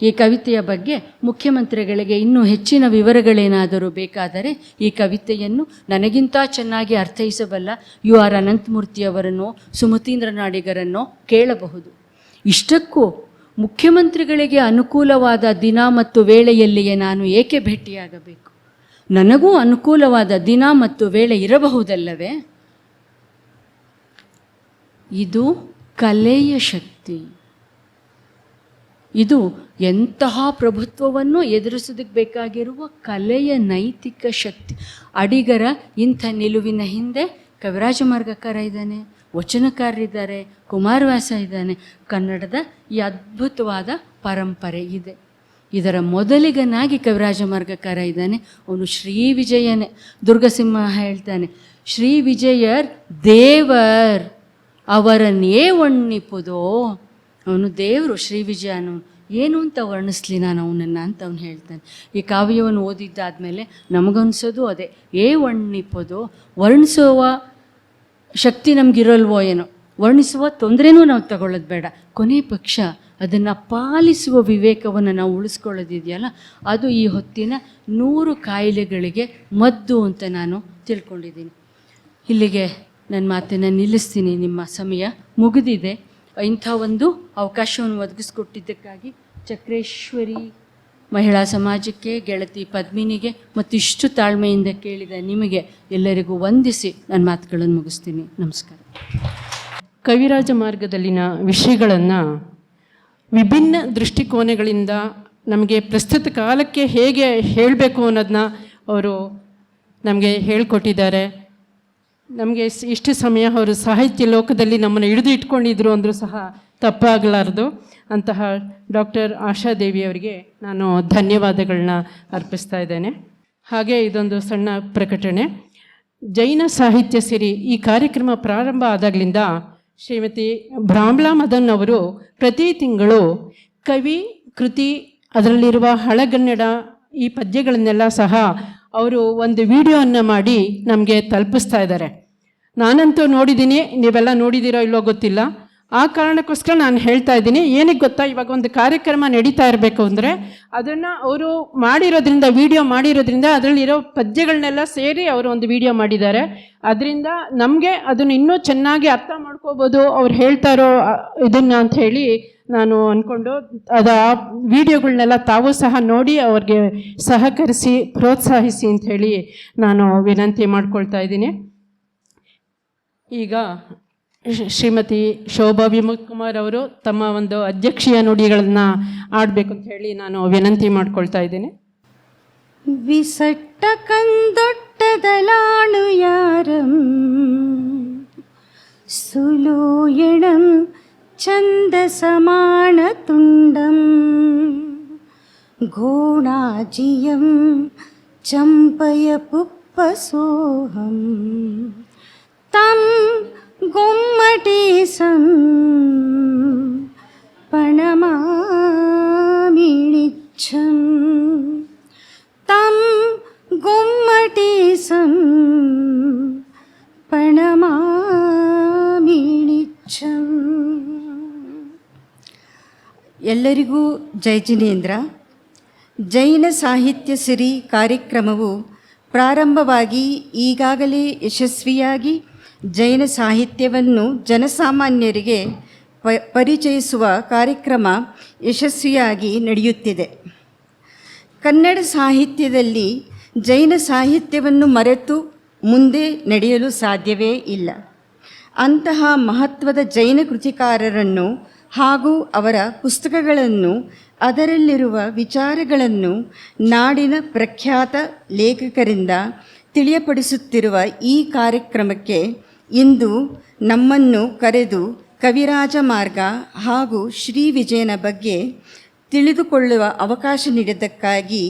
ಈ ಕವಿತೆಯ ಬಗ್ಗೆ ಮುಖ್ಯಮಂತ್ರಿಗಳಿಗೆ ಇನ್ನೂ ಹೆಚ್ಚಿನ ವಿವರಗಳೇನಾದರೂ ಬೇಕಾದರೆ ಈ ಕವಿತೆಯನ್ನು ನನಗಿಂತ ಚೆನ್ನಾಗಿ ಅರ್ಥೈಸಬಲ್ಲ ಯು ಆರ್ ಅನಂತಮೂರ್ತಿಯವರನ್ನೋ ಸುಮತೀಂದ್ರ ನಾಡಿಗರನ್ನೋ ಕೇಳಬಹುದು. ಇಷ್ಟಕ್ಕೂ ಮುಖ್ಯಮಂತ್ರಿಗಳಿಗೆ ಅನುಕೂಲವಾದ ದಿನ ಮತ್ತು ವೇಳೆಯಲ್ಲಿಯೇ ನಾನು ಏಕೆ ಭೇಟಿಯಾಗಬೇಕು? ನನಗೂ ಅನುಕೂಲವಾದ ದಿನ ಮತ್ತು ವೇಳೆ ಇರಬಹುದಲ್ಲವೇ? ಇದು ಕಲೆಯ ಶಕ್ತಿ. ಇದು ಎಂತಹ ಪ್ರಭುತ್ವವನ್ನು ಎದುರಿಸೋದಕ್ಕೆ ಬೇಕಾಗಿರುವ ಕಲೆಯ ನೈತಿಕ ಶಕ್ತಿ. ಅಡಿಗರ ಇಂಥ ನಿಲುವಿನ ಹಿಂದೆ ಕವಿರಾಜ ಮಾರ್ಗಕಾರ ಇದ್ದಾನೆ, ವಚನಕಾರರಿದ್ದಾರೆ, ಕುಮಾರವ್ಯಾಸ ಇದ್ದಾನೆ. ಕನ್ನಡದ ಈ ಅದ್ಭುತವಾದ ಪರಂಪರೆ ಇದೆ. ಇದರ ಮೊದಲಿಗನಾಗಿ ಕವಿರಾಜ ಮಾರ್ಗಕಾರ ಇದ್ದಾನೆ. ಅವನು ಶ್ರೀ ವಿಜಯನೇ. ದುರ್ಗಸಿಂಹ ಹೇಳ್ತಾನೆ, ಶ್ರೀ ವಿಜಯರ್ ದೇವರ್ ಅವರನ್ನೇ ವರ್ಣಿಪುದೋ. ಅವನು ದೇವರು ಶ್ರೀ ವಿಜಯ. ಏನು ಅಂತ ವರ್ಣಿಸ್ಲಿ ನಾನು ಅವನನ್ನು ಅಂತ ಅವನು ಹೇಳ್ತಾನೆ. ಈ ಕಾವ್ಯವನ್ನು ಓದಿದ್ದಾದಮೇಲೆ ನಮಗನ್ಸೋದು ಅದೇ, ವರ್ಣಿಪೋದು. ವರ್ಣಿಸುವ ಶಕ್ತಿ ನಮಗಿರಲ್ವೋ ಏನೋ, ವರ್ಣಿಸುವ ತೊಂದರೆನೂ ನಾವು ತಗೊಳ್ಳೋದು ಬೇಡ. ಕೊನೆ ಪಕ್ಷ ಅದನ್ನು ಪಾಲಿಸುವ ವಿವೇಕವನ್ನು ನಾವು ಉಳಿಸ್ಕೊಳ್ಳೋದಿದೆಯಲ್ಲ, ಅದು ಈ ಹೊತ್ತಿನ 100 ಕಾಯಿಲೆಗಳಿಗೆ ಮದ್ದು ಅಂತ ನಾನು ತಿಳ್ಕೊಂಡಿದ್ದೀನಿ. ಇಲ್ಲಿಗೆ ನನ್ನ ಮಾತನ್ನು ನಿಲ್ಲಿಸ್ತೀನಿ. ನಿಮ್ಮ ಸಮಯ ಮುಗಿದಿದೆ. ಇಂಥ ಒಂದು ಅವಕಾಶವನ್ನು ಒದಗಿಸ್ಕೊಟ್ಟಿದ್ದಕ್ಕಾಗಿ ಚಕ್ರೇಶ್ವರಿ ಮಹಿಳಾ ಸಮಾಜಕ್ಕೆ, ಗೆಳತಿ ಪದ್ಮಿನಿಗೆ ಮತ್ತು ಇಷ್ಟು ತಾಳ್ಮೆಯಿಂದ ಕೇಳಿದ ನಿಮಗೆ ಎಲ್ಲರಿಗೂ ವಂದಿಸಿ ನನ್ನ ಮಾತುಗಳನ್ನು ಮುಗಿಸ್ತೀನಿ. ನಮಸ್ಕಾರ. ಕವಿರಾಜ ಮಾರ್ಗದಲ್ಲಿನ ವಿಷಯಗಳನ್ನು ವಿಭಿನ್ನ ದೃಷ್ಟಿಕೋನಗಳಿಂದ ನಮಗೆ ಪ್ರಸ್ತುತ ಕಾಲಕ್ಕೆ ಹೇಗೆ ಹೇಳಬೇಕು ಅನ್ನೋದನ್ನ ಅವರು ನಮಗೆ ಹೇಳಿಕೊಟ್ಟಿದ್ದಾರೆ. ನಮಗೆ ಇಷ್ಟು ಸಮಯ ಅವರು ಸಾಹಿತ್ಯ ಲೋಕದಲ್ಲಿ ನಮ್ಮನ್ನು ಹಿಡಿದು ಇಟ್ಕೊಂಡಿದ್ರು ಅಂದರೂ ಸಹ ತಪ್ಪಾಗಲಾರದು. ಅಂತಹ ಡಾಕ್ಟರ್ ಆಶಾದೇವಿ ಅವರಿಗೆ ನಾನು ಧನ್ಯವಾದಗಳನ್ನ ಅರ್ಪಿಸ್ತಾ ಇದ್ದೇನೆ. ಹಾಗೆ ಇದೊಂದು ಸಣ್ಣ ಪ್ರಕಟಣೆ. ಜೈನ ಸಾಹಿತ್ಯ ಸಿರಿ ಈ ಕಾರ್ಯಕ್ರಮ ಪ್ರಾರಂಭ ಆದಾಗಲಿಂದ ಶ್ರೀಮತಿ ಭ್ರಾಮ್ಲಾ ಮದನ್ ಅವರು ಪ್ರತಿ ತಿಂಗಳು ಕವಿ ಕೃತಿ, ಅದರಲ್ಲಿರುವ ಹಳಗನ್ನಡ ಈ ಪದ್ಯಗಳನ್ನೆಲ್ಲ ಸಹ ಅವರು ಒಂದು ವಿಡಿಯೋವನ್ನು ಮಾಡಿ ನಮಗೆ ತಲುಪಿಸ್ತಾ ಇದ್ದಾರೆ. ನಾನಂತೂ ನೋಡಿದ್ದೀನಿ, ನೀವೆಲ್ಲ ನೋಡಿದ್ದೀರೋ ಇಲ್ಲೋ ಗೊತ್ತಿಲ್ಲ. ಆ ಕಾರಣಕ್ಕೋಸ್ಕರ ನಾನು ಹೇಳ್ತಾ ಇದ್ದೀನಿ. ಏನಕ್ಕೆ ಗೊತ್ತಾ, ಇವಾಗ ಒಂದು ಕಾರ್ಯಕ್ರಮ ನಡೀತಾ ಇರಬೇಕು ಅಂದರೆ ಅದನ್ನು ಅವರು ಮಾಡಿರೋದ್ರಿಂದ, ವಿಡಿಯೋ ಮಾಡಿರೋದ್ರಿಂದ ಅದರಲ್ಲಿರೋ ಪದ್ಯಗಳನ್ನೆಲ್ಲ ಸೇರಿ ಅವರು ಒಂದು ವಿಡಿಯೋ ಮಾಡಿದ್ದಾರೆ. ಅದರಿಂದ ನಮಗೆ ಅದನ್ನು ಇನ್ನೂ ಚೆನ್ನಾಗಿ ಅರ್ಥ ಮಾಡ್ಕೋಬೋದು ಅವ್ರು ಹೇಳ್ತಾ ಇರೋ ಇದನ್ನು ಅಂತ ಹೇಳಿ ನಾನು ಅಂದ್ಕೊಂಡು ಅದು ಆ ವಿಡಿಯೋಗಳನ್ನೆಲ್ಲ ತಾವು ಸಹ ನೋಡಿ ಅವ್ರಿಗೆ ಸಹಕರಿಸಿ ಪ್ರೋತ್ಸಾಹಿಸಿ ಅಂತ ಹೇಳಿ ನಾನು ವಿನಂತಿ ಮಾಡ್ಕೊಳ್ತಾ ಇದ್ದೀನಿ. ಈಗ ಶ್ರೀಮತಿ ಶೋಭಾ ವಿಮುಕ್ತಕುಮಾರ್ ಅವರು ತಮ್ಮ ಒಂದು ಅಧ್ಯಕ್ಷೀಯ ನುಡಿಗಳನ್ನು ಆಡಬೇಕು ಅಂತ ಹೇಳಿ ನಾನು ವಿನಂತಿ ಮಾಡ್ಕೊಳ್ತಾ ಇದ್ದೀನಿ. ವಿಸಟ್ಟ ಕಂದೊಟ್ಟದಲಾಣು ಯಾರಂ ಸುಲೂಯಣಂ ಚಂದ ಸಮಾನ ತುಂಡಂ ಘೋಣಾಜಿಯಂ ಚಂಪಯ ಪುಪ್ಪಸೋಹಂ ತಂ ಗೊಮ್ಮಟೇಸಂ ಪಣಮಾಮಿಣಿಚ್ಛಂ ತಂ ಗೊಮ್ಮಟೇಸಂ ಪಣಮಾಮಿಣಿಚ್ಛಂ. ಎಲ್ಲರಿಗೂ ಜೈ ಜಿನೇಂದ್ರ. ಜೈನ ಸಾಹಿತ್ಯ ಸಿರಿ ಕಾರ್ಯಕ್ರಮವು ಪ್ರಾರಂಭವಾಗಿ ಈಗಾಗಲೇ ಯಶಸ್ವಿಯಾಗಿ ಜೈನ ಸಾಹಿತ್ಯವನ್ನು ಜನಸಾಮಾನ್ಯರಿಗೆ ಪರಿಚಯಿಸುವ ಕಾರ್ಯಕ್ರಮ ಯಶಸ್ವಿಯಾಗಿ ನಡೆಯುತ್ತಿದೆ. ಕನ್ನಡ ಸಾಹಿತ್ಯದಲ್ಲಿ ಜೈನ ಸಾಹಿತ್ಯವನ್ನು ಮರೆತು ಮುಂದೆ ನಡೆಯಲು ಸಾಧ್ಯವೇ ಇಲ್ಲ. ಅಂತಹ ಮಹತ್ವದ ಜೈನ ಕೃತಿಕಾರರನ್ನು ಹಾಗೂ ಅವರ ಪುಸ್ತಕಗಳನ್ನು, ಅದರಲ್ಲಿರುವ ವಿಚಾರಗಳನ್ನು ನಾಡಿನ ಪ್ರಖ್ಯಾತ ಲೇಖಕರಿಂದ ತಿಳಿಯಪಡಿಸುತ್ತಿರುವ ಈ ಕಾರ್ಯಕ್ರಮಕ್ಕೆ ಇಂದು ನಮ್ಮನ್ನು ಕರೆದು ಕವಿರಾಜ ಮಾರ್ಗ ಹಾಗೂ ಶ್ರೀ ವಿಜಯನ ಬಗ್ಗೆ ತಿಳಿದುಕೊಳ್ಳುವ ಅವಕಾಶ ನೀಡಿದ್ದಕ್ಕಾಗಿ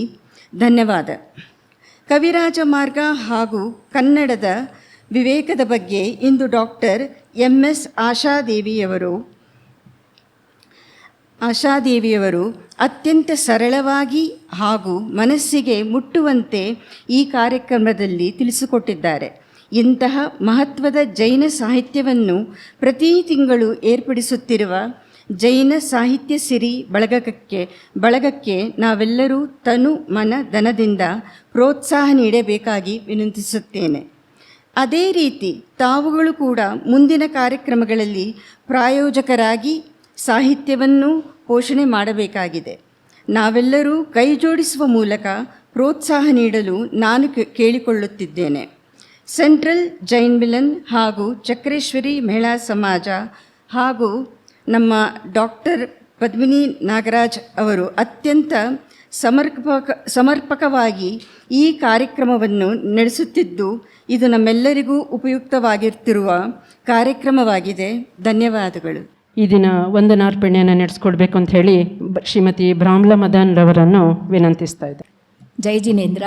ಧನ್ಯವಾದ. ಕವಿರಾಜ ಮಾರ್ಗ ಹಾಗೂ ಕನ್ನಡದ ವಿವೇಕದ ಬಗ್ಗೆ ಇಂದು ಡಾಕ್ಟರ್ MS ಆಶಾದೇವಿಯವರು ಅತ್ಯಂತ ಸರಳವಾಗಿ ಹಾಗೂ ಮನಸ್ಸಿಗೆ ಮುಟ್ಟುವಂತೆ ಈ ಕಾರ್ಯಕ್ರಮದಲ್ಲಿ ತಿಳಿಸಿಕೊಟ್ಟಿದ್ದಾರೆ. ಇಂತಹ ಮಹತ್ವದ ಜೈನ ಸಾಹಿತ್ಯವನ್ನು ಪ್ರತಿ ತಿಂಗಳು ಏರ್ಪಡಿಸುತ್ತಿರುವ ಜೈನ ಸಾಹಿತ್ಯ ಸಿರಿ ಬಳಗಕ್ಕೆ ನಾವೆಲ್ಲರೂ ತನು ಮನ ಧನದಿಂದ ಪ್ರೋತ್ಸಾಹ ನೀಡಬೇಕಾಗಿ ವಿನಂತಿಸುತ್ತೇನೆ. ಅದೇ ರೀತಿ ತಾವುಗಳು ಕೂಡ ಮುಂದಿನ ಕಾರ್ಯಕ್ರಮಗಳಲ್ಲಿ ಪ್ರಾಯೋಜಕರಾಗಿ ಸಾಹಿತ್ಯವನ್ನು ಪೋಷಣೆ ಮಾಡಬೇಕಾಗಿದೆ. ನಾವೆಲ್ಲರೂ ಕೈ ಜೋಡಿಸುವ ಮೂಲಕ ಪ್ರೋತ್ಸಾಹ ನೀಡಲು ನಾನು ಕೇಳಿಕೊಳ್ಳುತ್ತಿದ್ದೇನೆ. ಸೆಂಟ್ರಲ್ ಜೈನ್ ಮಿಲನ್ ಹಾಗೂ ಚಕ್ರೇಶ್ವರಿ ಮಹಿಳಾ ಸಮಾಜ ಹಾಗೂ ನಮ್ಮ ಡಾಕ್ಟರ್ ಪದ್ಮಿನಿ ನಾಗರಾಜ್ ಅವರು ಅತ್ಯಂತ ಸಮರ್ಪಕವಾಗಿ ಈ ಕಾರ್ಯಕ್ರಮವನ್ನು ನಡೆಸುತ್ತಿದ್ದು ಇದು ನಮ್ಮೆಲ್ಲರಿಗೂ ಉಪಯುಕ್ತವಾಗಿರ್ತಿರುವ ಕಾರ್ಯಕ್ರಮವಾಗಿದೆ. ಧನ್ಯವಾದಗಳು. ಈ ದಿನ ವಂದನಾರ್ಪಣೆಯನ್ನು ನಡೆಸ್ಕೊಡ್ಬೇಕು ಅಂತ ಹೇಳಿ ಶ್ರೀಮತಿ ಬ್ರಾಹ್ಮಲ ಮದನ್ ರವರನ್ನು ವಿನಂತಿಸ್ತಾ ಇದ್ದಾರೆ. ಜೈ ಜಿನೇಂದ್ರ.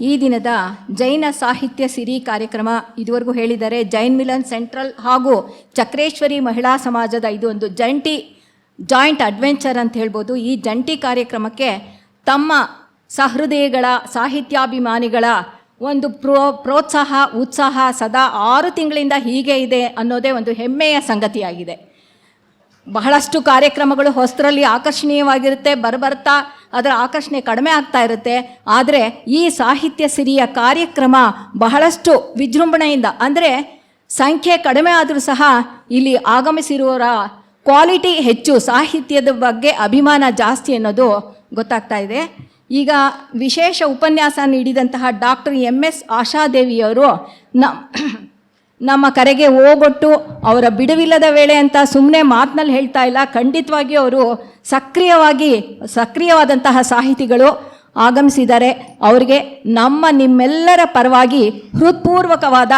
ಈ ದಿನದ ಜೈನ ಸಾಹಿತ್ಯ ಸಿರಿ ಕಾರ್ಯಕ್ರಮ ಇದುವರೆಗೂ ಹೇಳಿದರೆ ಜೈನ್ ಮಿಲನ್ ಸೆಂಟ್ರಲ್ ಹಾಗೂ ಚಕ್ರೇಶ್ವರಿ ಮಹಿಳಾ ಸಮಾಜದ ಇದು ಒಂದು ಜಾಯಿಂಟ್ ಅಡ್ವೆಂಚರ್ ಅಂತ ಹೇಳ್ಬೋದು. ಈ ಜಂಟಿ ಕಾರ್ಯಕ್ರಮಕ್ಕೆ ತಮ್ಮ ಸಹೃದಯಗಳ ಸಾಹಿತ್ಯಾಭಿಮಾನಿಗಳ ಒಂದು ಪ್ರೋತ್ಸಾಹ ಉತ್ಸಾಹ ಸದಾ 6 ತಿಂಗಳಿಂದ ಹೀಗೆ ಇದೆ ಅನ್ನೋದೇ ಒಂದು ಹೆಮ್ಮೆಯ ಸಂಗತಿಯಾಗಿದೆ. ಬಹಳಷ್ಟು ಕಾರ್ಯಕ್ರಮಗಳು ಹೊಸರಲ್ಲಿ ಆಕರ್ಷಣೀಯವಾಗಿರುತ್ತೆ, ಬರ್ತಾ ಅದರ ಆಕರ್ಷಣೆ ಕಡಿಮೆ ಆಗ್ತಾ ಇರುತ್ತೆ. ಆದರೆ ಈ ಸಾಹಿತ್ಯ ಸಿರಿಯ ಕಾರ್ಯಕ್ರಮ ಬಹಳಷ್ಟು ವಿಜೃಂಭಣೆಯಿಂದ, ಅಂದರೆ ಸಂಖ್ಯೆ ಕಡಿಮೆ ಆದರೂ ಸಹ ಇಲ್ಲಿ ಆಗಮಿಸಿರುವವರ ಕ್ವಾಲಿಟಿ ಹೆಚ್ಚು, ಸಾಹಿತ್ಯದ ಬಗ್ಗೆ ಅಭಿಮಾನ ಜಾಸ್ತಿ ಅನ್ನೋದು ಗೊತ್ತಾಗ್ತಾ ಇದೆ. ಈಗ ವಿಶೇಷ ಉಪನ್ಯಾಸ ನೀಡಿದಂತಹ ಡಾಕ್ಟರ್ MS ಆಶಾದೇವಿಯವರು ನಮ್ಮ ಕರೆಗೆ ಹೋಗೊಟ್ಟು ಅವರ ಬಿಡುವಿಲ್ಲದ ವೇಳೆ ಅಂತ ಸುಮ್ಮನೆ ಮಾತಿನಲ್ಲಿ ಹೇಳ್ತಾ ಇಲ್ಲ, ಖಂಡಿತವಾಗಿಯೂ ಅವರು ಸಕ್ರಿಯವಾದಂತಹ ಸಾಹಿತಿಗಳು ಆಗಮಿಸಿದ್ದಾರೆ. ಅವರಿಗೆ ನಿಮ್ಮೆಲ್ಲರ ಪರವಾಗಿ ಹೃತ್ಪೂರ್ವಕವಾದ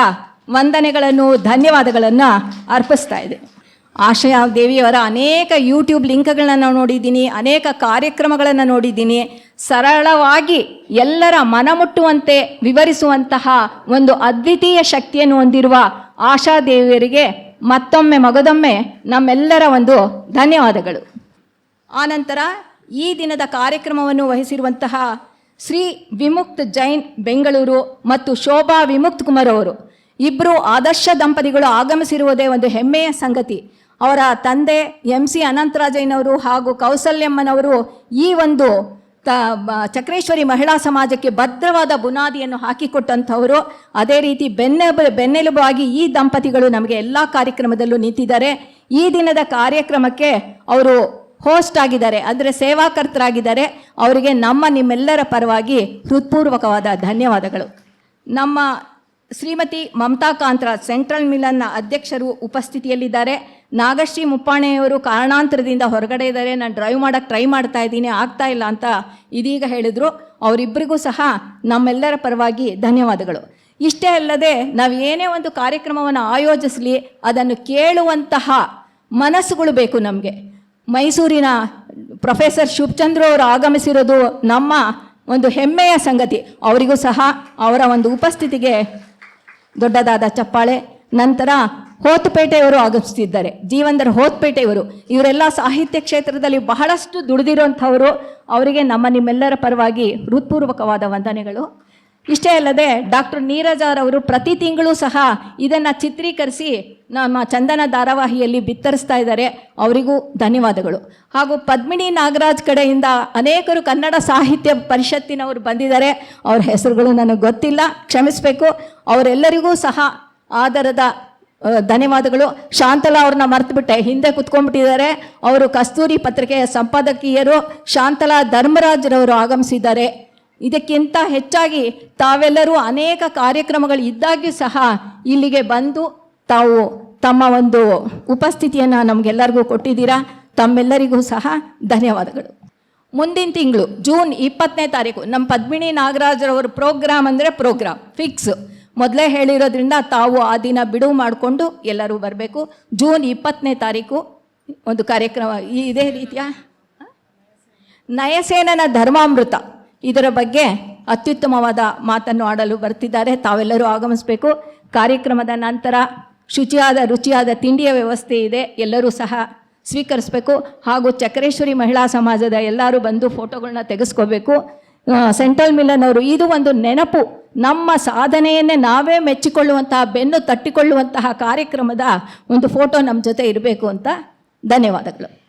ವಂದನೆಗಳನ್ನು ಧನ್ಯವಾದಗಳನ್ನು ಅರ್ಪಿಸ್ತಾ ಇದೆ. ಆಶಾ ದೇವಿಯವರ ಅನೇಕ ಯೂಟ್ಯೂಬ್ ಲಿಂಕ್ಗಳನ್ನ ನಾನು ನೋಡಿದ್ದೀನಿ, ಅನೇಕ ಕಾರ್ಯಕ್ರಮಗಳನ್ನು ನೋಡಿದ್ದೀನಿ. ಸರಳವಾಗಿ ಎಲ್ಲರ ಮನಮುಟ್ಟುವಂತೆ ವಿವರಿಸುವಂತಹ ಒಂದು ಅದ್ವಿತೀಯ ಶಕ್ತಿಯನ್ನು ಹೊಂದಿರುವ ಆಶಾ ದೇವಿಯರಿಗೆ ಮಗದೊಮ್ಮೆ ನಮ್ಮೆಲ್ಲರ ಒಂದು ಧನ್ಯವಾದಗಳು. ಆನಂತರ ಈ ದಿನದ ಕಾರ್ಯಕ್ರಮವನ್ನು ವಹಿಸಿರುವಂತಹ ಶ್ರೀ ವಿಮುಕ್ತ್ ಜೈನ್ ಬೆಂಗಳೂರು ಮತ್ತು ಶೋಭಾ ವಿಮುಕ್ತ್ ಕುಮಾರ್ ಅವರು ಇಬ್ಬರು ಆದರ್ಶ ದಂಪತಿಗಳು ಆಗಮಿಸಿರುವುದೇ ಒಂದು ಹೆಮ್ಮೆಯ ಸಂಗತಿ. ಅವರ ತಂದೆ MC ಅನಂತರಾಜಯ್ಯನವರು ಹಾಗೂ ಕೌಸಲ್ಯಮ್ಮನವರು ಈ ಒಂದು ಚಕ್ರೇಶ್ವರಿ ಮಹಿಳಾ ಸಮಾಜಕ್ಕೆ ಭದ್ರವಾದ ಬುನಾದಿಯನ್ನು ಹಾಕಿಕೊಟ್ಟಂಥವರು. ಅದೇ ರೀತಿ ಬೆನ್ನೆಲುಬಾಗಿ ಈ ದಂಪತಿಗಳು ನಮಗೆ ಎಲ್ಲ ಕಾರ್ಯಕ್ರಮದಲ್ಲೂ ನಿಂತಿದ್ದಾರೆ. ಈ ದಿನದ ಕಾರ್ಯಕ್ರಮಕ್ಕೆ ಅವರು ಹೋಸ್ಟ್ ಆಗಿದ್ದಾರೆ, ಅಂದರೆ ಸೇವಾಕರ್ತರಾಗಿದ್ದಾರೆ. ಅವರಿಗೆ ನಿಮ್ಮೆಲ್ಲರ ಪರವಾಗಿ ಹೃತ್ಪೂರ್ವಕವಾದ ಧನ್ಯವಾದಗಳು. ನಮ್ಮ ಶ್ರೀಮತಿ ಮಮತಾ ಕಾಂತರಾಜ್ ಸೆಂಟ್ರಲ್ ಮಿಲನ್ನ ಅಧ್ಯಕ್ಷರು ಉಪಸ್ಥಿತಿಯಲ್ಲಿದ್ದಾರೆ. ನಾಗಶ್ರೀ ಮುಪ್ಪಾಣೆಯವರು ಕಾರಣಾಂತರದಿಂದ ಹೊರಗಡೆ ಇದ್ದಾರೆ. ನಾನು ಡ್ರೈವ್ ಮಾಡೋಕ್ಕೆ ಟ್ರೈ ಮಾಡ್ತಾ ಇದ್ದೀನಿ, ಆಗ್ತಾ ಇಲ್ಲ ಅಂತ ಇದೀಗ ಹೇಳಿದರು. ಅವರಿಬ್ಬರಿಗೂ ಸಹ ನಮ್ಮೆಲ್ಲರ ಪರವಾಗಿ ಧನ್ಯವಾದಗಳು. ಇಷ್ಟೇ ಅಲ್ಲದೆ ನಾವು ಏನೇ ಒಂದು ಕಾರ್ಯಕ್ರಮವನ್ನು ಆಯೋಜಿಸಲಿ ಅದನ್ನು ಕೇಳುವಂತಹ ಮನಸ್ಸುಗಳು ಬೇಕು ನಮಗೆ. ಮೈಸೂರಿನ ಪ್ರೊಫೆಸರ್ ಶುಭಚಂದ್ರ ಅವರು ಆಗಮಿಸಿರೋದು ನಮ್ಮ ಒಂದು ಹೆಮ್ಮೆಯ ಸಂಗತಿ. ಅವರಿಗೂ ಸಹ ಅವರ ಒಂದು ಉಪಸ್ಥಿತಿಗೆ ದೊಡ್ಡದಾದ ಚಪ್ಪಾಳೆ. ನಂತರ ಹೋತ್ಪೇಟೆಯವರು ಆಗಮಿಸ್ತಿದ್ದಾರೆ, ಜೀವಂದರ್ ಹೋತ್ಪೇಟೆಯವರು. ಇವರೆಲ್ಲ ಸಾಹಿತ್ಯ ಕ್ಷೇತ್ರದಲ್ಲಿ ಬಹಳಷ್ಟು ದುಡಿದಿರುವಂಥವರು. ಅವರಿಗೆ ನಿಮ್ಮೆಲ್ಲರ ಪರವಾಗಿ ಹೃತ್ಪೂರ್ವಕವಾದ ವಂದನೆಗಳು. ಇಷ್ಟೇ ಅಲ್ಲದೆ ಡಾಕ್ಟರ್ ನೀರಜಾರವರು ಪ್ರತಿ ತಿಂಗಳು ಸಹ ಇದನ್ನು ಚಿತ್ರೀಕರಿಸಿ ನಮ್ಮ ಚಂದನ ಧಾರಾವಾಹಿಯಲ್ಲಿ ಬಿತ್ತರಿಸ್ತಾ ಇದ್ದಾರೆ. ಅವರಿಗೂ ಧನ್ಯವಾದಗಳು. ಹಾಗೂ ಪದ್ಮಿನಿ ನಾಗರಾಜ್ ಕಡೆಯಿಂದ ಅನೇಕರು ಕನ್ನಡ ಸಾಹಿತ್ಯ ಪರಿಷತ್ತಿನವರು ಬಂದಿದ್ದಾರೆ. ಅವ್ರ ಹೆಸರುಗಳು ನನಗೆ ಗೊತ್ತಿಲ್ಲ, ಕ್ಷಮಿಸಬೇಕು. ಅವರೆಲ್ಲರಿಗೂ ಸಹ ಆದರದ ಧನ್ಯವಾದಗಳು. ಶಾಂತಲಾ ಅವ್ರನ್ನ ಮರೆತುಬಿಟ್ಟೆ, ಹಿಂದೆ ಕುತ್ಕೊಂಡ್ಬಿಟ್ಟಿದ್ದಾರೆ. ಅವರು ಕಸ್ತೂರಿ ಪತ್ರಿಕೆಯ ಸಂಪಾದಕೀಯರು. ಶಾಂತಲಾ ಧರ್ಮರಾಜ್ರವರು ಆಗಮಿಸಿದ್ದಾರೆ. ಇದಕ್ಕಿಂತ ಹೆಚ್ಚಾಗಿ ತಾವೆಲ್ಲರೂ ಅನೇಕ ಕಾರ್ಯಕ್ರಮಗಳು ಇದ್ದಾಗ್ಯೂ ಸಹ ಇಲ್ಲಿಗೆ ಬಂದು ತಾವು ತಮ್ಮ ಒಂದು ಉಪಸ್ಥಿತಿಯನ್ನು ನಮಗೆಲ್ಲರಿಗೂ ಕೊಟ್ಟಿದ್ದೀರಾ. ತಮ್ಮೆಲ್ಲರಿಗೂ ಸಹ ಧನ್ಯವಾದಗಳು. ಮುಂದಿನ ತಿಂಗಳು ಜೂನ್ 20ನೇ ತಾರೀಕು ನಮ್ಮ ಪದ್ಮಿನಿ ನಾಗರಾಜ್ರವ್ರ ಪ್ರೋಗ್ರಾಮ್ ಅಂದರೆ ಪ್ರೋಗ್ರಾಮ್ ಫಿಕ್ಸ್ ಮೊದಲೇ ಹೇಳಿರೋದ್ರಿಂದ ತಾವು ಆ ದಿನ ಬಿಡುವು ಮಾಡಿಕೊಂಡು ಎಲ್ಲರೂ ಬರಬೇಕು. ಜೂನ್ 20ನೇ ತಾರೀಕು ಒಂದು ಕಾರ್ಯಕ್ರಮ ಇದೇ ರೀತಿಯ ನಯಸೇನನ ಧರ್ಮಾಮೃತ ಇದರ ಬಗ್ಗೆ ಅತ್ಯುತ್ತಮವಾದ ಮಾತನ್ನು ಆಡಲು ಬರ್ತಿದ್ದಾರೆ. ತಾವೆಲ್ಲರೂ ಆಗಮಿಸಬೇಕು. ಕಾರ್ಯಕ್ರಮದ ನಂತರ ರುಚಿಯಾದ ತಿಂಡಿಯ ವ್ಯವಸ್ಥೆ ಇದೆ, ಎಲ್ಲರೂ ಸಹ ಸ್ವೀಕರಿಸಬೇಕು. ಹಾಗೂ ಚಕ್ರೇಶ್ವರಿ ಮಹಿಳಾ ಸಮಾಜದ ಎಲ್ಲರೂ ಬಂದು ಫೋಟೋಗಳನ್ನ ತೆಗೆಸ್ಕೋಬೇಕು. ಸೆಂಟ್ರಲ್ ಮಿಲನ್ ಅವರು ಇದು ಒಂದು ನೆನಪು, ನಮ್ಮ ಸಾಧನೆಯನ್ನೇ ನಾವೇ ಮೆಚ್ಚಿಕೊಳ್ಳುವಂತಹ, ಬೆನ್ನು ತಟ್ಟಿಕೊಳ್ಳುವಂತಹ ಕಾರ್ಯಕ್ರಮದ ಒಂದು ಫೋಟೋ ನಮ್ಮ ಜೊತೆ ಇರಬೇಕು ಅಂತ. ಧನ್ಯವಾದಗಳು.